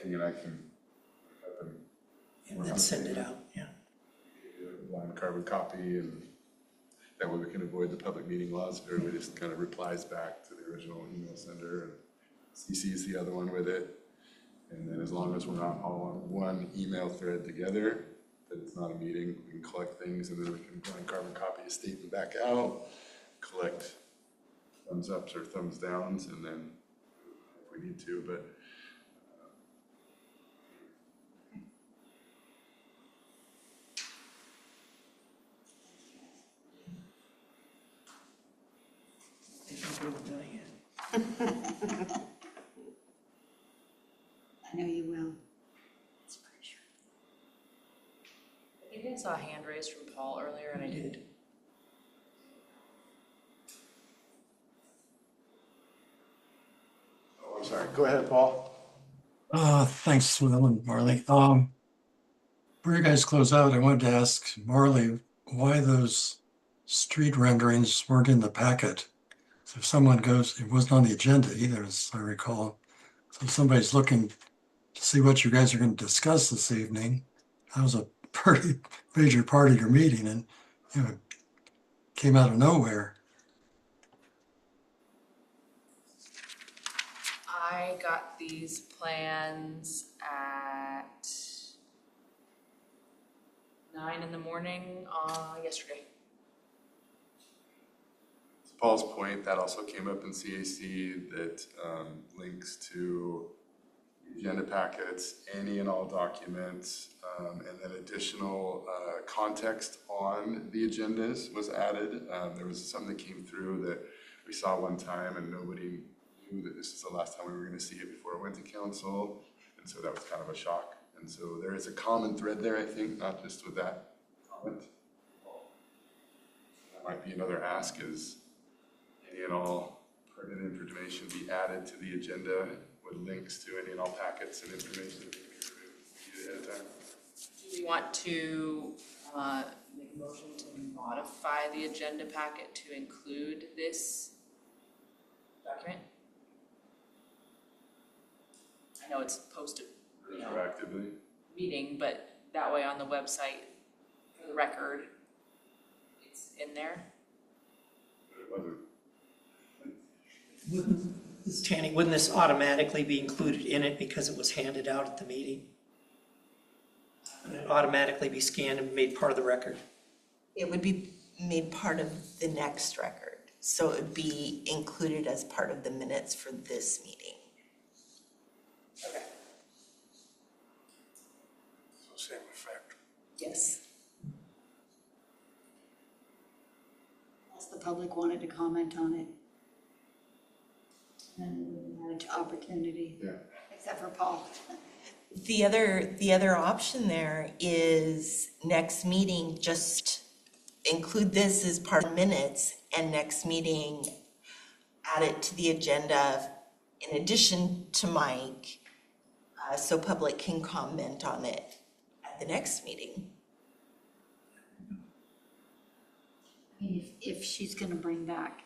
And I can up and And then send it out, yeah. line carbon copy, and that way we can avoid the public meeting laws. Everybody just kind of replies back to the original email sender and CCs the other one with it. And then as long as we're not all on one email thread together, that it's not a meeting, we can collect things, and then we can line carbon copy a statement back out, collect thumbs ups or thumbs downs, and then if we need to, but I think we've done it. I know you will. I think I saw a hand raised from Paul earlier, and I did. oh, I'm sorry. Go ahead, Paul. Thanks, Will and Marley. Before you guys close out, I wanted to ask Marley why those street renderings weren't in the packet. So if someone goes, it wasn't on the agenda either, as I recall. So if somebody's looking to see what you guys are going to discuss this evening, that was a pretty major part of your meeting, and it came out of nowhere. I got these plans at 9 in the morning yesterday. To Paul's point, that also came up in CAC, that links to agenda packets, any and all documents, and then additional context on the agendas was added. There was something that came through that we saw one time and nobody knew that this is the last time we were going to see it before it went to council, and so that was kind of a shock. And so there is a common thread there, I think, not just with that comment. That might be another ask, is any and all pertinent information be added to the agenda with links to any and all packets and information that we can ahead of time. Do we want to make a motion to modify the agenda packet to include this document? I know it's posted, Retroactively. meeting, but that way on the website, for the record, it's in there. But it wasn't. Tanny, wouldn't this automatically be included in it because it was handed out at the meeting? Would it automatically be scanned and made part of the record? It would be made part of the next record, so it would be included as part of the minutes for this meeting. Okay. So same effect. Yes. Unless the public wanted to comment on it. Then we had an opportunity, Yeah. except for Paul. The other option there is next meeting, just include this as part of minutes, and next meeting, add it to the agenda in addition to Mike, so public can comment on it at the next meeting. I mean, if she's gonna bring back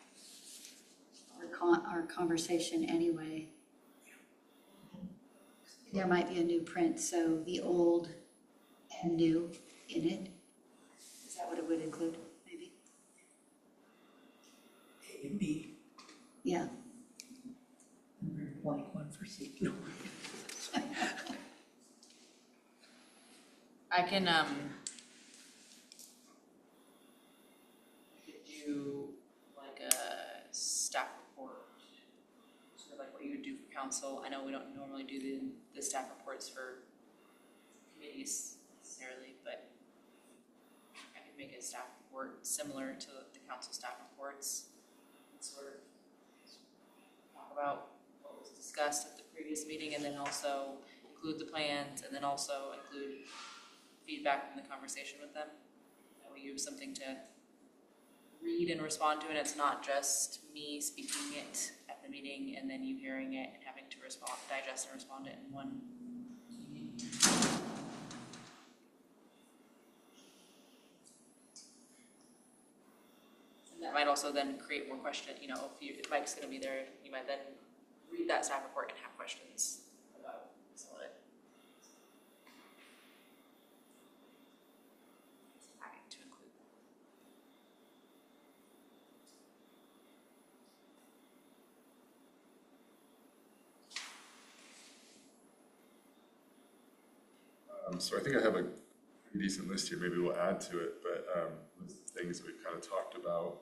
our conversation anyway, there might be a new print, so the old and new in it. Is that what it would include, maybe? A and B, Yeah. blank one for C. No. I can do like a staff report, sort of like what you would do for council. I know we don't normally do the staff reports for committees necessarily, but I could make a staff report similar to the council staff reports. And sort of talk about what was discussed at the previous meeting, and then also include the plans, and then also include feedback from the conversation with them. That way you have something to read and respond to, and it's not just me speaking it at the meeting and then you hearing it and having to respond, digest and respond it in one meeting. And that might also then create more question, you know, if Mike's gonna be there, you might then read that staff report and have questions about some of it. Happy to include that. So I think I have a pretty decent list here, maybe we'll add to it, but things that we've kind of talked about.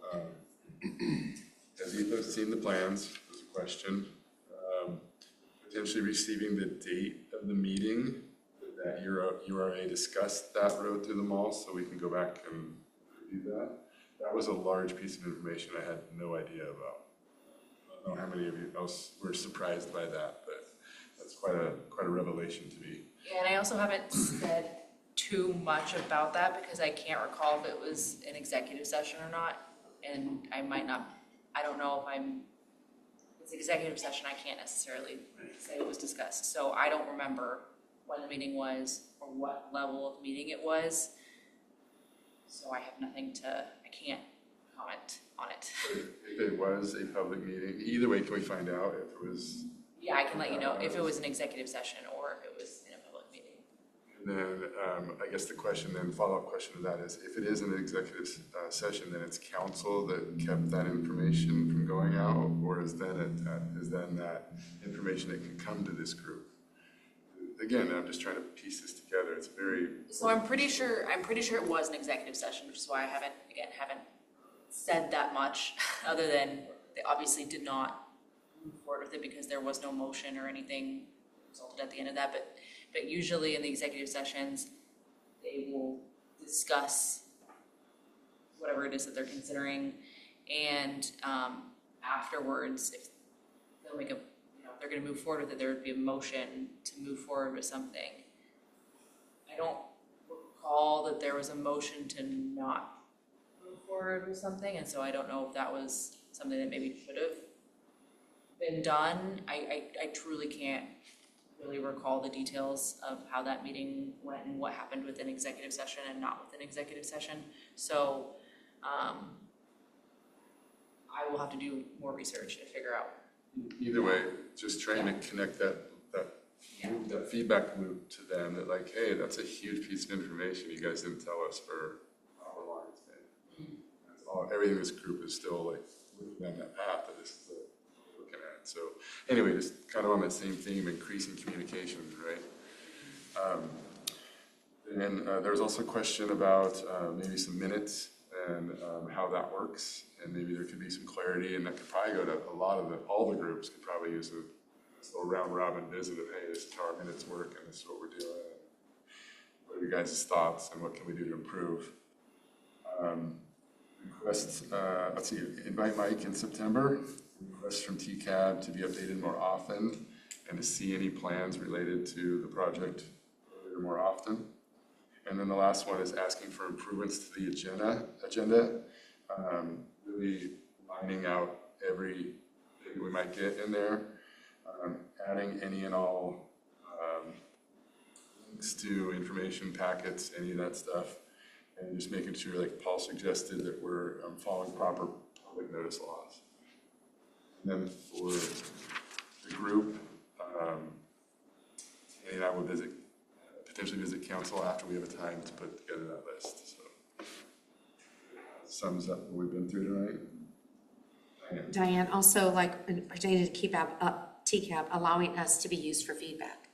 Has Ethan seen the plans, was a question. Potentially receiving the date of the meeting that URA discussed that road through the mall, so we can go back and review that. That was a large piece of information I had no idea about. I don't know how many of you else were surprised by that, but that's quite a revelation to me. Yeah, and I also haven't said too much about that because I can't recall if it was an executive session or not. And I don't know if it's an executive session, I can't necessarily say it was discussed. So I don't remember when the meeting was or what level of meeting it was. So I have I can't comment on it. If it was a public meeting, either way, can we find out if it was? Yeah, I can let you know if it was an executive session or if it was in a public meeting. And then I guess the question, then follow-up question to that is, if it is an executive session, then it's council that kept that information from going out, or is then that information that can come to this group? Again, I'm just trying to piece this together. It's very. So I'm pretty sure it was an executive session, which is why I haven't said that much, other than they obviously did not move forward with it because there was no motion or anything resulted at the end of that. But usually in the executive sessions, they will discuss whatever it is that they're considering, and afterwards, if they'll make if they're going to move forward with it, there would be a motion to move forward with something. I don't recall that there was a motion to not move forward with something, and so I don't know if that was something that maybe should have been done. I truly can't really recall the details of how that meeting went and what happened with an executive session and not with an executive session. So I will have to do more research to figure out. Either way, just trying to connect that feedback loop to them, that like, hey, that's a huge piece of information you guys didn't tell us for however long it's been. Everything in this group is still like looking down that path that this is what we're looking at. So anyway, just kind of on that same theme, increasing communication, right? And there was also a question about maybe some minutes and how that works, and maybe there could be some clarity, and that could probably go to all the groups could probably use a little round robin visit of, hey, this is how our minutes work and this is what we're doing. What are your guys' thoughts and what can we do to improve? Let's see, invite Mike in September. Request from TCAB to be updated more often and to see any plans related to the project earlier more often. And then the last one is asking for improvements to the agenda, really lining out everything we might get in there, adding any and all links to information packets, any of that stuff, and just making sure, like Paul suggested, that we're following proper public notice laws. And then for the group, Annie and I will potentially visit council after we have a time to put together that list. So sums up what we've been through tonight. Diane, also like pertaining to TCAB, allowing us to be used for feedback.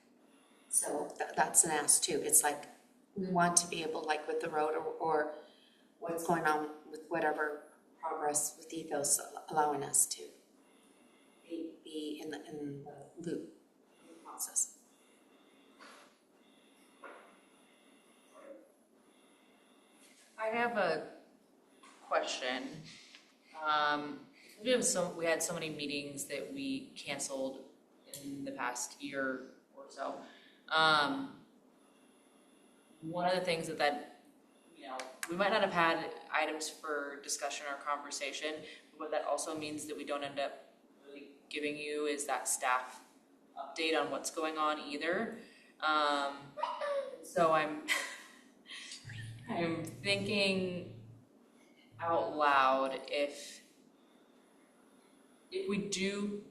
So that's an ask too. It's like, we want to be able, like with the road or what's going on with whatever progress with ethos, allowing us to be in the loop process. I have a question. We had so many meetings that we canceled in the past year or so. One of the things that we might not have had, items for discussion or conversation. What that also means that we don't end up really giving you is that staff update on what's going on either. So I'm thinking out loud, if we do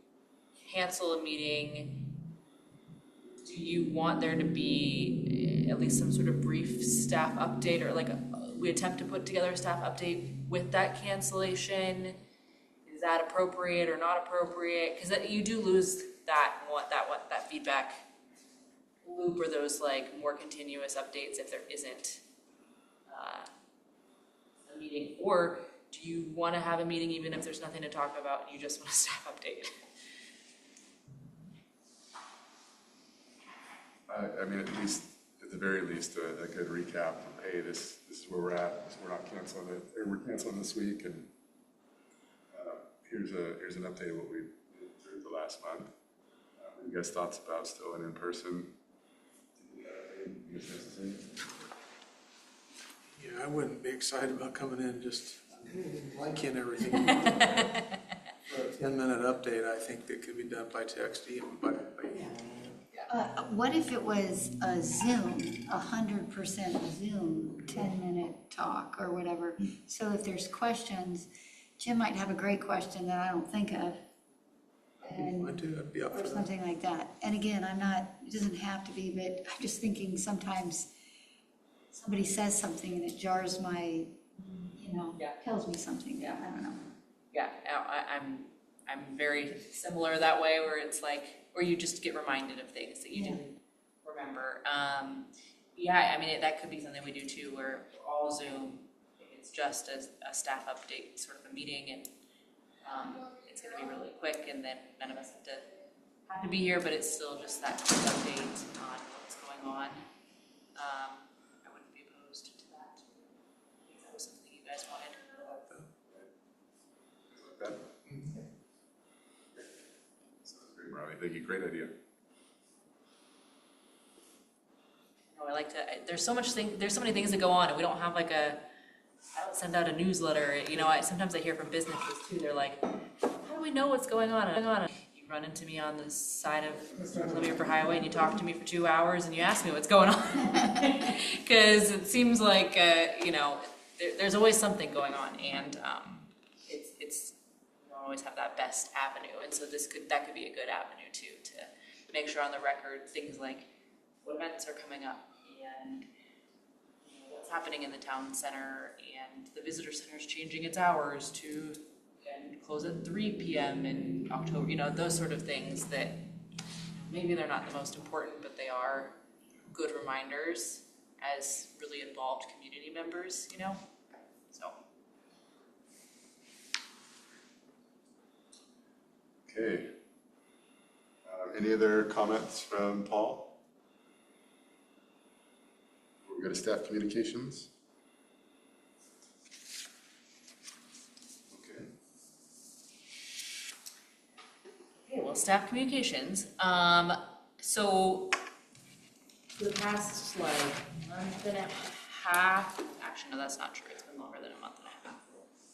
cancel a meeting, do you want there to be at least some sort of brief staff update, or like we attempt to put together a staff update with that cancellation? Is that appropriate or not appropriate? Because you do lose that feedback loop, or those like more continuous updates if there isn't a meeting. Or do you want to have a meeting even if there's nothing to talk about and you just want a staff update? I mean, at the very least, a good recap. Hey, this is where we're at. We're not canceling it, or we're canceling this week, and here's an update of what we did through the last month. What you guys thoughts about still an in-person? Yeah, I wouldn't be excited about coming in just liking everything. For a 10-minute update, I think that could be done by text, even by. What if it was a Zoom, 100% Zoom, 10-minute talk or whatever? So if there's questions, Jim might have a great question that I don't think of. I'd be up for Or that. something like that. And again, it doesn't have to be, but I'm just thinking sometimes somebody says something and it jars my, tells me something. I don't know. Yeah, I'm very similar that way, where it's like, or you just get reminded of things that you didn't remember. Yeah, I mean, that could be something we do too, where we're all Zoom. It's just a staff update, sort of a meeting, and it's going to be really quick, and then none of us have to be here, but it's still just that quick update on what's going on. I wouldn't be opposed to that. If that was something you guys wanted. Like that? Sounds great, Riley. Thank you. Great idea. I like to. There's so many things that go on, and we don't have like I don't send out a newsletter. Sometimes I hear from businesses too. They're like, how do we know what's going on? You run into me on the side of River Highway and you talk to me for 2 hours and you ask me what's going on. Because it seems like, there's always something going on, and it's you don't always have that best avenue. And so that could be a good avenue too, to make sure on the record things like what events are coming up, and what's happening in the town center, and the visitor center is changing its hours to and close at 3 p.m. in October, those sort of things that maybe they're not the most important, but they are good reminders as really involved community members, so. Okay. Any other comments from Paul? Before we go to staff communications? Okay, well, staff communications. So the past month and a half, actually no, that's not true. It's been longer than a month and a half.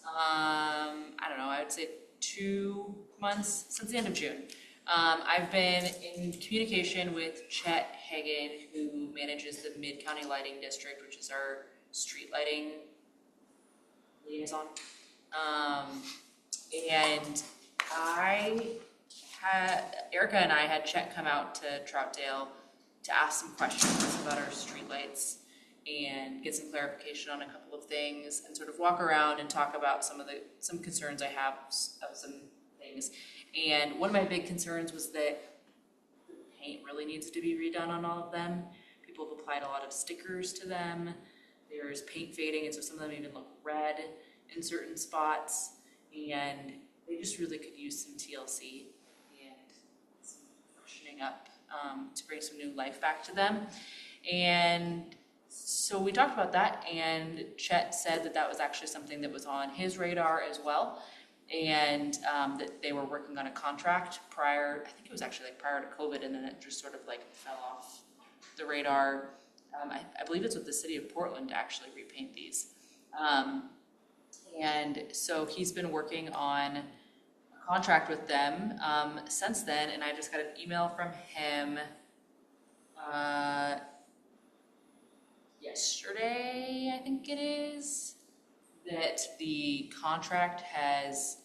I don't know, I would say 2 months since the end of June. I've been in communication with Chet Hagan, who manages the Mid-County Lighting District, which is our street lighting liaison. And Erica and I had Chet come out to Troutdale to ask some questions about our streetlights and get some clarification on a couple of things, and sort of walk around and talk about some concerns I have of some things. And one of my big concerns was that the paint really needs to be redone on all of them. People have applied a lot of stickers to them. There's paint fading, and so some of them even look red in certain spots, and they just really could use some TLC and some freshening up to bring some new life back to them. And so we talked about that, and Chet said that was actually something that was on his radar as well, and that they were working on a contract prior, I think it was actually prior to COVID, and then it just sort of fell off the radar. I believe it's with the city of Portland to actually repaint these. And so he's been working on a contract with them since then, and I just got an email from him yesterday, I think it is, that the contract has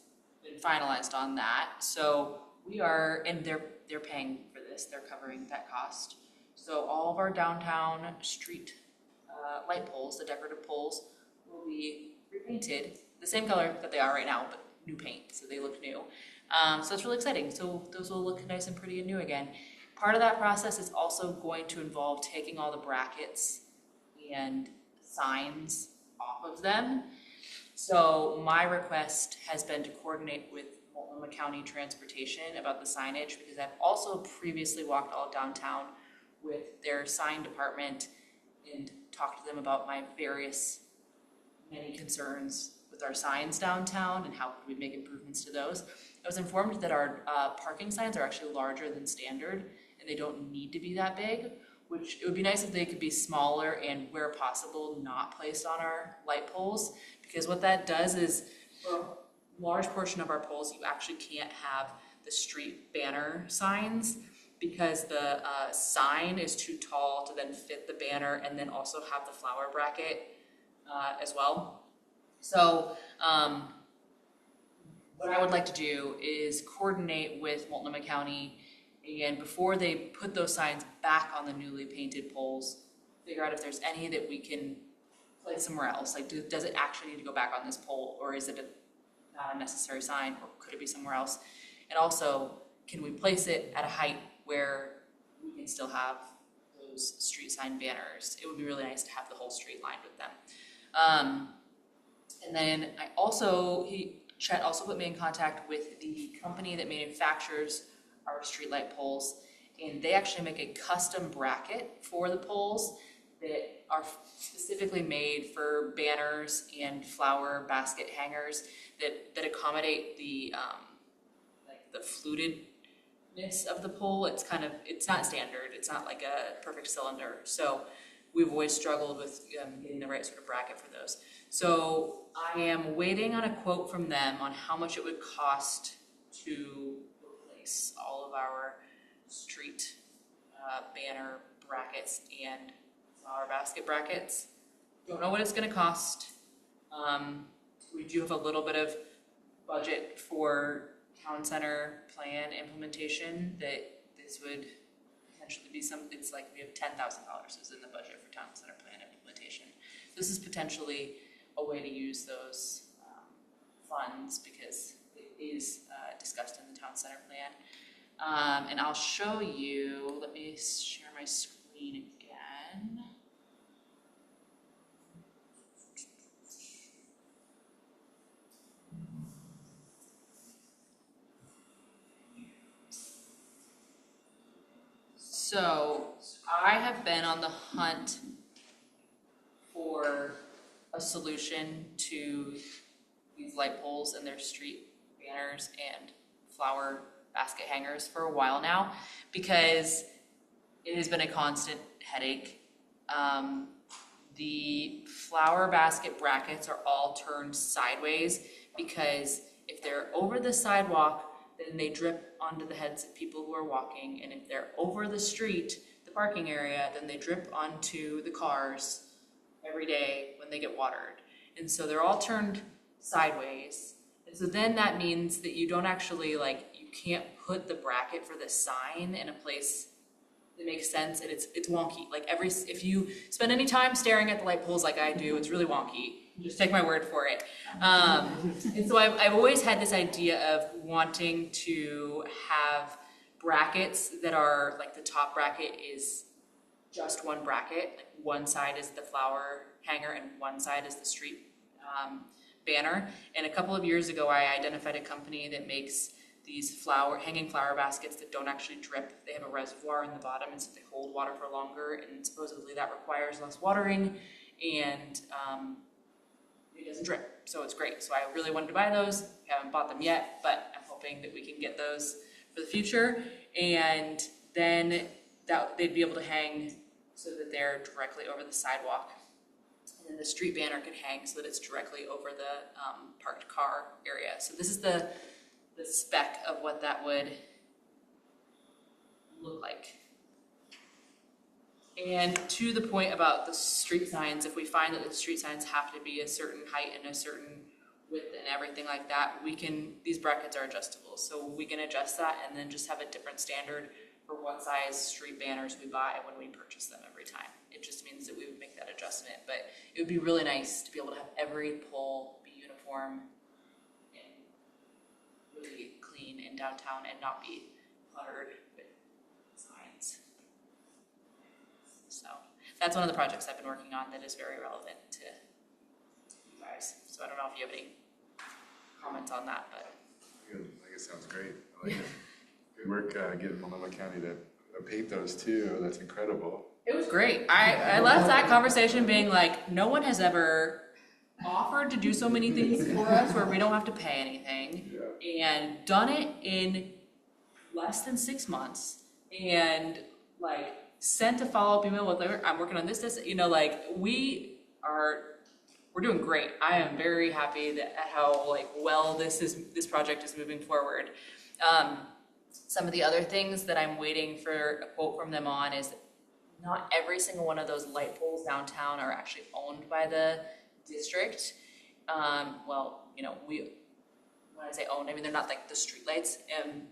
been finalized on that. So we are, and they're paying for this, they're covering that cost. So all of our downtown street light poles, the decorative poles, will be repainted the same color that they are right now, but new paint, so they look new. So it's really exciting. So those will look nice and pretty and new again. Part of that process is also going to involve taking all the brackets and signs off of them. So my request has been to coordinate with Multnomah County Transportation about the signage, because I've also previously walked all downtown with their sign department and talked to them about my many concerns with our signs downtown and how could we make improvements to those. I was informed that our parking signs are actually larger than standard and they don't need to be that big, which it would be nice if they could be smaller and where possible not placed on our light poles, because what that does is for a large portion of our poles you actually can't have the street banner signs because the sign is too tall to then fit the banner and then also have the flower bracket as well. So what I would like to do is coordinate with Multnomah County, and before they put those signs back on the newly painted poles, figure out if there's any that we can place somewhere else. Like, does it actually need to go back on this pole, or is it not a necessary sign, or could it be somewhere else? And also, can we place it at a height where we can still have those street sign banners? It would be really nice to have the whole street lined with them. And then Chet also put me in contact with the company that manufactures our streetlight poles, and they actually make a custom bracket for the poles that are specifically made for banners and flower basket hangers that accommodate the flutedness of the pole. It's not standard. It's not like a perfect cylinder. So we've always struggled with getting the right sort of bracket for those. So I am waiting on a quote from them on how much it would cost to replace all of our street banner brackets and flower basket brackets. Don't know what it's going to cost. We do have a little bit of budget for town center plan implementation that this would potentially be it's like we have $10,000 is in the budget for town center plan implementation. This is potentially a way to use those funds because it is discussed in the town center plan. And I'll show you, let me share my screen again. So I have been on the hunt for a solution to these light poles and their street banners and flower basket hangers for a while now because it has been a constant headache. The flower basket brackets are all turned sideways because if they're over the sidewalk, then they drip onto the heads of people who are walking, and if they're over the street, the parking area, then they drip onto the cars every day when they get watered. And so they're all turned sideways. And so then that means that you don't actually you can't put the bracket for the sign in a place that makes sense, and it's wonky. If you spend any time staring at the light poles like I do, it's really wonky. Just take my word for it. And so I've always had this idea of wanting to have brackets that are the top bracket is just one bracket. One side is the flower hanger and one side is the street banner. And a couple of years ago, I identified a company that makes these hanging flower baskets that don't actually drip. They have a reservoir in the bottom, and so they hold water for longer, and supposedly that requires less watering, and it doesn't drip, so it's great. So I really wanted to buy those. Haven't bought them yet, but I'm hoping that we can get those for the future, and then they'd be able to hang so that they're directly over the sidewalk. And then the street banner can hang so that it's directly over the parked car area. So this is the spec of what that would look like. And to the point about the street signs, if we find that the street signs have to be a certain height and a certain width and everything like that, these brackets are adjustable. So we can adjust that and then just have a different standard for what size street banners we buy when we purchase them every time. It just means that we would make that adjustment. But it would be really nice to be able to have every pole be uniform and really clean in downtown and not be cluttered with signs. So that's one of the projects I've been working on that is very relevant to you guys. So I don't know if you have any comments on that, but. I think it sounds great. I like it. Good work getting Multnomah County to paint those too. That's incredible. It was great. I left that conversation being like, no one has ever offered to do so many things for us where we don't have to pay anything, and done it in less than 6 months, and like sent a follow-up email with like, I'm working on this, like we're doing great. I am very happy at how like well this project is moving forward. Some of the other things that I'm waiting for a quote from them on is not every single one of those light poles downtown are actually owned by the district. When I say owned, I mean they're not like the street lights.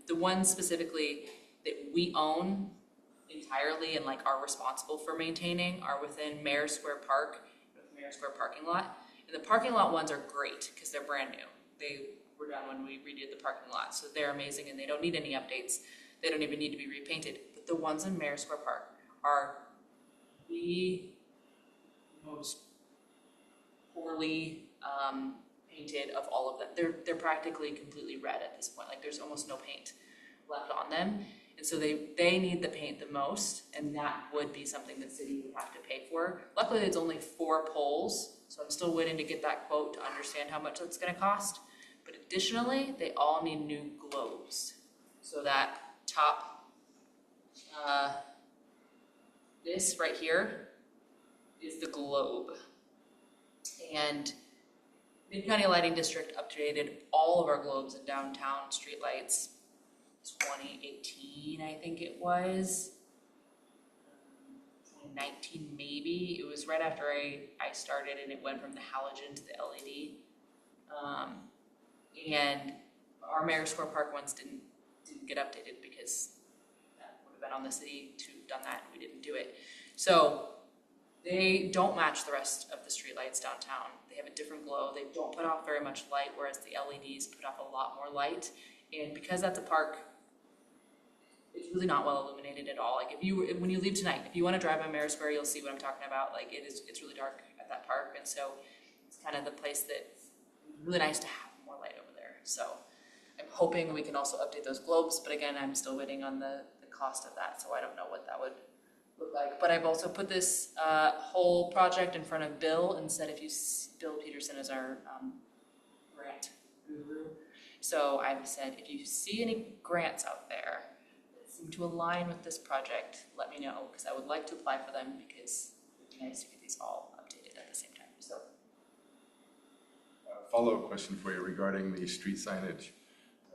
The ones specifically that we own entirely and like are responsible for maintaining are within Mayor Square Park, Mayor Square parking lot. And the parking lot ones are great because they're brand new. They were done when we redid the parking lot, so they're amazing and they don't need any updates. They don't even need to be repainted. But the ones in Mayor Square Park are the most poorly painted of all of them. They're practically completely red at this point. Like there's almost no paint left on them. And so they need the paint the most, and that would be something that city would have to pay for. Luckily, it's only 4 poles, so I'm still waiting to get that quote to understand how much that's gonna cost. But additionally, they all need new globes. So that top, this right here is the globe. And Mid-County Lighting District updated all of our globes in downtown streetlights 2018, I think it was. 2019 maybe. It was right after I started, and it went from the halogen to the LED. And our Mayor Square Park ones didn't get updated because that would have been on the city to have done that, and we didn't do it. So they don't match the rest of the streetlights downtown. They have a different glow. They don't put off very much light, whereas the LEDs put off a lot more light. And because that's a park, it's really not well illuminated at all. Like when you leave tonight, if you want to drive by Mayor Square, you'll see what I'm talking about. Like it's really dark at that park, and so it's kind of the place that really nice to have more light over there. So I'm hoping we can also update those globes, but again, I'm still waiting on the cost of that, so I don't know what that would look like. But I've also put this whole project in front of Bill and said, Bill Peterson is our grant guru. So I've said, if you see any grants out there that seem to align with this project, let me know, because I would like to apply for them, because it would be nice to get these all updated at the same time. So. Follow-up question for you regarding the street signage.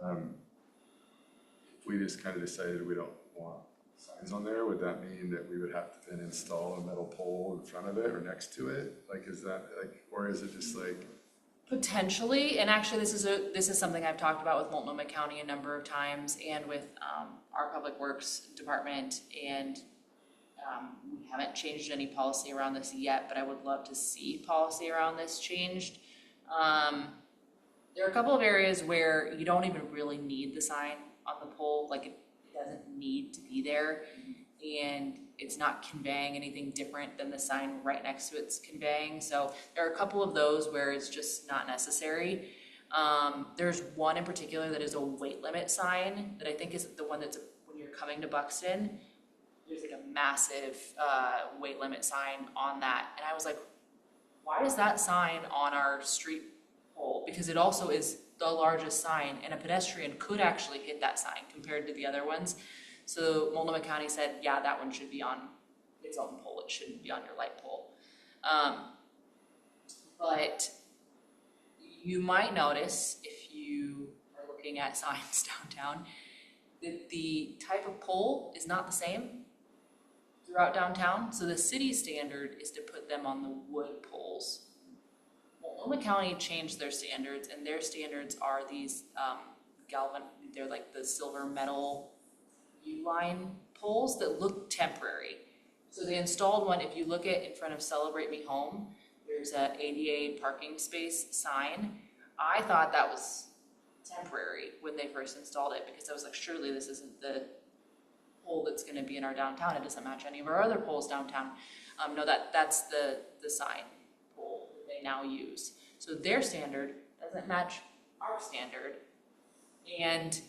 If we just kind of decided we don't want signs on there, would that mean that we would have to then install a metal pole in front of it or next to it? Like, is that like, or is it just like? Potentially, and actually this is something I've talked about with Multnomah County a number of times, and with our Public Works Department, and we haven't changed any policy around this yet, but I would love to see policy around this changed. There are a couple of areas where you don't even really need the sign on the pole, like it doesn't need to be there, and it's not conveying anything different than the sign right next to it's conveying. So there are a couple of those where it's just not necessary. There's one in particular that is a weight limit sign that I think is the one that's when you're coming to Buxton, there's like a massive weight limit sign on that. And I was like, why is that sign on our street pole? Because it also is the largest sign, and a pedestrian could actually hit that sign compared to the other ones. So Multnomah County said, yeah, that one should be on its own pole. It shouldn't be on your light pole. But you might notice, if you are looking at signs downtown, that the type of pole is not the same throughout downtown. So the city standard is to put them on the wood poles. Multnomah County changed their standards, and their standards are these they're like the silver metal U-line poles that look temporary. So they installed one, if you look at in front of Celebrate Me Home, there's a ADA parking space sign. I thought that was temporary when they first installed it, because I was like, surely this isn't the pole that's gonna be in our downtown. It doesn't match any of our other poles downtown. No, that's the sign pole that they now use. So their standard doesn't match our standard. And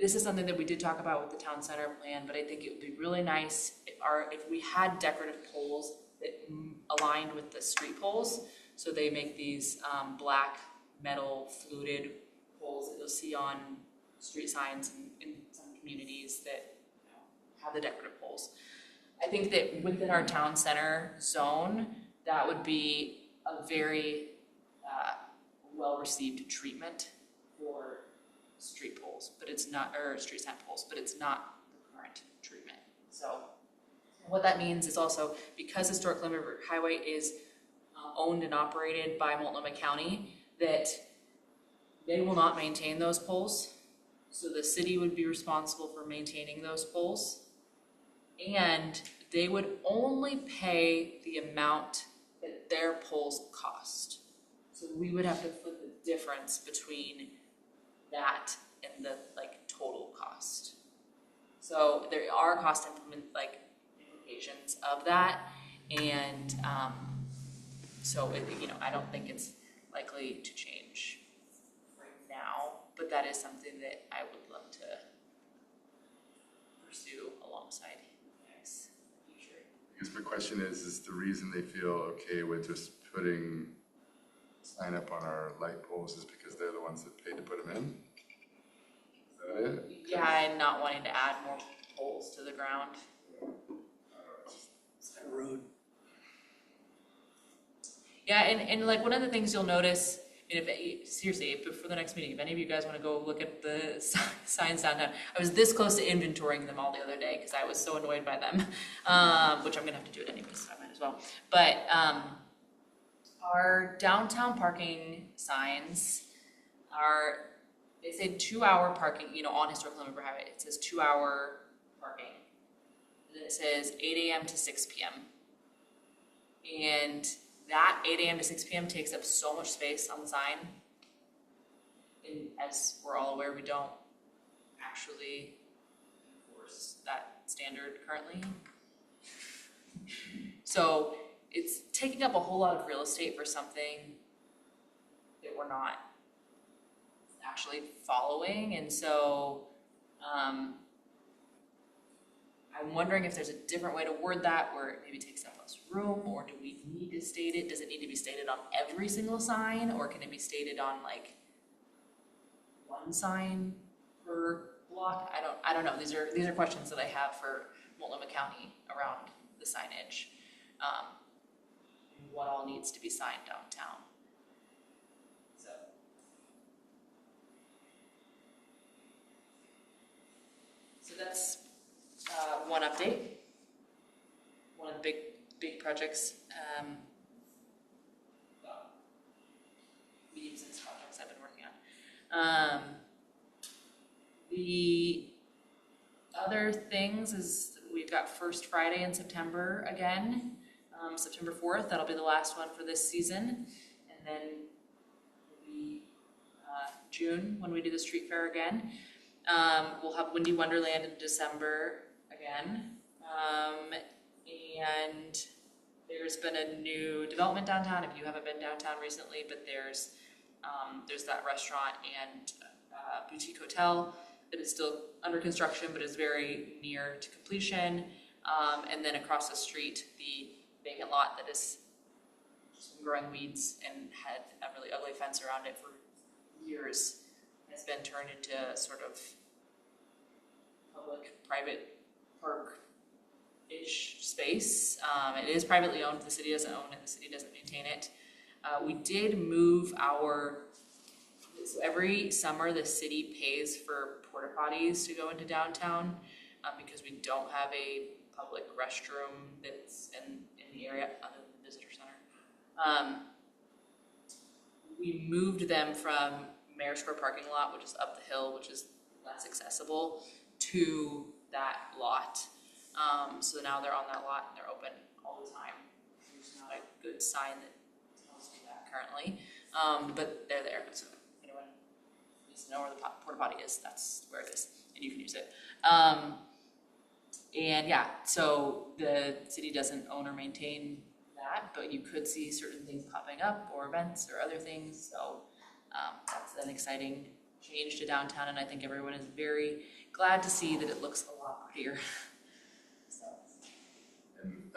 this is something that we did talk about with the town center plan, but I think it would be really nice if we had decorative poles that aligned with the street poles. So they make these black metal fluted poles that you'll see on street signs in some communities that have the decorative poles. I think that within our town center zone, that would be a very well-received treatment for street poles, but it's not, or street sign poles, but it's not the current treatment. So what that means is also, because Historic Columbia River Highway is owned and operated by Multnomah County, that they will not maintain those poles. So the city would be responsible for maintaining those poles, and they would only pay the amount that their poles cost. So we would have to flip the difference between that and the total cost. So there are cost implications of that, and so I don't think it's likely to change right now, but that is something that I would love to pursue alongside you guys in the future. I guess my question is the reason they feel okay with just putting sign up on our light poles is because they're the ones that paid to put them in? Is that it? Yeah, and not wanting to add more poles to the ground. Is that a road? Yeah, and one of the things you'll notice, and seriously, before the next meeting, if any of you guys want to go look at the signs downtown, I was this close to inventorying them all the other day because I was so annoyed by them, which I'm gonna have to do it anyways, so I might as well. But our downtown parking signs they say 2-hour parking, on Historic Columbia River Highway, it says 2-hour parking. And then it says 8 a.m. to 6 p.m. And that 8 a.m. to 6 p.m. takes up so much space on the sign. And as we're all aware, we don't actually enforce that standard currently. So it's taking up a whole lot of real estate for something that we're not actually following. And so I'm wondering if there's a different way to word that where it maybe takes up less room, or do we need to state it? Does it need to be stated on every single sign, or can it be stated on one sign per block? I don't know. These are questions that I have for Multnomah County around the signage. What all needs to be signed downtown. So that's one update. One of the big projects, medium-sized projects I've been working on. The other things is we've got First Friday in September again, September 4th. That'll be the last one for this season, and then it'll be June when we do the street fair again. We'll have Windy Wonderland in December again. And there's been a new development downtown, if you haven't been downtown recently, but there's that restaurant and boutique hotel that is still under construction, but is very near to completion. And then across the street, the vacant lot that is just growing weeds and had a really ugly fence around it for years has been turned into sort of public-private park ish space. It is privately owned, the city doesn't own it, the city doesn't maintain it. We did move so every summer the city pays for porta potties to go into downtown because we don't have a public restroom that's in the area other than the visitor center. We moved them from Mayor Square parking lot, which is up the hill, which is less accessible, to that lot. So now they're on that lot and they're open all the time. There's not a good sign that tells you that currently, but they're there. So if anyone needs to know where the porta potty is, that's where it is, and you can use it. And yeah, so the city doesn't own or maintain that, but you could see certain things popping up or events or other things. So that's an exciting change to downtown, and I think everyone is very glad to see that it looks a lot prettier. So. And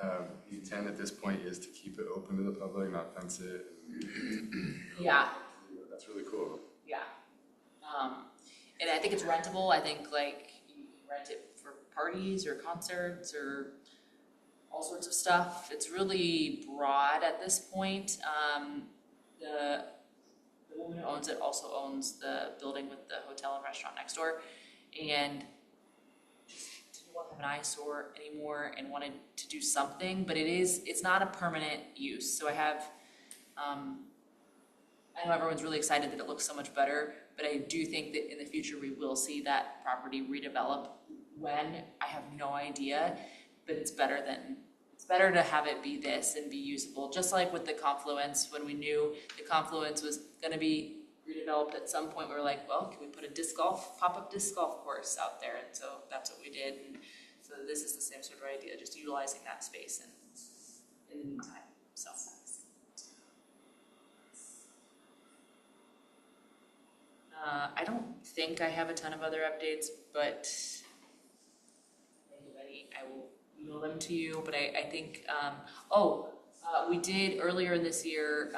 the intent at this point is to keep it open to the public, not fence it. Yeah. That's really cool. Yeah. And I think it's rentable. I think like you can rent it for parties or concerts or all sorts of stuff. It's really broad at this point. The woman who owns it also owns the building with the hotel and restaurant next door, and just didn't want to have an eyesore anymore and wanted to do something, but it's not a permanent use. So I know everyone's really excited that it looks so much better, but I do think that in the future we will see that property redevelop. When, I have no idea, but it's better to have it be this and be usable. Just like with the Confluence, when we knew the Confluence was going to be redeveloped at some point, we were like, well, can we put a pop-up disc golf course out there? And so that's what we did. And so this is the same sort of idea, just utilizing that space in the meantime. So. I don't think I have a ton of other updates, but I will email them to you. But I think, we did earlier in this year,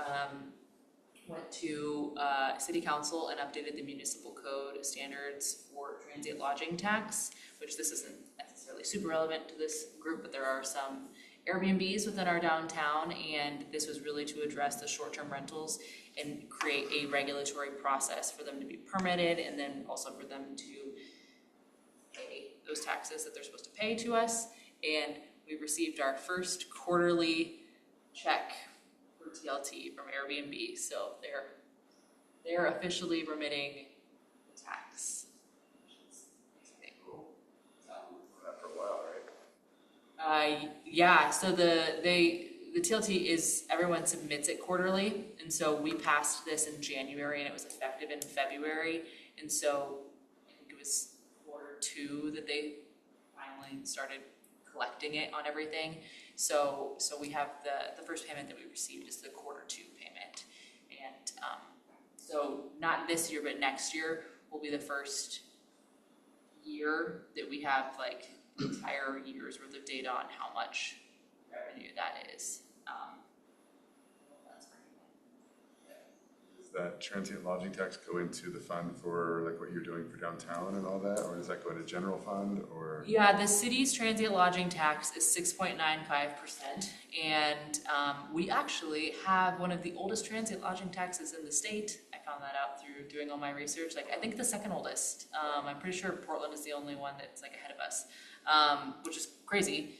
went to City Council and updated the municipal code standards for transient lodging tax, which this isn't necessarily super relevant to this group, but there are some Airbnbs within our downtown, and this was really to address the short-term rentals and create a regulatory process for them to be permitted, and then also for them to pay those taxes that they're supposed to pay to us. And we received our first quarterly check for TLT from Airbnb, so they're officially remitting the tax, which is pretty cool. So, That for a while, right? yeah, so the TLT is, everyone submits it quarterly, and so we passed this in January and it was effective in February, and so I think it was Q2 that they finally started collecting it on everything. So we have the first payment that we received is the Q2 payment, and so not this year, but next year will be the first year that we have like the entire year's worth of data on how much revenue that is. Does that transient lodging tax go into the fund for like what you're doing for downtown and all that, or does that go into general fund, or? Yeah, the city's transient lodging tax is 6.95%, and we actually have one of the oldest transient lodging taxes in the state. I found that out through doing all my research. Like, I think the second oldest. I'm pretty sure Portland is the only one that's like ahead of us, which is crazy,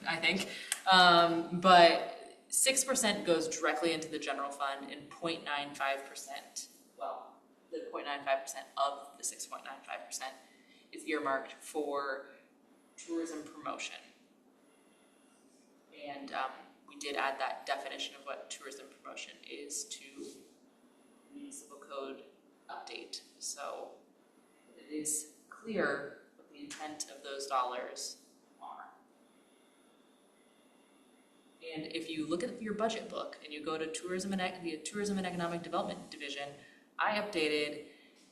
I think. But 6% goes directly into the general fund, and 0.95%, well, the 0.95% of the 6.95% is earmarked for tourism promotion. And we did add that definition of what tourism promotion is to municipal code update. So it is clear what the intent of those dollars are. And if you look at your budget book and you go to the Tourism and Economic Development Division, I updated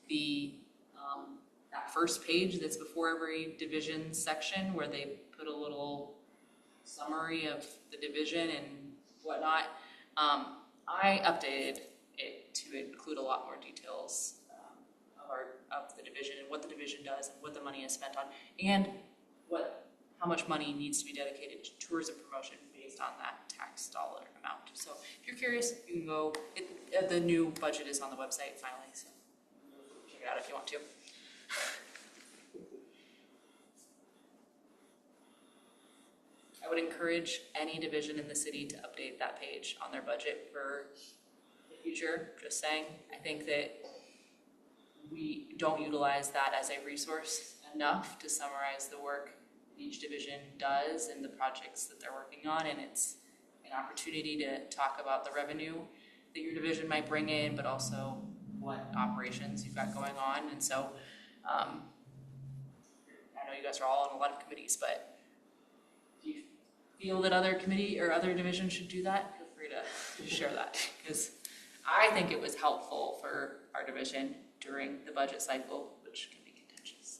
the that first page that's before every division section where they put a little summary of the division and whatnot. I updated it to include a lot more details of the division and what the division does and what the money is spent on, and how much money needs to be dedicated to tourism promotion based on that tax dollar amount. So if you're curious, you can go, the new budget is on the website finally, so check it out if you want to. I would encourage any division in the city to update that page on their budget for the future, just saying. I think that we don't utilize that as a resource enough to summarize the work each division does and the projects that they're working on, and it's an opportunity to talk about the revenue that your division might bring in, but also what operations you've got going on. And so I know you guys are all on a lot of committees, but if you feel that other committee or other division should do that, feel free to share that, because I think it was helpful for our division during the budget cycle, which can be contentious.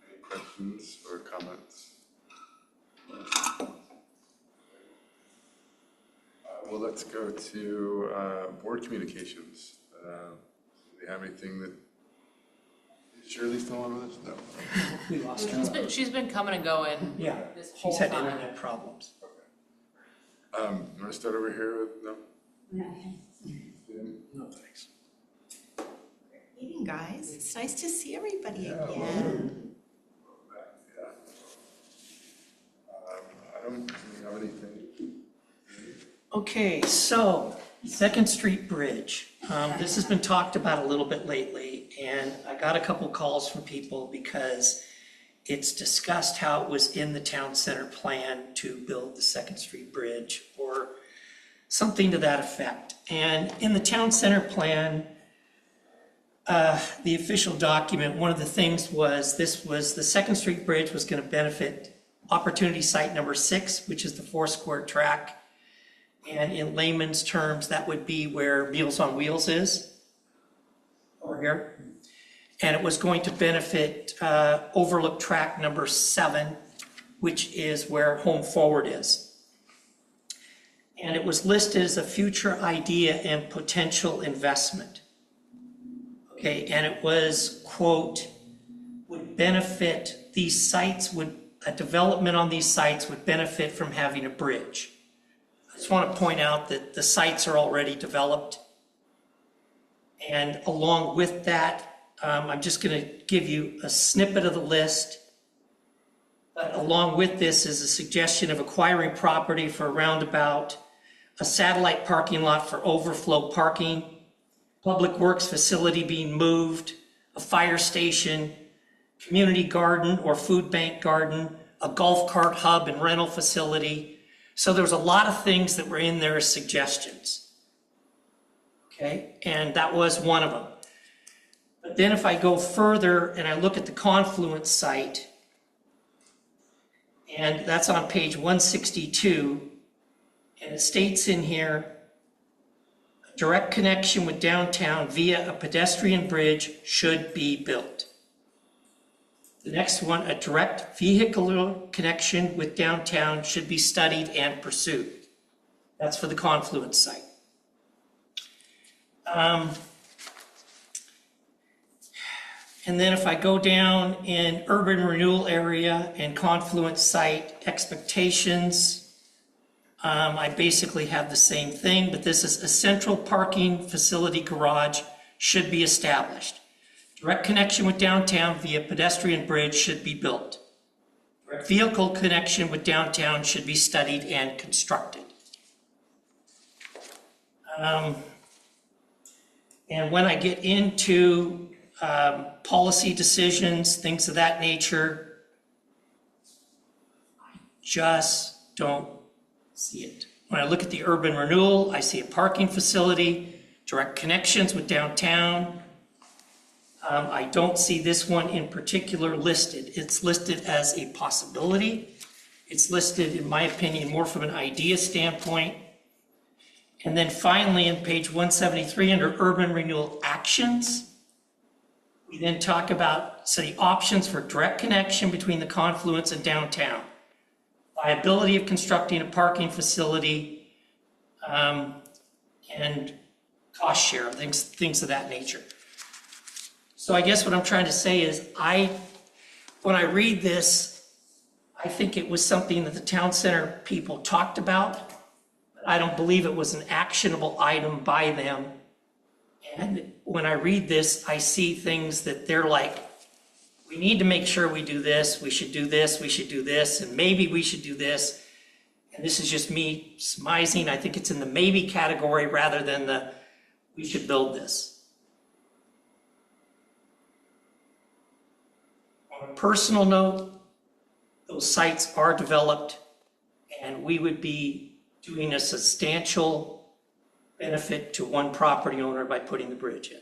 Any questions or comments? Well, let's go to board communications. Do we have anything that, is Shirley still on with us? No. We lost her. She's been coming and going Yeah, this whole she's had time. internet problems. You want to start over here with, no? No, thanks. Evening, guys. It's nice to see everybody Yeah, again. Yeah. I don't have anything. Okay, so Second Street Bridge. This has been talked about a little bit lately, and I got a couple calls from people because it's discussed how it was in the town center plan to build the Second Street Bridge or something to that effect. And in the town center plan, the official document, one of the things was the Second Street Bridge was going to benefit Opportunity Site number 6, which is the 4-square track. And in layman's terms, that would be where Meals on Wheels is, over here. And it was going to benefit Overlook Track number 7, which is where Home Forward is. And it was listed as a future idea and potential investment. Okay, and it was, quote, would benefit these sites, a development on these sites would benefit from having a bridge. I just want to point out that the sites are already developed. And along with that, I'm just going to give you a snippet of the list. But along with this is a suggestion of acquiring property for a roundabout, a satellite parking lot for overflow parking, public works facility being moved, a fire station, community garden or food bank garden, a golf cart hub and rental facility. So there was a lot of things that were in there as suggestions. Okay, and that was one of them. But then if I go further and I look at the Confluence site, and that's on page 162, and it states in here, a direct connection with downtown via a pedestrian bridge should be built. The next one, a direct vehicular connection with downtown should be studied and pursued. That's for the Confluence site. And then if I go down in urban renewal area and Confluence site expectations, I basically have the same thing, but this is a central parking facility garage should be established. Direct connection with downtown via pedestrian bridge should be built. Direct vehicle connection with downtown should be studied and constructed. And when I get into policy decisions, things of that nature, I just don't see it. When I look at the urban renewal, I see a parking facility, direct connections with downtown. I don't see this one in particular listed. It's listed as a possibility. It's listed, in my opinion, more from an idea standpoint. And then finally, on page 173, under urban renewal actions, we then talk about the options for direct connection between the Confluence and downtown, viability of constructing a parking facility, and cost share, things of that nature. So I guess what I'm trying to say is when I read this, I think it was something that the town center people talked about. I don't believe it was an actionable item by them. And when I read this, I see things that they're like, we need to make sure we do this, we should do this, we should do this, and maybe we should do this. And this is just me surmising. I think it's in the maybe category rather than the we should build this. On a personal note, those sites are developed and we would be doing a substantial benefit to one property owner by putting the bridge in.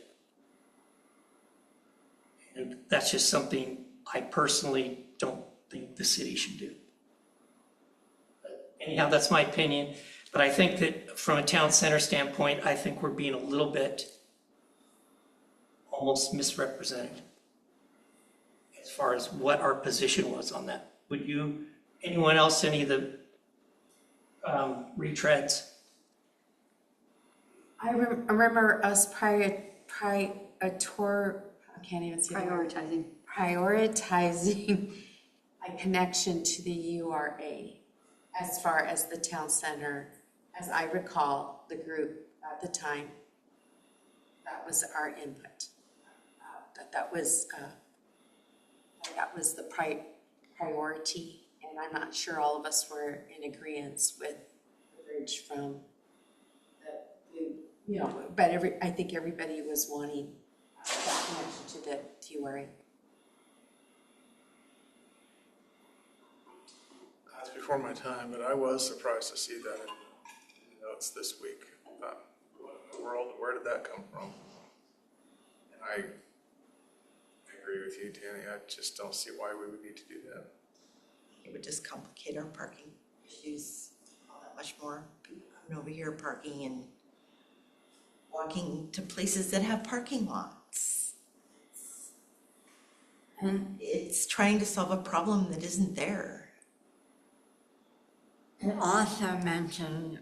And that's just something I personally don't think the city should do. But anyhow, that's my opinion. But I think that from a town center standpoint, I think we're being a little bit almost misrepresented as far as what our position was on that. Would you, anyone else, any of the retreads? I remember us I can't even see the word. Prioritizing a connection to the URA as far as the town center. As I recall, the group at the time, that was our input. That was the priority, and I'm not sure all of us were in agreement with the bridge from but I think everybody was wanting that connection to the URA. That's before my time, but I was surprised to see that in the notes this week. I thought, what in the world, where did that come from? And I agree with you, Danny. I just don't see why we would need to do that. It would just complicate our parking issues all that much more. People coming over here parking and walking to places that have parking lots. And it's trying to solve a problem that isn't there. It also mentioned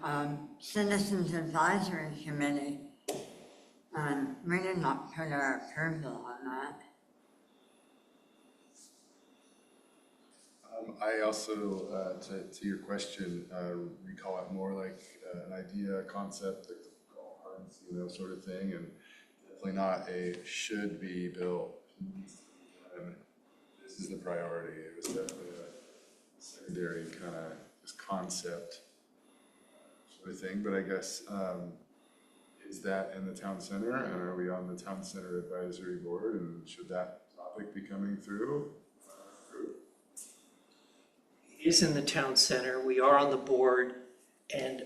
Citizens Advisory Committee, and we did not put our approval on that. I also, to your question, recall it more like an idea, a concept, like the cards, sort of thing, and definitely not a should be built. This is the priority. It was definitely a secondary kind of this concept sort of thing. But I guess is that in the town center, and are we on the town center advisory board, and should that topic be coming through? It is in the town center. We are on the board, and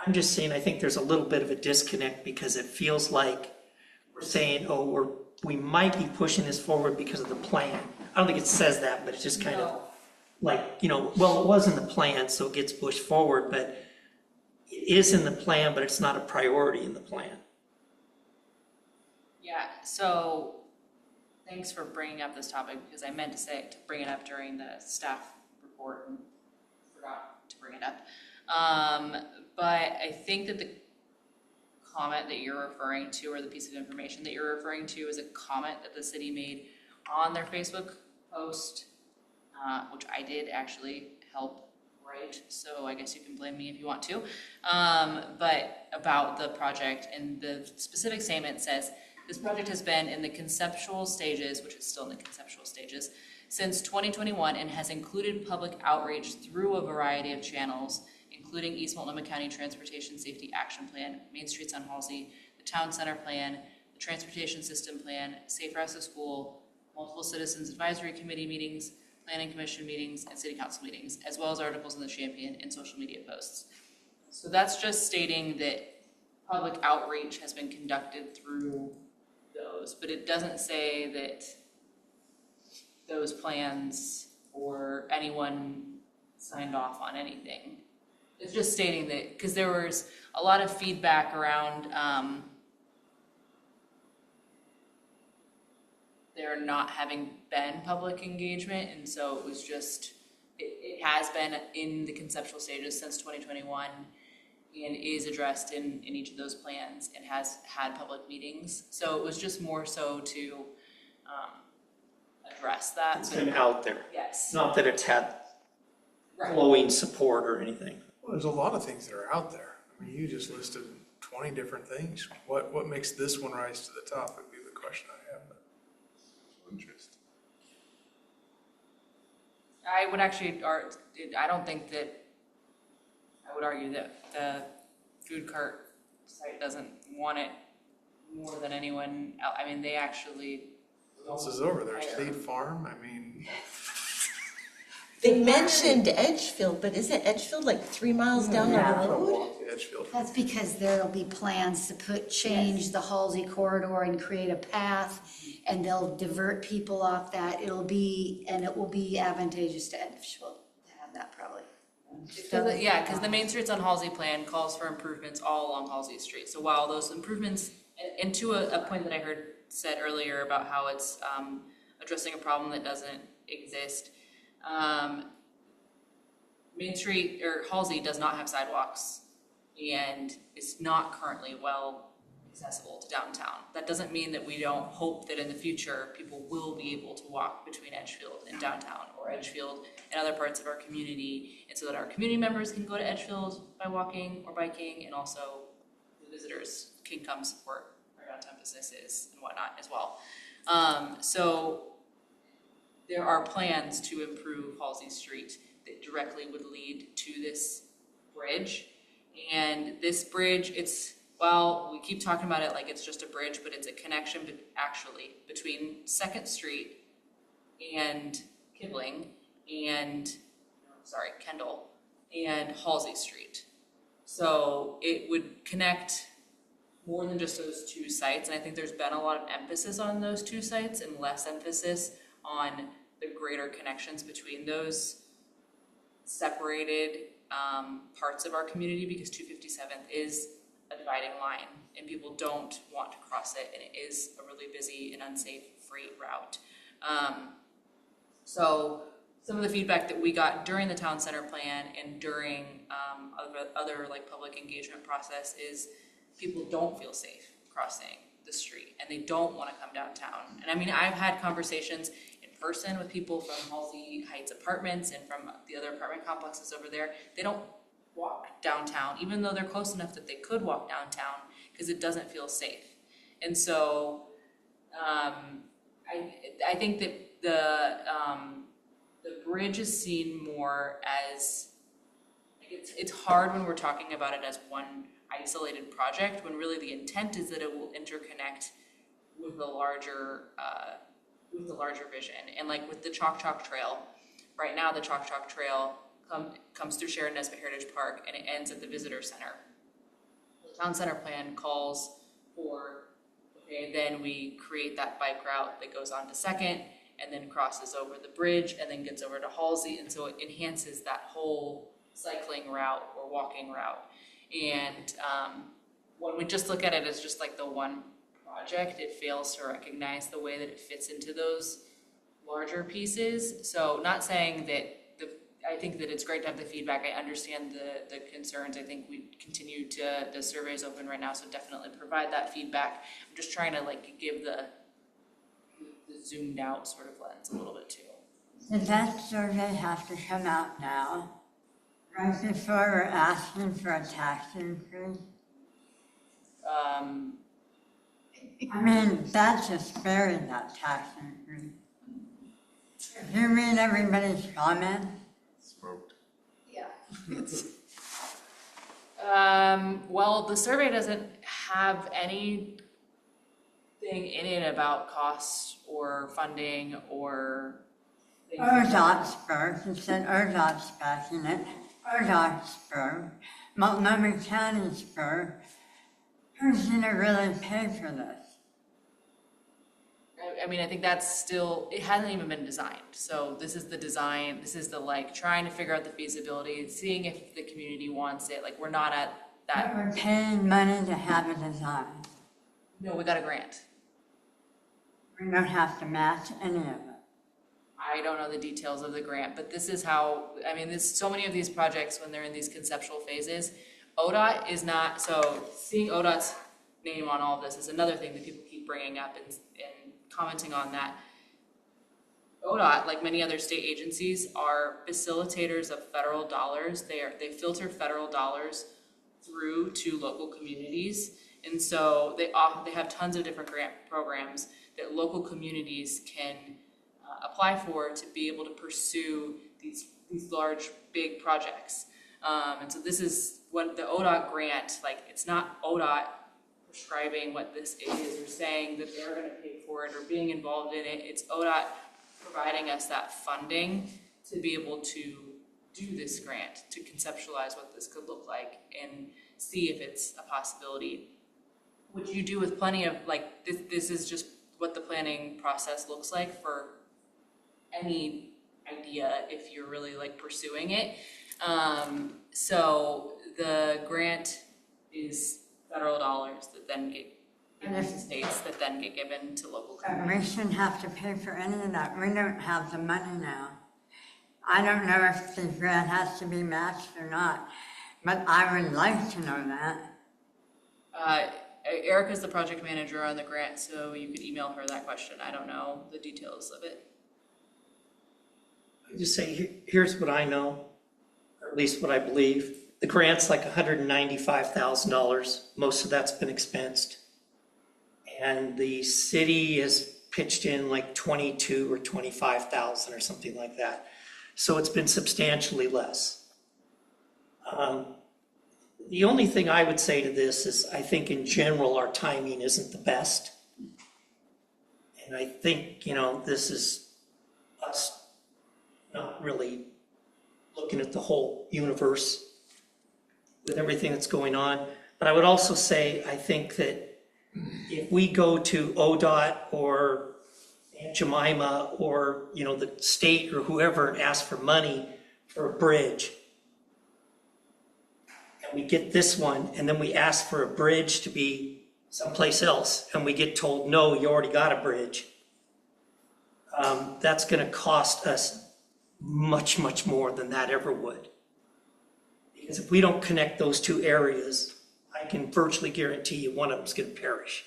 I'm just saying I think there's a little bit of a disconnect because it feels like we're saying, oh, we might be pushing this forward because of the plan. I don't think it says that, but it's just kind of like, well, it was in the plan, so it gets pushed forward, but it is in the plan, but it's not a priority in the plan. Yeah, so thanks for bringing up this topic, because I meant to bring it up during the staff report and forgot to bring it up. But I think that the comment that you're referring to, or the piece of information that you're referring to, is a comment that the city made on their Facebook post, which I did actually help write, so I guess you can blame me if you want to. But about the project, and the specific statement says, this project has been in the conceptual stages, which is still in the conceptual stages, since 2021, and has included public outreach through a variety of channels, including East Multnomah County Transportation Safety Action Plan, Main Streets on Halsey, the Town Center Plan, the Transportation System Plan, Safe Routes to School, multiple Citizens Advisory Committee meetings, Planning Commission meetings, and City Council meetings, as well as articles in the Champion and social media posts. So that's just stating that public outreach has been conducted through those, but it doesn't say that those plans or anyone signed off on anything. It's just stating that, because there was a lot of feedback around there not having been public engagement, and so it has been in the conceptual stages since 2021. and is addressed in each of those plans and has had public meetings. So it was just more so to address that. It's but- been out there. Yes. Not that it's had Right. glowing support or anything. Well, there's a lot of things that are out there. I mean, you just listed 20 different things. What makes this one rise to the top would be the question I have. Interest. I would actually, I don't think that, I would argue that the food cart site doesn't want it more than anyone else. I mean, they actually. What else is over there? State Farm? I mean, They mentioned Edgefield, but isn't Edgefield like 3 miles down the I'll road? walk to Edgefield. That's because there'll be plans to change the Halsey corridor and create a path, and they'll divert people off that. It will be advantageous to Edgefield to have that probably. Because the Main Streets on Halsey plan calls for improvements all along Halsey Street. So while those improvements, and to a point that I heard said earlier about how it's addressing a problem that doesn't exist, Main Street or Halsey does not have sidewalks and is not currently well accessible to downtown. That doesn't mean that we don't hope that in the future people will be able to walk between Edgefield and downtown, or Edgefield and other parts of our community, and so that our community members can go to Edgefield by walking or biking, and also the visitors can come support our downtown businesses and whatnot as well. So there are plans to improve Halsey Street that directly would lead to this bridge. And this bridge, we keep talking about it like it's just a bridge, but it's a connection between 2nd Street and Kendall and Halsey Street. So it would connect more than just those two sites. And I think there's been a lot of emphasis on those two sites and less emphasis on the greater connections between those separated parts of our community, because 257th is a dividing line and people don't want to cross it, and it is a really busy and unsafe freight route. So some of the feedback that we got during the town center plan and during other like public engagement process is people don't feel safe crossing the street and they don't want to come downtown. And I mean, I've had conversations in person with people from Halsey Heights Apartments and from the other apartment complexes over there. They don't walk downtown, even though they're close enough that they could walk downtown, because it doesn't feel safe. And so I think that the bridge is seen more as, like, it's hard when we're talking about it as one isolated project, when really the intent is that it will interconnect with the larger vision. And like with the Chalk Trail, right now the Chalk Trail comes through Sharon Nesbitt Heritage Park and it ends at the visitor center. The town center plan calls for, okay, then we create that bike route that goes on to 2nd and then crosses over the bridge and then gets over to Halsey, and so it enhances that whole cycling route or walking route. And when we just look at it as just like the one project, it fails to recognize the way that it fits into those larger pieces. So not saying that I think that it's great to have the feedback. I understand the concerns. I think we continue to, the survey is open right now, so definitely provide that feedback. I'm just trying to like give the zoomed out sort of lens a little bit too. Did that survey have to come out now? Right before we're asking for a tax increase? I mean, that just buried that tax increase. Do you read everybody's comments? Smoked. Yeah. Well, the survey doesn't have anything in it about costs or funding or things. ODOT's first, it said ODOT's backing it. ODOT's first, Montgomery County's first. Who's gonna really pay for this? I mean, I think that's still, it hasn't even been designed. So this is the design, this is the like trying to figure out the feasibility, seeing if the community wants it. Like, we're not at that. We're paying money to have a design. No, we got a grant. We don't have to match any of it. I don't know the details of the grant, but this is how, I mean, so many of these projects, when they're in these conceptual phases, ODOT is not, so seeing ODOT's name on all of this is another thing that people keep bringing up and commenting on that. ODOT, like many other state agencies, are facilitators of federal dollars. They filter federal dollars through to local communities. And so they have tons of different grant programs that local communities can apply for to be able to pursue these large, big projects. And so this is what the ODOT grant, like, it's not ODOT prescribing what this is or saying that they're gonna pay for it or being involved in it. It's ODOT providing us that funding to be able to do this grant, to conceptualize what this could look like and see if it's a possibility. Which you do with plenty of, like, this is just what the planning process looks like for any idea if you're really like pursuing it. So the grant is federal dollars that then get given to states that then get given to local But we communities. shouldn't have to pay for any of that. We don't have the money now. I don't know if the grant has to be matched or not, but I would like to know that. Erica's the project manager on the grant, so you could email her that question. I don't know the details of it. I just say, here's what I know, or at least what I believe. The grant's like $195,000. Most of that's been expensed. And the city has pitched in like 22 or 25,000 or something like that. So it's been substantially less. The only thing I would say to this is I think in general our timing isn't the best. And I think, this is us not really looking at the whole universe with everything that's going on. But I would also say, I think that if we go to ODOT or Aunt Jemima or, the state or whoever and ask for money for a bridge, and we get this one, and then we ask for a bridge to be someplace else, and we get told, no, you already got a bridge, that's gonna cost us much, much more than that ever would. Because if we don't connect those two areas, I can virtually guarantee you one of them's gonna perish.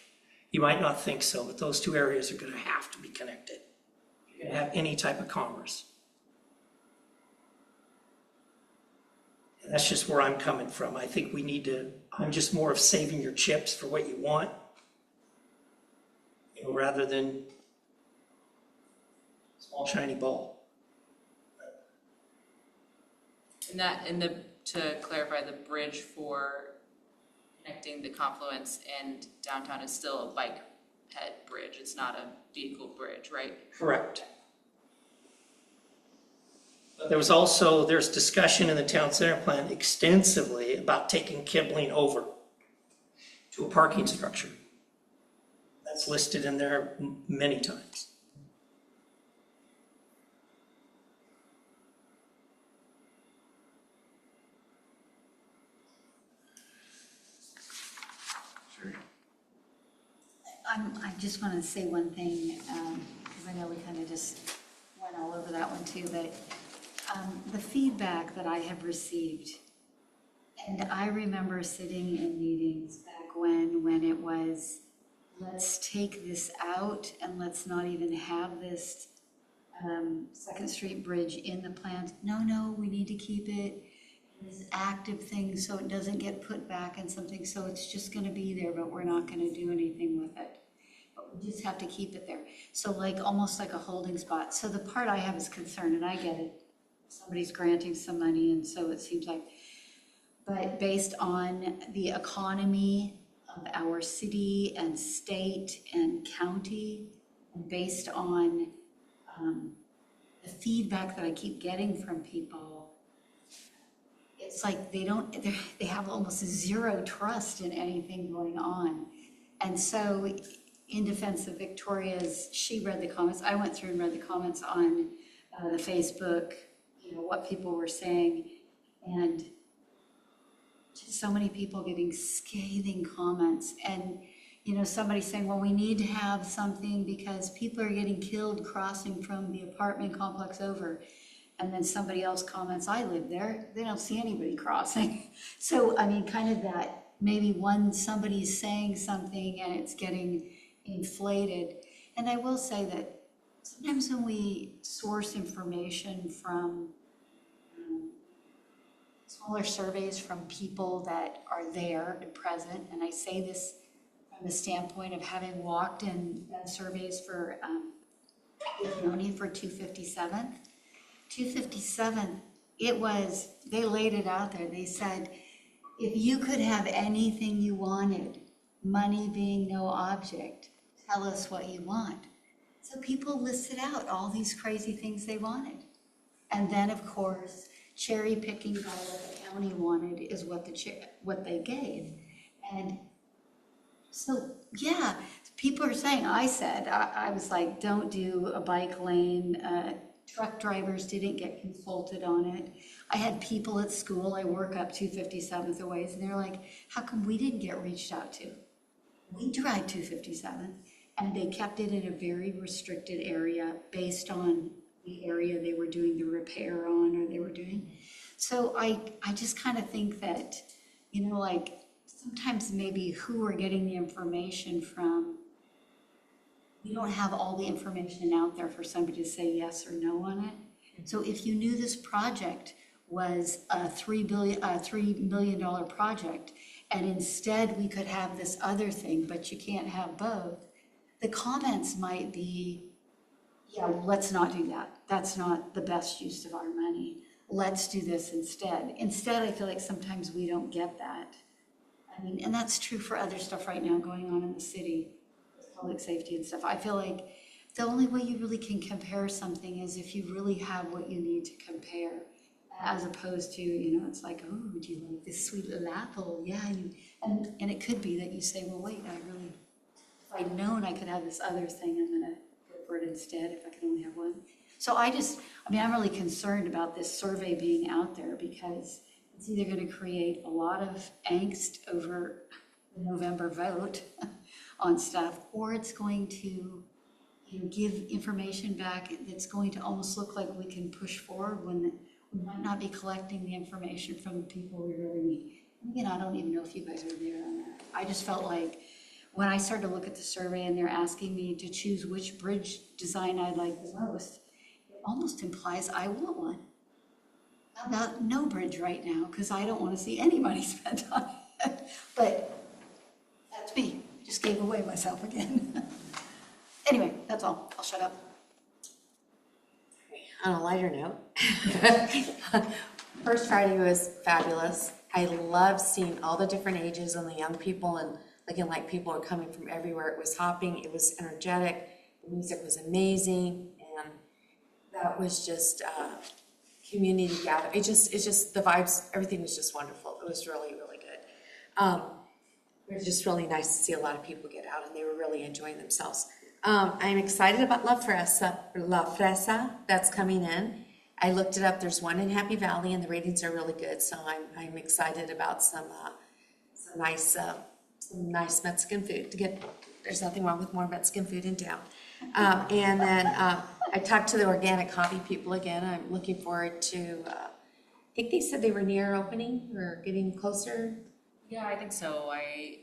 You might not think so, but those two areas are gonna have to be connected. You're gonna have any type of commerce. And that's just where I'm coming from. I think we need to, I'm just more of saving your chips for what you want, rather than small shiny ball. To clarify, the bridge for connecting the confluence and downtown is still a bike head bridge. It's not a vehicle bridge, right? Correct. But there's discussion in the town center plan extensively about taking Kibling over to a parking structure. That's listed in there many times. I just want to say one thing, because I know we kind of just went all over that one too, but the feedback that I have received, and I remember sitting in meetings back when it was, let's take this out and let's not even have this Second Street Bridge in the plans. No, we need to keep it this active thing so it doesn't get put back in something, so it's just gonna be there, but we're not gonna do anything with it. But we just have to keep it there. So like, almost like a holding spot. So the part I have is concern, and I get it. Somebody's granting some money, and so it seems like, but based on the economy of our city and state and county, and based on the feedback that I keep getting from people, it's like they have almost zero trust in anything going on. And so in defense of Victoria's, she read the comments. I went through and read the comments on the Facebook, what people were saying. And just so many people giving scathing comments. And, somebody saying, well, we need to have something because people are getting killed crossing from the apartment complex over. and then somebody else comments, I live there, they don't see anybody crossing. So, I mean, kind of that, maybe somebody's saying something and it's getting inflated. And I will say that sometimes when we source information from smaller surveys from people that are there and present, and I say this from the standpoint of having walked and done surveys for County for 257th. 257th, they laid it out there. They said, if you could have anything you wanted, money being no object, tell us what you want. So people listed out all these crazy things they wanted. And then, of course, cherry picking by what the county wanted is what they gave. And so, yeah, people are saying, I was like, don't do a bike lane. Truck drivers didn't get consulted on it. I had people at school, I work up 257th a ways, and they're like, how come we didn't get reached out to? We tried 257th, and they kept it in a very restricted area based on the area they were doing the repair on or they were doing. So I just kind of think that, like sometimes maybe who we're getting the information from, we don't have all the information out there for somebody to say yes or no on it. So if you knew this project was a $3 million project, and instead we could have this other thing, but you can't have both, the comments might be, yeah, let's not do that. That's not the best use of our money. Let's do this instead. Instead, I feel like sometimes we don't get that. I mean, and that's true for other stuff right now going on in the city, public safety and stuff. I feel like the only way you really can compare something is if you really have what you need to compare, as opposed to, it's like, oh, would you like this sweet little apple? Yeah, and it could be that you say, well, wait, if I'd known I could have this other thing, I'm gonna go for it instead if I could only have one. So I'm really concerned about this survey being out there because it's either gonna create a lot of angst over the November vote on stuff, or it's going to give information back that's going to almost look like we can push forward when we might not be collecting the information from the people we really need. Again, I don't even know if you guys are there on that. I just felt like when I started to look at the survey and they're asking me to choose which bridge design I like the most, it almost implies I want one. How about no bridge right now? Because I don't want to see any money spent on it. But that's me. Just gave away myself again. Anyway, that's all. I'll shut up. On a lighter note, First Friday was fabulous. I loved seeing all the different ages and the young people and looking like people are coming from everywhere. It was hopping, it was energetic, the music was amazing, and that was just community gathering. It's just the vibes, everything was just wonderful. It was really, really good. It was just really nice to see a lot of people get out and they were really enjoying themselves. I'm excited about La Fresa that's coming in. I looked it up. There's one in Happy Valley, and the ratings are really good. So I'm excited about some nice Mexican food to get. There's nothing wrong with more Mexican food in town. And then I talked to the organic coffee people again. I'm looking forward to. I think they said they were near opening or getting closer. Yeah, I think so. I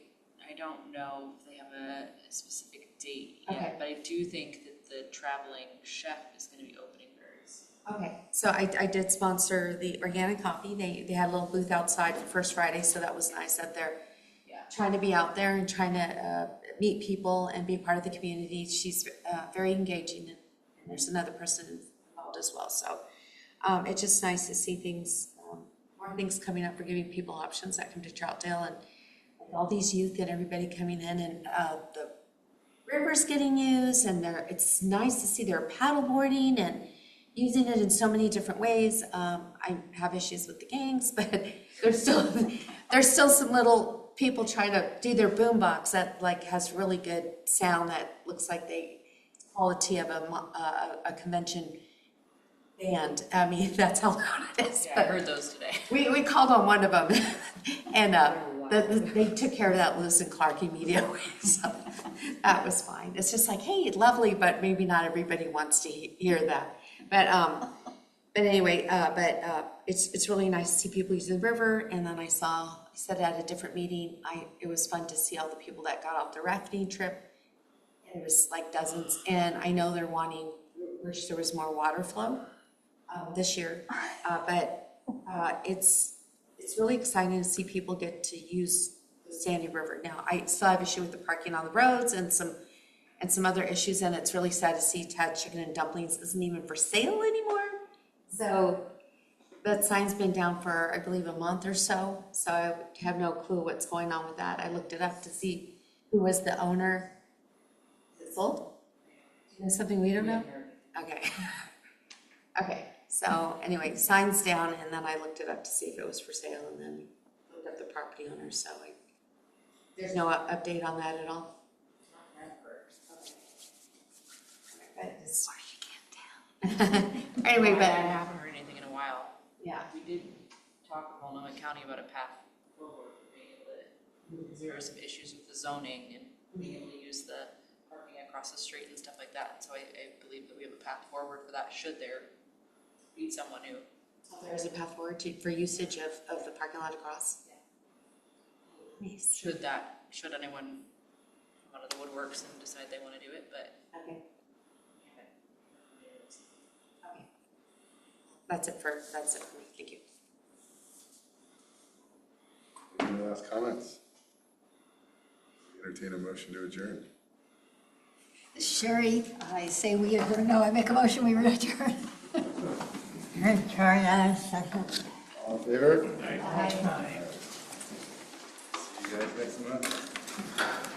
don't know if they have a specific date yet, Okay. but I do think that the traveling chef is going to be opening very soon. Okay, so I did sponsor the organic coffee. They had a little booth outside for First Friday, so that was nice that they're trying to be out there and trying to meet people and be part of the community. She's very engaging, and there's another person involved as well. So it's just nice to see things, more things coming up for giving people options that come to Troutdale, and all these youth and everybody coming in, and the river's getting used, and it's nice to see they're paddleboarding and using it in so many different ways. I have issues with the gangs, but there's still some little people trying to do their boombox that like has really good sound that looks like quality of a convention band. I mean, that's how loud it is. Yeah, but I heard those today. we called on one of them, and they took care of that Lewis and Clark immediately, so that was fine. It's just like, hey, lovely, but maybe not everybody wants to hear that. But But anyway, it's really nice to see people using the river, and then I said at a different meeting, it was fun to see all the people that got off the rafting trip. And it was like dozens, and I know they're wish there was more water flow, this year. It's really exciting to see people get to use the Sandy River. Now, I still have issue with the parking on the roads and some other issues, and it's really sad to see Tad Chicken and Dumplings isn't even for sale anymore. So that sign's been down for, I believe, a month or so. So I have no clue what's going on with that. I looked it up to see who was the owner. Is it sold? Do you know something we don't know? Okay. Okay, so anyway, sign's down, and then I looked it up to see if it was for sale, and then looked up the property owner, so there's no update on that at all? Anyway, I but, haven't heard anything in a while. yeah, We did talk with Multnomah County about a path forward for being able to, because there were some issues with the zoning and being able to use the parking across the street and stuff like that. So I believe that we have a path forward for that, should there be someone who. there is a path forward for usage of the parking lot across. Nice. Should anyone come out of the woodworks and decide they want to do it, but. Okay. Okay. That's it for me, thank you. Any last comments? Entertain a motion to adjourn. Sherry, I say we adjourn, no, I make a motion, we adjourn. Second. All in favor? Aye. See you guys next month.